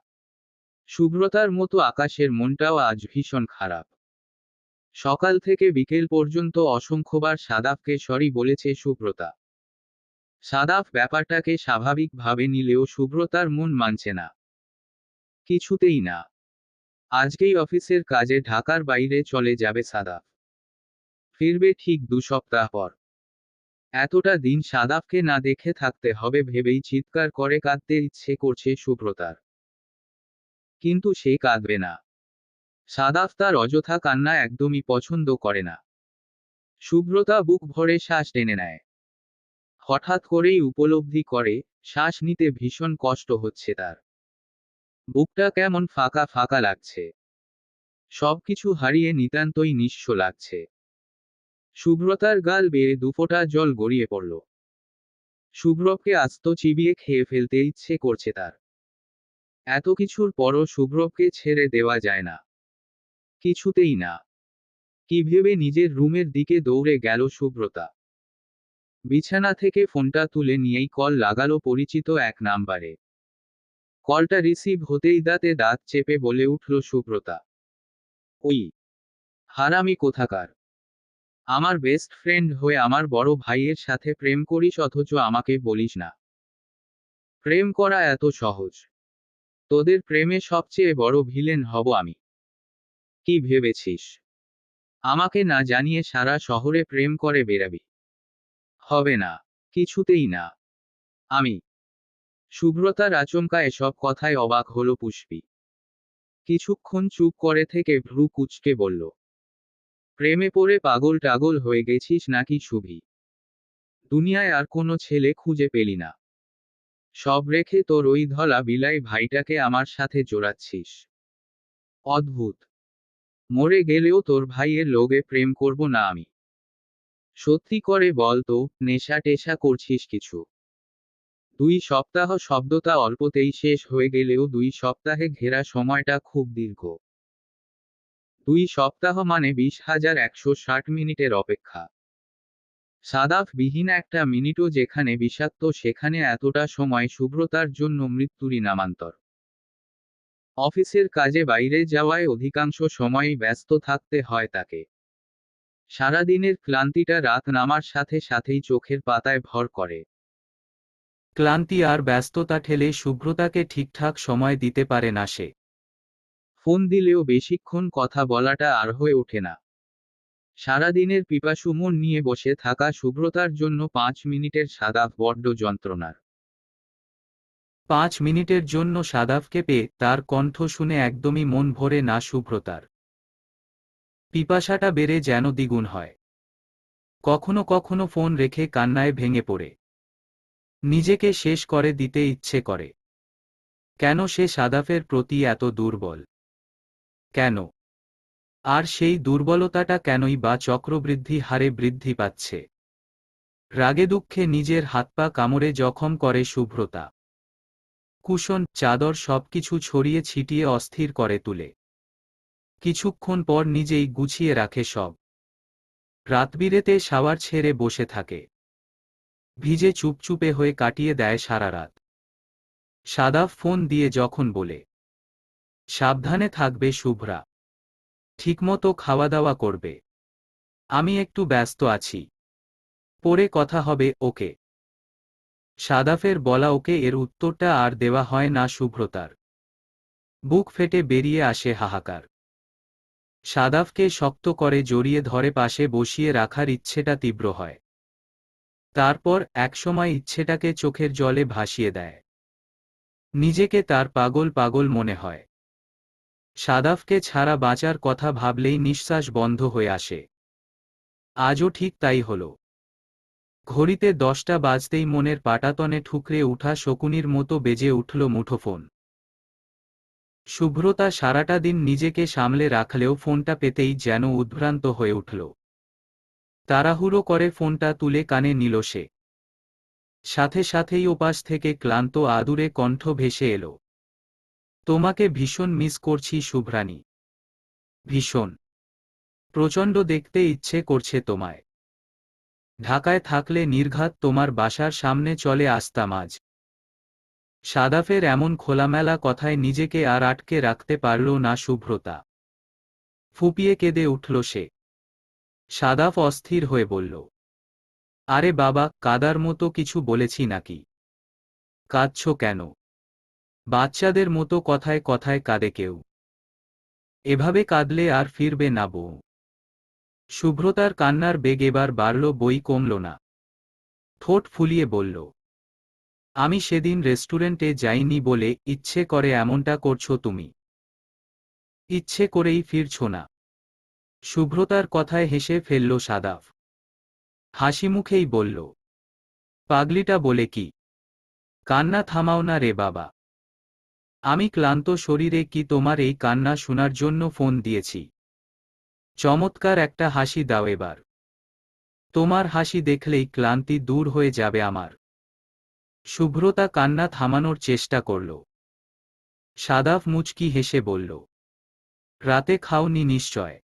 সুব্রতার মতো আকাশের মনটাও আজ ভীষণ খারাপ। সকাল থেকে বিকেল পর্যন্ত অসংখ্যবার সাদাফকে সরি বলেছে সুব্রতা। সাদাফ ব্যাপারটাকে স্বাভাবিকভাবে নিলেও সুব্রতার মন মানছে না। কিছুতেই না। আজকেই অফিসের কাজে ঢাকার বাইরে চলে যাবে সাদাফ। ফিরবে ঠিক 2 সপ্তাহ পর। এতটা দিন সাদাফকে না দেখে থাকতে হবে ভেবেই চিৎকার করে কাঁদতে ইচ্ছে করছে সুব্রতার। কিন্তু সে কাঁদবে না। সাদাফ তার অযথা কান্না একদমই পছন্দ করে না। সুব্রতা বুক ভরে শ্বাস টেনে নেয়। হঠাৎ করেই উপলব্ধি করে, শ্বাস নিতে ভীষণ কষ্ট হচ্ছে তার। বুকটা কেমন ফাঁকা ফাঁকা লাগছে। সবকিছু হারিয়ে নিতান্তই নিঃস্ব লাগছে। সুব্রতার গাল বেয়ে দুফোঁটা জল গড়িয়ে পড়ল। শুভ্রবকে আস্ত চিবিয়ে খেয়ে ফেলতে ইচ্ছে করছে তার। এত কিছুর পরও শুভ্রবকে ছেড়ে দেওয়া যায় না, কিছুতেই না। কি ভেবে নিজের রুমের দিকে দৌড়ে গেল সুব্রতা। বিছানা থেকে ফোনটা তুলে নিয়েই কল লাগালো পরিচিত এক নাম্বারে। কলটা রিসিভ হতেই দাঁতে দাঁত চেপে বলে উঠল সুব্রতা, ওই হারামি কোথাকার! আমার বেস্ট ফ্রেন্ড হয়ে আমার বড় ভাইয়ের সাথে প্রেম করিস অথচ আমাকে বলিস না। প্রেম করা এত সহজ? তোদের প্রেমে সবচেয়ে বড় ভিলেন হব আমি। কি ভেবেছিস আমাকে না জানিয়ে সারা শহরে প্রেম করে বেরাবি? হবে না, কিছুতেই না। আমি। শুভ্রতার আচমকা এসব কথায় অবাক হলো পুষ্পি। কিছুক্ষণ চুপ করে থেকে ভ্রু কুঁচকে বলল, প্রেমে পড়ে পাগল টাগল হয়ে গেছিস নাকি শুভি? দুনিয়ায় আর কোনো ছেলে খুঁজে পেলি না? সব রেখে তোর ওই ধলা বিলাই ভাইটাকে আমার সাথে জোড়াচ্ছিস? অদ্ভুত। মরে গেলেও তোর ভাইয়ের লোগে প্রেম করব না আমি। সত্যি করে বল তো, নেশা টেশা করছিস কিছু? 2 সপ্তাহ শব্দটা অল্পতেই শেষ হয়ে গেলেও 2 সপ্তাহে ঘেরা সময়টা খুব দীর্ঘ। 2 সপ্তাহ মানে 20,160 মিনিটের অপেক্ষা। সাদাফ বিহীন একটা মিনিটও যেখানে বিষাক্ত সেখানে এতটা সময় শুভ্রতার জন্য মৃত্যুরই নামান্তর। অফিসের কাজে বাইরে যাওয়ায় অধিকাংশ সময়ই ব্যস্ত থাকতে হয় তাকে। সারাদিনের ক্লান্তিটা রাত নামার সাথে সাথেই চোখের পাতায় ভর করে। ক্লান্তি আর ব্যস্ততা ঠেলে শুভ্রতাকে ঠিকঠাক সময় দিতে পারে না সে। ফোন দিলেও বেশিক্ষণ কথা বলাটা আর হয়ে ওঠে না। সারাদিনের পিপাসু মন নিয়ে বসে থাকা শুভ্রতার জন্য 5 মিনিটের সাদাফ বড্ড যন্ত্রণার। 5 মিনিটের জন্য সাদাফকে পেয়ে তার কণ্ঠ শুনে একদমই মন ভরে না শুভ্রতার। পিপাসাটা বেড়ে যেন দ্বিগুণ হয়। কখনো কখনো ফোন রেখে কান্নায় ভেঙে পড়ে নিজেকে শেষ করে দিতে ইচ্ছে করে। কেন সে সাদাফের প্রতি এত দুর্বল? কেন? আর সেই দুর্বলতাটা কেনই বা চক্রবৃদ্ধি হারে বৃদ্ধি পাচ্ছে? রাগে দুঃখে নিজের হাতপা কামড়ে জখম করে শুভ্রতা। কুশন, চাদর সবকিছু ছড়িয়ে ছিটিয়ে অস্থির করে তুলে। কিছুক্ষণ পর নিজেই গুছিয়ে রাখে সব। রাতবিরেতে শাওয়ার ছেড়ে বসে থাকে। ভিজে চুপচুপে হয়ে কাটিয়ে দেয় সারা রাত। সাদাফ ফোন দিয়ে যখন বলে, সাবধানে থাকবে শুভ্রা, ঠিকমতো খাওয়া দাওয়া করবে, আমি একটু ব্যস্ত আছি, পরে কথা হবে, ওকে। সাদাফের বলা ওকে এর উত্তরটা আর দেওয়া হয় না শুভ্রতার। বুক ফেটে বেরিয়ে আসে হাহাকার। সাদাফকে শক্ত করে জড়িয়ে ধরে পাশে বসিয়ে রাখার ইচ্ছেটা তীব্র হয়। তারপর একসময় ইচ্ছেটাকে চোখের জলে ভাসিয়ে দেয়। নিজেকে তার পাগল পাগল মনে হয়। সাদাফকে ছাড়া বাঁচার কথা ভাবলেই নিঃশ্বাস বন্ধ হয়ে আসে। আজও ঠিক তাই হল। ঘড়িতে 10টা বাজতেই মনের পাটাতনে ঠুকরে উঠা শকুনির মতো বেজে উঠল মুঠোফোন। শুভ্রতা সারাটা দিন নিজেকে সামলে রাখলেও ফোনটা পেতেই যেন উদ্ভ্রান্ত হয়ে উঠল। তাড়াহুড়ো করে ফোনটা তুলে কানে নিল সে। সাথে সাথেই ওপাশ থেকে ক্লান্ত আদুরে কণ্ঠ ভেসে এলো, তোমাকে ভীষণ মিস করছি শুভ্রানী। ভীষণ। প্রচণ্ড দেখতে ইচ্ছে করছে তোমায়। ঢাকায় থাকলে নির্ঘাত তোমার বাসার সামনে চলে আসতাম আজ। সাদাফের এমন খোলামেলা কথায় নিজেকে আর আটকে রাখতে পারল না শুভ্রতা। ফুপিয়ে কেঁদে উঠল সে। সাদাফ অস্থির হয়ে বলল, আরে বাবা, কাদার মতো কিছু বলেছি নাকি? কাঁদছ কেন? বাচ্চাদের মতো কথায় কথায় কাঁদে কেউ। এভাবে কাঁদলে আর ফিরবে না বউ। শুভ্রতার কান্নার বেগ এবার বাড়ল, বই কমল না। ঠোঁট ফুলিয়ে বলল, আমি সেদিন রেস্টুরেন্টে যাইনি বলে ইচ্ছে করে এমনটা করছো তুমি। ইচ্ছে করেই ফিরছ না। শুভ্রতার কথায় হেসে ফেলল সাদাফ। হাসিমুখেই বলল, পাগলিটা বলে কি? কান্না থামাও না রে বাবা। আমি ক্লান্ত শরীরে কি তোমার এই কান্না শোনার জন্য ফোন দিয়েছি? চমৎকার একটা হাসি দাও এবার। তোমার হাসি দেখলেই ক্লান্তি দূর হয়ে যাবে আমার। শুভ্রতা কান্না থামানোর চেষ্টা করল। সাদাফ মুচকি হেসে বলল, রাতে খাওনি নিশ্চয়।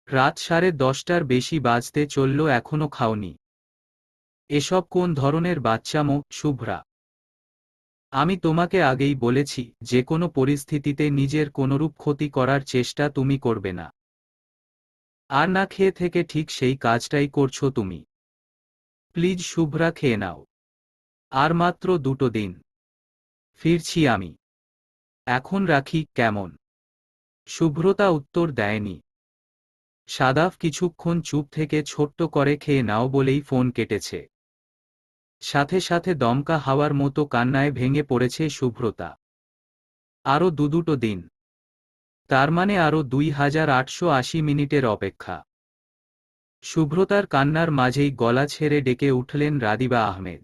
রাত 10:30টার বেশি বাজতে চলল এখনো খাওনি। এসব কোন ধরনের বাচ্চামো শুভ্রা? আমি তোমাকে আগেই বলেছি যে কোনো পরিস্থিতিতে নিজের কোনরূপ ক্ষতি করার চেষ্টা তুমি করবে না। আর না খেয়ে থেকে ঠিক সেই কাজটাই করছো তুমি। প্লিজ শুভ্রা, খেয়ে নাও। আর মাত্র 2 দিন। ফিরছি আমি। এখন রাখি কেমন? শুভ্রতা উত্তর দেয়নি। সাদাফ কিছুক্ষণ চুপ থেকে ছোট্ট করে খেয়ে নাও বলেই ফোন কেটেছে। সাথে সাথে দমকা হাওয়ার মতো কান্নায় ভেঙে পড়েছে শুভ্রতা। আরও 2 দিন। তার মানে আরও 2880 মিনিটের অপেক্ষা। শুভ্রতার কান্নার মাঝেই গলা ছেড়ে ডেকে উঠলেন রাদিবা আহমেদ।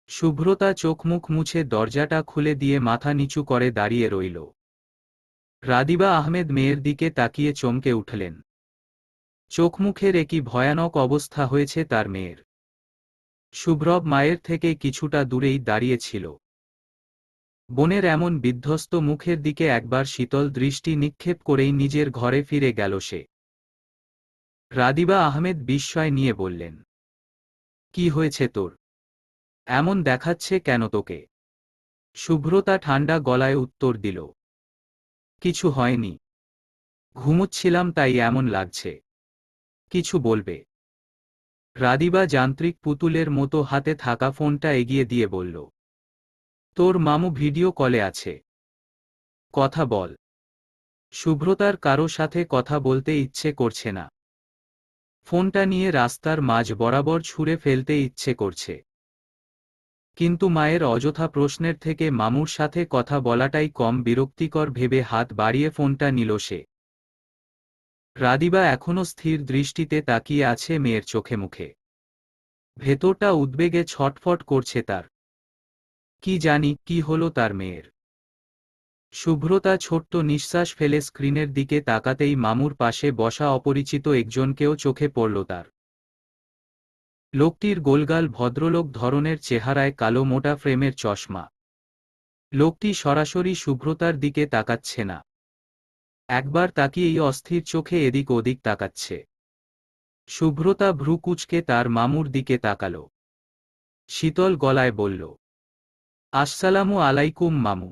শুভ্রতা চোখমুখ মুছে দরজাটা খুলে দিয়ে মাথা নিচু করে দাঁড়িয়ে রইল। রাদিবা আহমেদ মেয়ের দিকে তাকিয়ে চমকে উঠলেন। চোখমুখের একই ভয়ানক অবস্থা হয়েছে তার মেয়ের। শুভ্রব মায়ের থেকে কিছুটা দূরেই দাঁড়িয়েছিল। বোনের এমন বিধ্বস্ত মুখের দিকে একবার শীতল দৃষ্টি নিক্ষেপ করেই নিজের ঘরে ফিরে গেল সে। রাদিবা আহমেদ বিস্ময় নিয়ে বললেন, কি হয়েছে তোর? এমন দেখাচ্ছে কেন তোকে? শুভ্রতা ঠান্ডা গলায় উত্তর দিল, কিছু হয়নি। ঘুমুচ্ছিলাম তাই এমন লাগছে। কিছু বলবে? রাদিবা যান্ত্রিক পুতুলের মতো হাতে থাকা ফোনটা এগিয়ে দিয়ে বলল, তোর মামু ভিডিও কলে আছে। কথা বল। শুভ্রতার কারো সাথে কথা বলতে ইচ্ছে করছে না। ফোনটা নিয়ে রাস্তার মাঝ বরাবর ছুঁড়ে ফেলতে ইচ্ছে করছে। কিন্তু মায়ের অযথা প্রশ্নের থেকে মামুর সাথে কথা বলাটাই কম বিরক্তিকর ভেবে হাত বাড়িয়ে ফোনটা নিল সে। রাদিবা এখনো স্থির দৃষ্টিতে তাকিয়ে আছে মেয়ের চোখে মুখে। ভেতরটা উদ্বেগে ছটফট করছে তার। কি জানি কি হলো তার মেয়ের। শুভ্রতা ছোট্ট নিঃশ্বাস ফেলে স্ক্রিনের দিকে তাকাতেই মামুর পাশে বসা অপরিচিত একজনকেও চোখে পড়ল তার। লোকটির গোলগাল ভদ্রলোক ধরনের চেহারায় কালো মোটা ফ্রেমের চশমা। লোকটি সরাসরি শুভ্রতার দিকে তাকাচ্ছে না। একবার তাকিয়েই অস্থির চোখে এদিক ওদিক তাকাচ্ছে। শুভ্রতা ভ্রু কুঁচকে তার মামুর দিকে তাকাল। শীতল গলায় বলল, আসসালামু আলাইকুম মামু।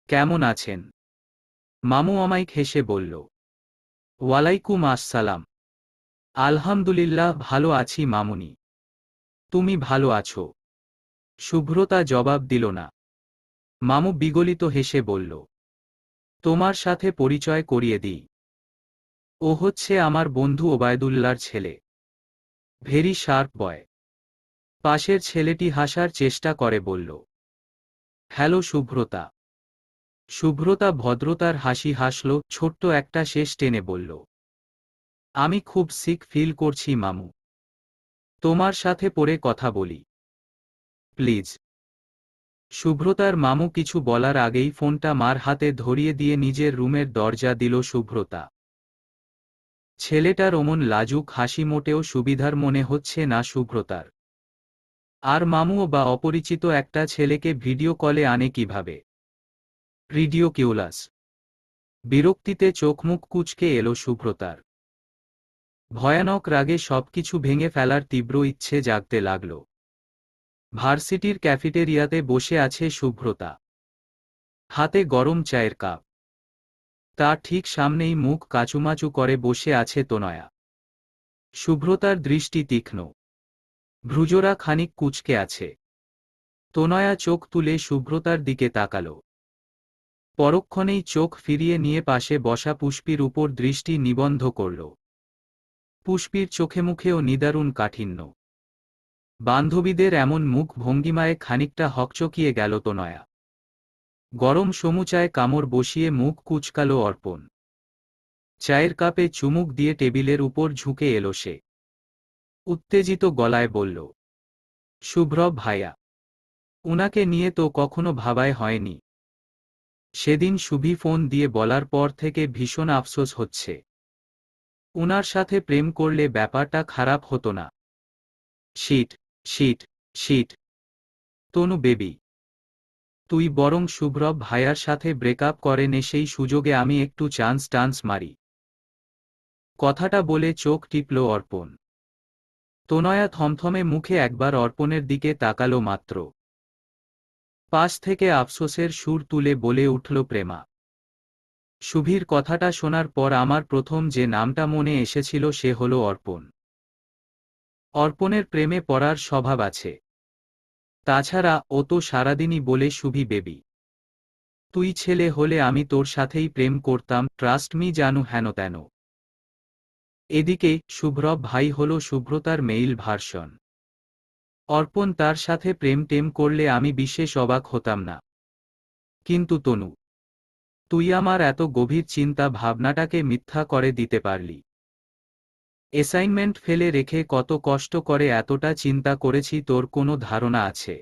কেমন আছেন? মামু অমায়িক হেসে বলল, ওয়ালাইকুম আসসালাম। আলহামদুলিল্লাহ ভালো আছি মামুনি। তুমি ভালো আছো? শুভ্রতা জবাব দিল না। মামু বিগলিত হেসে বলল, তোমার সাথে পরিচয় করিয়ে দিই। ও হচ্ছে আমার বন্ধু ওবায়দুল্লার ছেলে। ভেরি শার্প বয়। পাশের ছেলেটি হাসার চেষ্টা করে বলল, হ্যালো শুভ্রতা। শুভ্রতা ভদ্রতার হাসি হাসল, ছোট্ট একটা শেষ টেনে বলল, আমি খুব সিক ফিল করছি মামু। তোমার সাথে পরে কথা বলি প্লিজ। শুভ্রতার মামু কিছু বলার আগেই ফোনটা মার হাতে ধরিয়ে দিয়ে নিজের রুমের দরজা দিল শুভ্রতা। ছেলেটার অমন লাজুক হাসি মোটেও সুবিধার মনে হচ্ছে না শুভ্রতার। আর মামুও বা অপরিচিত একটা ছেলেকে ভিডিও কলে আনে কিভাবে? রিডিওকিউলাস। বিরক্তিতে চোখমুখ কুঁচকে এলো শুভ্রতার। ভয়ানক রাগে সবকিছু ভেঙে ফেলার তীব্র ইচ্ছে জাগতে লাগল। ভার্সিটির ক্যাফেটেরিয়াতে বসে আছে শুভ্রতা। হাতে গরম চায়ের কাপ। তার ঠিক সামনেই মুখ কাচুমাচু করে বসে আছে তনয়া। শুভ্রতার দৃষ্টি তীক্ষ্ণ। ভ্রুজোড়া খানিক কুঁচকে আছে। তনয়া চোখ তুলে শুভ্রতার দিকে তাকাল। পরক্ষণেই চোখ ফিরিয়ে নিয়ে পাশে বসা পুষ্পির উপর দৃষ্টি নিবদ্ধ করল। পুষ্পির চোখে মুখেও নিদারুণ কাঠিন্য। বান্ধবীদের এমন মুখ ভঙ্গিমায় খানিকটা হকচকিয়ে গেল তনয়া। গরম সমুচায় কামড় বসিয়ে মুখ কুচকালো অর্পণ। চায়ের কাপে চুমুক দিয়ে টেবিলের উপর ঝুঁকে এলো সে। উত্তেজিত গলায় বলল, শুভ্রব ভাইয়া, উনাকে নিয়ে তো কখনো ভাবাই হয়নি। সেদিন শুভি ফোন দিয়ে বলার পর থেকে ভীষণ আফসোস হচ্ছে। উনার সাথে প্রেম করলে ব্যাপারটা খারাপ হতো না। Shit, shit, shit. Tanu baby, তুই বরং শুভ্রব ভাইয়ার সাথে ব্রেকআপ করে নে, সেই সুযোগে আমি একটু টান্স মারি। কথাটা বলে চোখ টিপল অর্পণ। তনয়া থমথমে মুখে একবার অর্পণের দিকে তাকালো মাত্র। পাশ থেকে আফসোসের সুর তুলে বলে উঠল প্রেমা, শুভির কথাটা শোনার পর আমার প্রথম যে নামটা মনে এসেছিল সে হলো অর্পণ। অর্পণের প্রেমে পড়ার স্বভাব আছে। তাছাড়া ও তো সারাদিনই বলে শুভি বেবি, তুই ছেলে হলে আমি তোর সাথেই প্রেম করতাম, ট্রাস্ট মি জানু হেন তেন। এদিকে শুভ্রব ভাই হলো শুভ্রতার মেইল ভার্সন। অর্পণ তার সাথে প্রেম টেম করলে আমি বিশেষ অবাক হতাম না। কিন্তু তনু, তুই আমার এত গভীর চিন্তা ভাবনাটাকে মিথ্যা করে দিতে পারলি। অ্যাসাইনমেন্ট ফেলে রেখে কত কষ্ট করে এতটা চিন্তা করেছি তোর কোনো ধারণা আছে?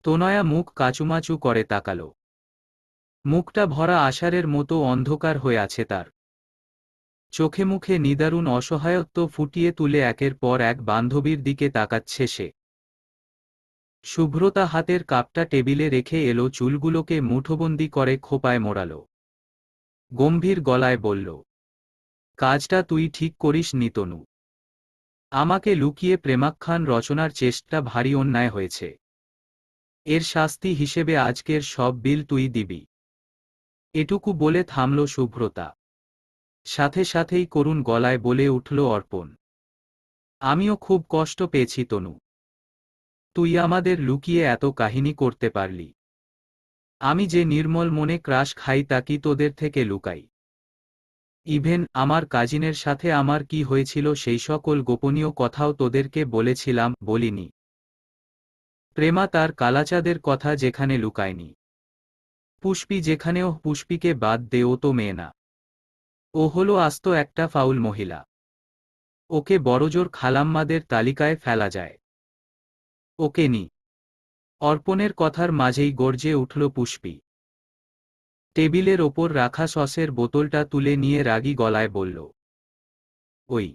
তনয়া মুখ কাচুমাচু করে তাকালো। মুখটা ভরা আষাঢ়ের মতো অন্ধকার হয়ে আছে তার। চোখে মুখে নিদারুণ অসহায়ত্ব ফুটিয়ে তুলে একের পর এক বান্ধবীর দিকে তাকাচ্ছে সে। শুভ্রতা হাতের কাপটা টেবিলে রেখে এলো, চুলগুলোকে মুঠোবন্দি করে খোপায় মোড়ালো। গম্ভীর গলায় বলল, কাজটা তুই ঠিক করিস নি তনু। আমাকে লুকিয়ে প্রেমাখ্যান রচনার চেষ্টা ভারী অন্যায় হয়েছে। এর শাস্তি হিসেবে আজকের সব বিল তুই দিবি। এটুকু বলে থামল শুভ্রতা। সাথে সাথেই করুণ গলায় বলে উঠল অর্পণ, আমিও খুব কষ্ট পেয়েছি তনু। তুই আমাদের লুকিয়ে এত কাহিনী করতে পারলি। আমি যে নির্মল মনে ক্রাশ খাই তা কি তোদের থেকে লুকাই? ইভেন আমার কাজিনের সাথে আমার কি হয়েছিল সেই সকল গোপনীয় কথাও তোদেরকে বলেছিলাম, বলিনি? প্রেমা তার কালাচাঁদের কথা যেখানে লুকায়নি। পুষ্পি যেখানেও, পুষ্পিকে বাদ দে, ও তো মেয়ে না। ও হলো আস্ত একটা ফাউল মহিলা। ওকে বড়জোর খালাম্মাদের তালিকায় ফেলা যায়। ওকে নি। অর্পণের কথার মাঝেই গর্জে উঠল পুষ্পি। টেবিলের ওপর রাখা সসের বোতলটা তুলে নিয়ে রাগী গলায় বলল, ওই,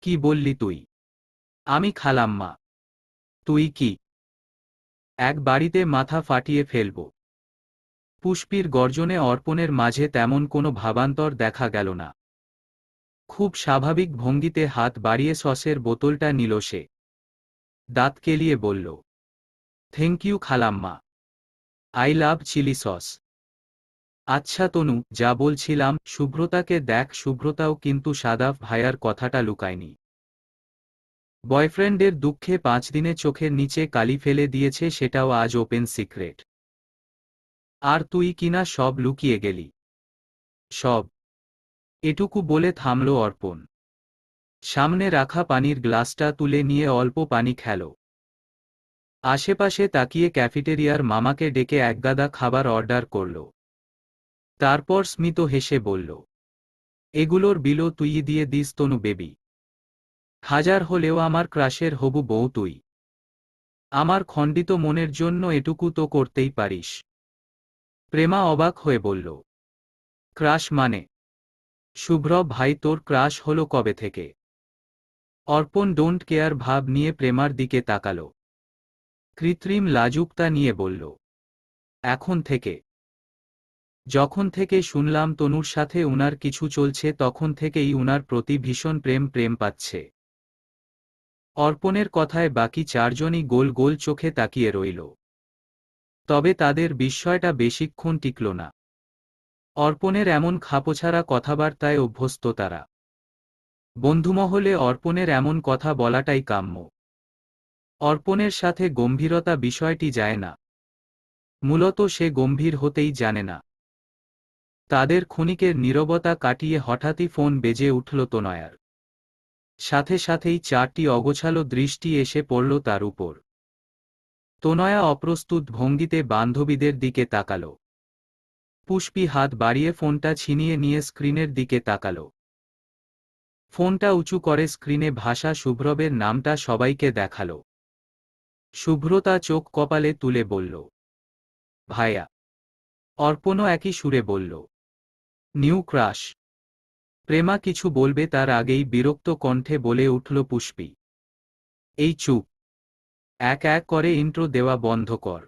কি বললি তুই? আমি খালাম্মা? তুই কি এক বাড়িতে মাথা ফাটিয়ে ফেলব? পুষ্পির গর্জনে অর্পণের মাঝে তেমন কোনো ভাবান্তর দেখা গেল না। খুব স্বাভাবিক ভঙ্গিতে হাত বাড়িয়ে সসের বোতলটা নিল সে। দাঁত কেলিয়ে বলল, থ্যাংক ইউ খালাম্মা, আই লাভ চিলি সস। আচ্ছা তনু, যা বলছিলাম, শুভ্রতাকে দেখ। শুভ্রতাও কিন্তু সাদাফ ভাইয়ার কথাটা লুকায়নি। বয়ফ্রেন্ডের দুঃখে 5 দিনে চোখের নিচে কালি ফেলে দিয়েছে, সেটাও আজ ওপেন সিক্রেট। আর তুই কিনা সব লুকিয়ে গেলি। সব। এটুকু বলে থামল অর্পণ। সামনে রাখা পানির গ্লাসটা তুলে নিয়ে অল্প পানি খেল। আশেপাশে তাকিয়ে ক্যাফেটেরিয়ার মামাকে ডেকে একগাদা খাবার অর্ডার করল। তারপর স্মিত হেসে বলল, এগুলোর বিলও তুই দিয়ে দিস তনু বেবি। হাজার হলেও আমার ক্রাশের হবু বউ তুই। আমার খণ্ডিত মনের জন্য এটুকু তো করতেই পারিস। প্রেমা অবাক হয়ে বলল, ক্রাশ মানে? শুভ্রব ভাই, তোর ক্রাশ হলো কবে থেকে? অর্পণ ডোন্ট কেয়ার ভাব নিয়ে প্রেমার দিকে তাকালো। কৃত্রিম লাজুকতা নিয়ে বলল, এখন থেকে। যখন থেকে শুনলাম তনুর সাথে উনার কিছু চলছে তখন থেকেই উনার প্রতি ভীষণ প্রেম পাচ্ছে। অর্পণের কথায় বাকি 4 জনই গোল গোল চোখে তাকিয়ে রইল। তবে তাদের বিস্ময়টা বেশিক্ষণ টিকল না। অর্পণের এমন খাপছাড়া কথাবার্তায় অভ্যস্ত তারা। বন্ধুমহলে অর্পণের এমন কথা বলাটাই কাম্য। অর্পণের সাথে গম্ভীরতা বিষয়টি যায় না। মূলত সে গম্ভীর হতেই জানে না। তাদের ক্ষণিকের নীরবতা কাটিয়ে হঠাৎই ফোন বেজে উঠল তনয়ার। সাথে সাথেই 4টি অগোছালো দৃষ্টি এসে পড়ল তার উপর। তনয়া অপ্রস্তুত ভঙ্গিতে বান্ধবীদের দিকে তাকাল। পুষ্পী হাত বাড়িয়ে ফোনটা ছিনিয়ে নিয়ে স্ক্রিনের দিকে তাকাল। ফোনটা উঁচু করে স্ক্রিনে ভাসা শুভ্রবের নামটা সবাইকে দেখাল। শুভ্রতা চোখ কপালে তুলে বলল, ভাইয়া। অর্পণও একই সুরে বলল, নিউ ক্রাশ। প্রেমা কিছু বলবে তার আগেই বিরক্ত কণ্ঠে বলে উঠল পুষ্পী, এই চুপ। এক এক করে ইন্ট্রো দেওয়া বন্ধ কর।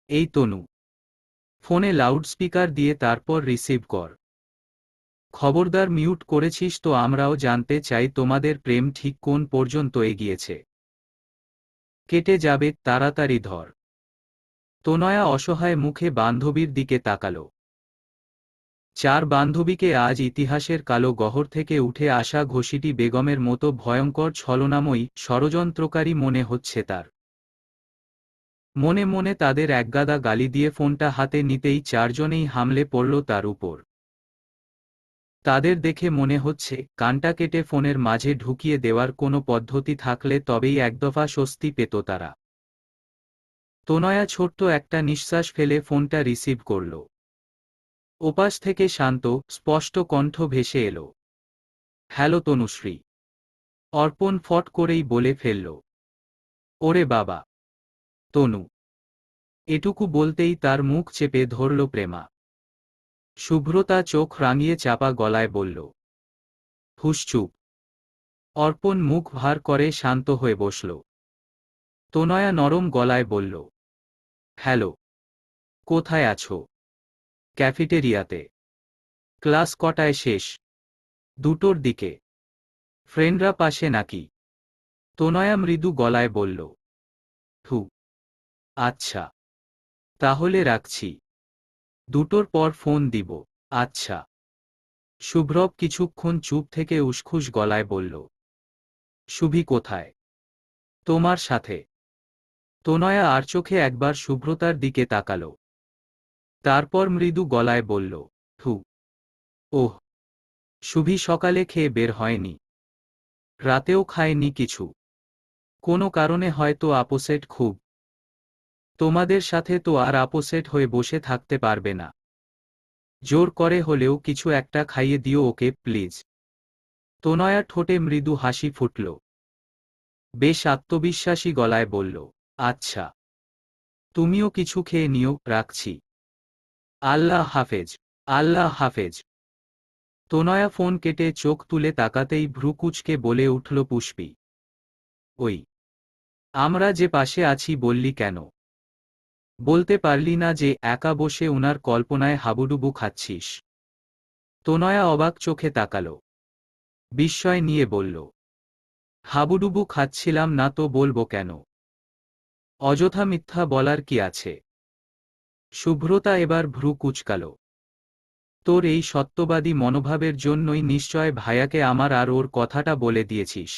এই তনু। ফোনে লাউডস্পিকার দিয়ে তারপর রিসিভ কর। খবরদার মিউট করেছিস তো আমরাও জানতে চাই তোমাদের প্রেম ঠিক কোন পর্যন্ত এগিয়েছে। কেটে যাবে, তাড়াতাড়ি ধর। তনয়া অসহায় মুখে বান্ধবীর দিকে তাকাল। 4 বান্ধবীকে আজ ইতিহাসের কালো গহর থেকে উঠে আসা ঘসিটি বেগমের মতো ভয়ঙ্কর ছলনাময়ী ষড়যন্ত্রকারী মনে হচ্ছে তার। মনে মনে তাদের একগাদা গালি দিয়ে ফোনটা হাতে নিতেই 4 জনেই হামলে পড়ল তার উপর। তাদের দেখে মনে হচ্ছে কানটা কেটে ফোনের মাঝে ঢুকিয়ে দেওয়ার কোনো পদ্ধতি থাকলে তবেই একদফা স্বস্তি পেত তারা। তনয়া ছোট্ট একটা নিঃশ্বাস ফেলে ফোনটা রিসিভ করল। ওপাশ থেকে শান্ত, স্পষ্ট কণ্ঠ ভেসে এলো, হ্যালো তনুশ্রী। অর্পণ ফট করেই বলে ফেলল, ওরে বাবা, তনু। এটুকু বলতেই তার মুখ চেপে ধরল প্রেমা। শুভ্রতা চোখ রাঙিয়ে চাপা গলায় বলল, হুশ চুপ। অর্পণ মুখ ভার করে শান্ত হয়ে বসল। তনয়া নরম গলায় বলল, হ্যালো। কোথায় আছো? ক্যাফেটেরিয়াতে। ক্লাস কটায় শেষ? 2টোর দিকে। ফ্রেন্ডরা পাশে নাকি? তনয়া মৃদু গলায় বলল, হু। আচ্ছা। তাহলে রাখছি। 2টোর পর ফোন দিব। আচ্ছা। শুভ্রব কিছুক্ষণ চুপ থেকে উসখুস গলায় বলল, শুভি কোথায়? তোমার সাথে। তনয়া আর চোখে একবার শুভ্রতার দিকে তাকাল। তারপর মৃদু গলায় বলল, হু। ওহ। শুভি সকালে খেয়ে বের হয়নি। রাতেও খায়নি কিছু। কোনো কারণে হয়তো আপসেট খুব। তোমাদের সাথে তো আর আপসেট হয়ে বসে থাকতে পারবে না। জোর করে হলেও কিছু একটা খাইয়ে দিও ওকে প্লিজ। তনয়া ঠোঁটে মৃদু হাসি ফুটল। বেশ আত্মবিশ্বাসী গলায় বলল, আচ্ছা। তুমিও কিছু খেয়ে নিও, রাখছি। আল্লাহ হাফেজ। আল্লাহ হাফেজ। তনয়া ফোন কেটে চোখ তুলে তাকাতেই ভ্রু কুঁচকে বলে উঠল পুষ্পী, ওই। আমরা যে পাশে আছি বললি কেন? বলতে পারলি না যে একা বসে উনার কল্পনায় হাবুডুবু খাচ্ছিস? তনয়া অবাক চোখে তাকাল। বিস্ময় নিয়ে বলল, হাবুডুবু খাচ্ছিলাম না তো বলবো কেন? অযথা মিথ্যা বলার কি আছে? শুভ্রতা এবার ভ্রু কুঁচকাল। তোর এই সত্যবাদী মনোভাবের জন্যই নিশ্চয় ভাইয়াকে আমার আর ওর কথাটা বলে দিয়েছিস।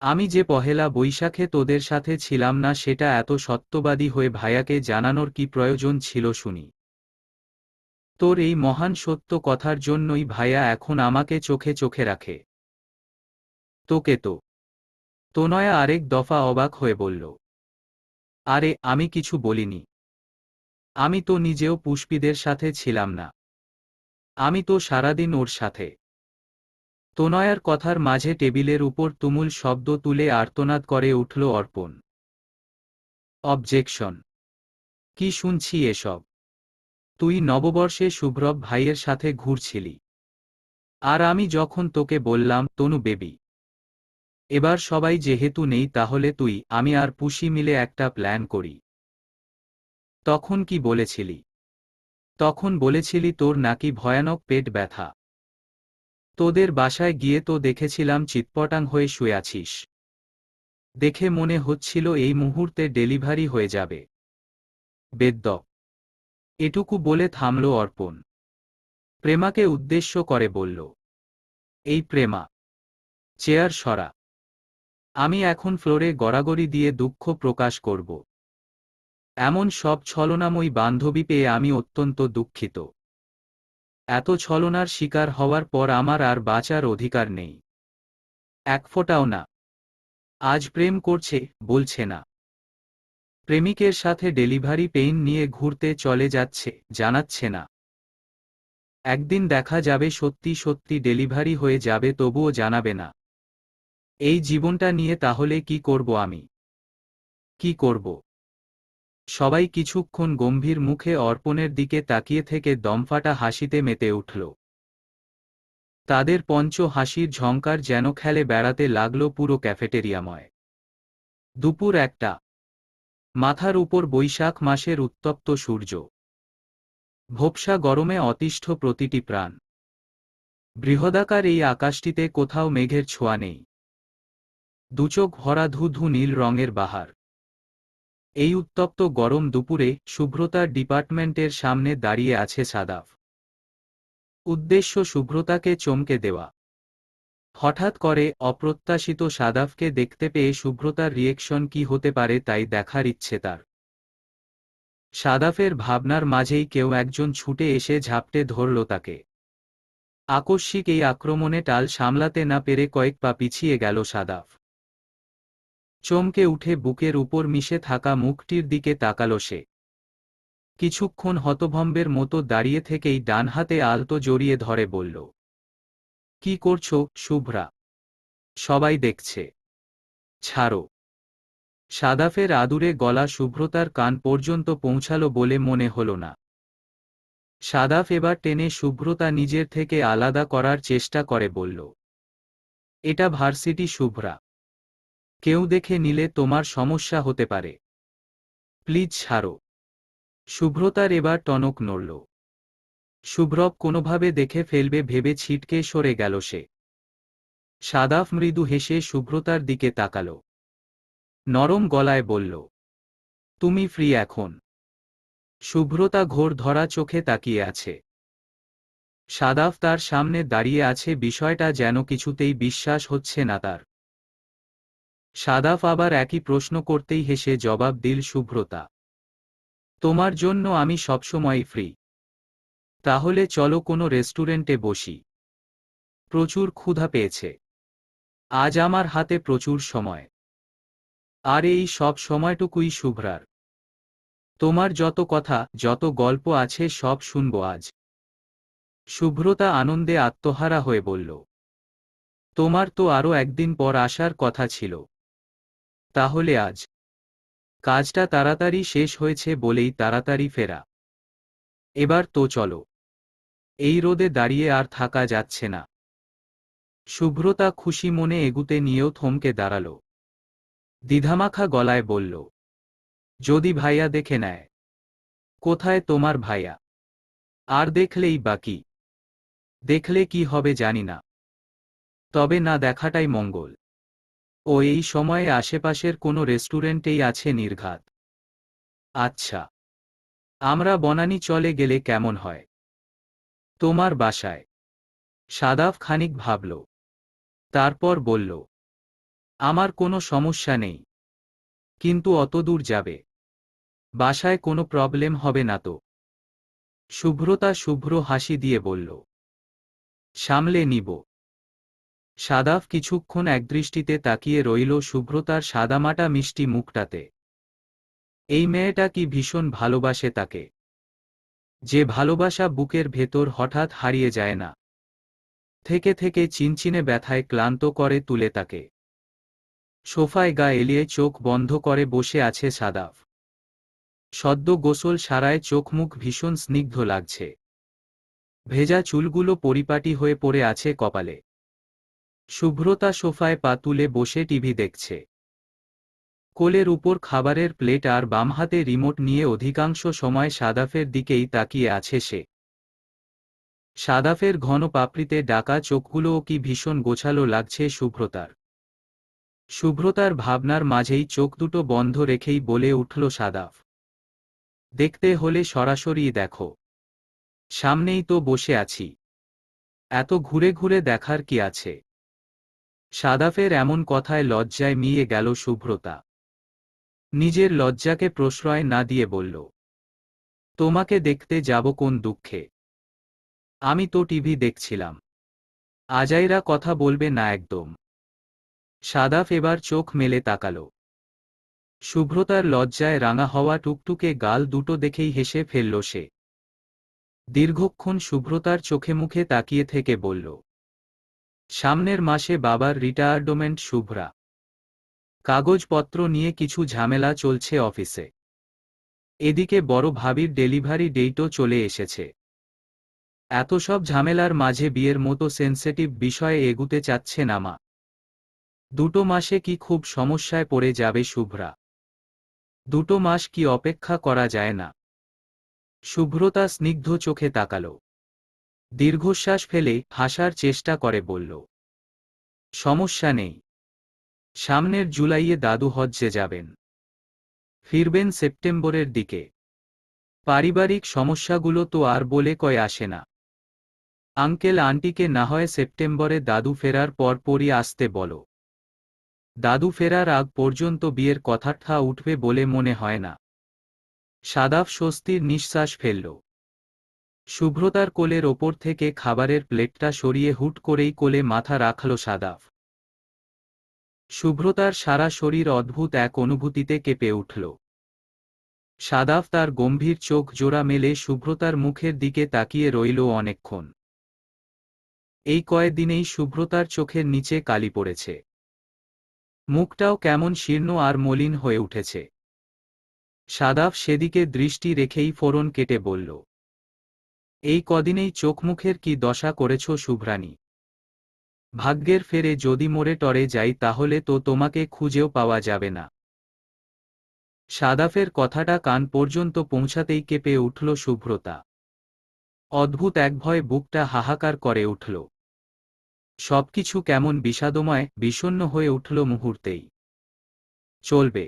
আমি যে পহেলা বৈশাখে তোদের সাথে ছিলাম না সেটা এত সত্যবাদী হয়ে ভাইয়াকে জানানোর কি প্রয়োজন ছিল শুনি? তোর এই মহান সত্য কথার জন্যই ভাইয়া এখন আমাকে চোখে চোখে রাখে। তোকে তো। তনয়া আরেক দফা অবাক হয়ে বলল, আরে আমি কিছু বলিনি। আমি তো নিজেও পুষ্পীদের সাথে ছিলাম না। আমি তো সারাদিন ওর সাথে। তনয়ার কথার মাঝে টেবিলের উপর তুমুল শব্দ তুলে আর্তনাদ করে উঠল অর্পণ। অবজেকশন। কি শুনছি এসব? তুই নববর্ষে শুভ্রব ভাইয়ের সাথে ঘুরছিলি। আর আমি যখন তোকে বললাম তনু বেবি, এবার সবাই যেহেতু নেই তাহলে তুই আমি আর পুষি মিলে একটা প্ল্যান করি। তখন কি বলেছিলি? তখন বলেছিলি তোর নাকি ভয়ানক পেট ব্যথা। তোদের বাসায় গিয়ে তো দেখেছিলাম চিৎপটাং হয়ে শুয়ে আছিস। দেখে মনে হচ্ছিল এই মুহূর্তে ডেলিভারি হয়ে যাবে। বেদ্য। এটুকু বলে থামল অর্পণ। প্রেমাকে উদ্দেশ্য করে বলল, এই প্রেমা, চেয়ার সরা। আমি এখন ফ্লোরে গড়াগড়ি দিয়ে দুঃখ প্রকাশ করব। এমন সব ছলনাময়ী বান্ধবী পেয়ে আমি অত্যন্ত দুঃখিত। এত ছলনার শিকার হওয়ার পর আমার আর বাঁচার অধিকার নেই। এক ফোঁটাও না। আজ প্রেম করছে, বলছে না। প্রেমিকের সাথে ডেলিভারি পেইন নিয়ে ঘুরতে চলে যাচ্ছে, জানাচ্ছে না। একদিন দেখা যাবে সত্যি সত্যি ডেলিভারি হয়ে যাবে, তবুও জানাবে না। এই জীবনটা নিয়ে তাহলে কি করব আমি? কি করব? সবাই কিছুক্ষণ গম্ভীর মুখে অর্পণের দিকে তাকিয়ে থেকে দমফাটা হাসিতে মেতে উঠল। তাদের পঞ্চ হাসির ঝংকার যেন খেলে বেড়াতে লাগল পুরো ক্যাফেটেরিয়াময়। দুপুর 1টা। মাথার উপর বৈশাখ মাসের উত্তপ্ত সূর্য। ভোপসা গরমে অতিষ্ঠ প্রতিটি প্রাণ। বৃহদাকার এই আকাশটিতে কোথাও মেঘের ছোঁয়া নেই। দুচোখ ভরা ধু ধু নীল রঙের বাহার। এই উত্তপ্ত গরম দুপুরে শুভ্রতার ডিপার্টমেন্টের সামনে দাঁড়িয়ে আছে সাদাফ। উদ্দেশ্য শুভ্রতাকে চমকে দেওয়া। হঠাৎ করে অপ্রত্যাশিত সাদাফকে দেখতে পেয়ে শুভ্রতার রিয়েকশন কি হতে পারে তাই দেখার ইচ্ছে তার। সাদাফের ভাবনার মাঝেই কেউ একজন ছুটে এসে ঝাপটে ধরল তাকে। আকস্মিক এই আক্রমণে টাল সামলাতে না পেরে কয়েক পা পিছিয়ে গেল সাদাফ। চমকে উঠে বুকের উপর মিশে থাকা মুখটির দিকে তাকালো সে। কিছুক্ষণ হতভম্বের মতো দাঁড়িয়ে থেকেই ডান হাতে আলতো জড়িয়ে ধরে বলল, কি করছো, শুভ্রা? সবাই দেখছে। ছাড়ো। সাদাফের আদুরে গলা শুভ্রতার কান পর্যন্ত পৌঁছালো বলে মনে হল না। সাদাফ এবার টেনে শুভ্রতা নিজের থেকে আলাদা করার চেষ্টা করে বলল, এটা ভার্সিটি শুভ্রা। কেউ দেখে নিলে তোমার সমস্যা হতে পারে। প্লিজ ছাড়ো। শুভ্রতার এবার টনক নড়ল। শুভ্রব কোনোভাবে দেখে ফেলবে ভেবে ছিটকে সরে গেল সে। সাদাফ মৃদু হেসে শুভ্রতার দিকে তাকাল। নরম গলায় বলল, তুমি ফ্রি এখন? শুভ্রতা ঘোর ধরা চোখে তাকিয়ে আছে। সাদাফ তার সামনে দাঁড়িয়ে আছে, বিষয়টা যেন কিছুতেই বিশ্বাস হচ্ছে না তার। সাদাফ আবার একই প্রশ্ন করতেই হেসে জবাব দিল শুভ্রতা, তোমার জন্য আমি সবসময় ফ্রি। তাহলে চলো কোনো রেস্টুরেন্টে বসি। প্রচুর ক্ষুধা পেয়েছে। আজ আমার হাতে প্রচুর সময়। আর এই সব সময়টুকুই শুভ্রার। তোমার যত কথা, যত গল্প আছে সব শুনব আজ। শুভ্রতা আনন্দে আত্মহারা হয়ে বলল, তোমার তো আরও একদিন পর আসার কথা ছিল। তাহলে আজ? কাজটা তাড়াতাড়ি শেষ হয়েছে বলেই তাড়াতাড়ি ফেরা। এবার তো চলো। এই রোদে দাঁড়িয়ে আর থাকা যাচ্ছে না। শুভ্রতা খুশি মনে এগুতে নিয়েও থমকে দাঁড়াল। দ্বিধামাখা গলায় বলল, যদি ভাইয়া দেখে নেয়? কোথায় তোমার ভাইয়া? আর দেখলেই বাকি। দেখলে কি হবে জানি না, তবে না দেখাটাই মঙ্গল। ও এই সময়ে আশেপাশের কোনো রেস্টুরেন্টেই আছে নির্ঘাত। আচ্ছা, আমরা বনানী চলে গেলে কেমন হয়? তোমার বাসায়? সাদাফ খানিক ভাবল। তারপর বলল, আমার কোনো সমস্যা নেই, কিন্তু অত দূর যাবে? বাসায় কোনো প্রবলেম হবে না তো? শুভ্রতা শুভ্র হাসি দিয়ে বলল, সামলে নিব। সাদাফ কিছুক্ষণ একদৃষ্টিতে তাকিয়ে রইল শুভ্রতার সাদামাটা মিষ্টি মুখটাতে। এই মেয়েটা কি ভীষণ ভালোবাসে তাকে। যে ভালোবাসা বুকের ভেতর হঠাৎ হারিয়ে যায় না, থেকে থেকে চিনচিনে ব্যথায় ক্লান্ত করে তুলে তাকে। সোফায় গা এলিয়ে চোখ বন্ধ করে বসে আছে সাদাফ। সদ্য গোসল সারায় চোখ মুখ ভীষণ স্নিগ্ধ লাগছে। ভেজা চুলগুলো পরিপাটি হয়ে পড়ে আছে কপালে। শুভ্রতা সোফায় পা তুলে বসে টিভি দেখছে। কোলের উপর খাবারের প্লেট আর বাম হাতে রিমোট নিয়ে অধিকাংশ সময় সাদাফের দিকেই তাকিয়ে আছে সে। সাদাফের ঘন পাপড়িতে ডাকা চোখগুলোও কি ভীষণ গোছালো লাগছে শুভ্রতার। শুভ্রতার ভাবনার মাঝেই চোখ দুটো বন্ধ রেখেই বলে উঠল সাদাফ, দেখতে হলে সরাসরি দেখো। সামনেই তো বসে আছি। এত ঘুরে ঘুরে দেখার কি আছে? সাদাফের এমন কথায় লজ্জায় মিয়ে গেল শুভ্রতা। নিজের লজ্জাকে প্রশ্রয় না দিয়ে বলল, তোমাকে দেখতে যাব কোন দুঃখে? আমি তো টিভি দেখছিলাম। আজাইরা কথা বলবে না একদম। সাদাফ এবার চোখ মেলে তাকালো। শুভ্রতার লজ্জায় রাঙা হওয়া টুকটুকে গাল দুটো দেখেই হেসে ফেলল সে। দীর্ঘক্ষণ শুভ্রতার চোখে মুখে তাকিয়ে থেকে বলল, সামনের মাসে বাবার রিটায়ারমেন্ট শুভ্রা। কাগজপত্র নিয়ে কিছু ঝামেলা চলছে অফিসে। এদিকে বড় ভাবির ডেলিভারি ডেটও চলে এসেছে। এত সব ঝামেলার মাঝে বিয়ের মতো সেন্সিটিভ বিষয়ে এগুতে চাচ্ছে না মা। 2 মাসে কি খুব সমস্যায় পড়ে যাবে শুভ্রা? 2 মাস কি অপেক্ষা করা যায় না? শুভ্রতা স্নিগ্ধ চোখে তাকালো। দীর্ঘশ্বাস ফেলে হাসার চেষ্টা করে বলল, সমস্যা নেই। সামনের জুলাইয়ে দাদু হজ্জে যাবেন। ফিরবেন সেপ্টেম্বরের দিকে। পারিবারিক সমস্যাগুলো তো আর বলে কয় আসে না। আঙ্কেল আন্টিকে না হয় সেপ্টেম্বরে দাদু ফেরার পরপরই আসতে বলো। দাদু ফেরার আগ পর্যন্ত বিয়ের কথাটা উঠবে বলে মনে হয় না। সাদাফ স্বস্তির নিঃশ্বাস ফেলল। শুভ্রতার কোলের ওপর থেকে খাবারের প্লেটটা সরিয়ে হুট করেই কোলে মাথা রাখল সাদাফ। শুভ্রতার সারা শরীর অদ্ভুত এক অনুভূতিতে কেঁপে উঠল। সাদাফ তার গম্ভীর চোখ জোড়া মেলে শুভ্রতার মুখের দিকে তাকিয়ে রইল অনেকক্ষণ। এই কয়েকদিনেই শুভ্রতার চোখের নিচে কালি পড়েছে। মুখটাও কেমন শীর্ণ আর মলিন হয়ে উঠেছে। সাদাফ সেদিকে দৃষ্টি রেখেই ফোড়ন কেটে বলল, এই কদিনেই চোখ মুখের কি দশা করেছ শুভ্রানী? ভাগ্যের ফেরে যদি মরে টরে যাই তাহলে তো তোমাকে খুঁজেও পাওয়া যাবে না। সাদাফের কথাটা কান পর্যন্ত পৌঁছাতেই কেঁপে উঠল শুভ্রতা। অদ্ভুত এক ভয় বুকটা হাহাকার করে উঠল। সবকিছু কেমন বিষাদময়, বিষণ্ণ হয়ে উঠল মুহূর্তেই। চলবে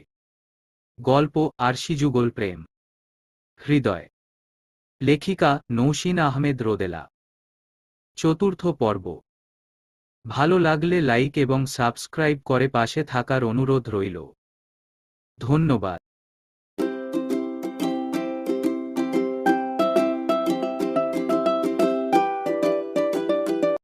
গল্প আরশি যুগল প্রেম। হৃদয়। লেখিকা নৌশিন আহমেদ রোদেলা। 4র্থ পর্ব। ভালো লাগলে লাইক এবং সাবস্ক্রাইব করে পাশে থাকার অনুরোধ রইল। ধন্যবাদ।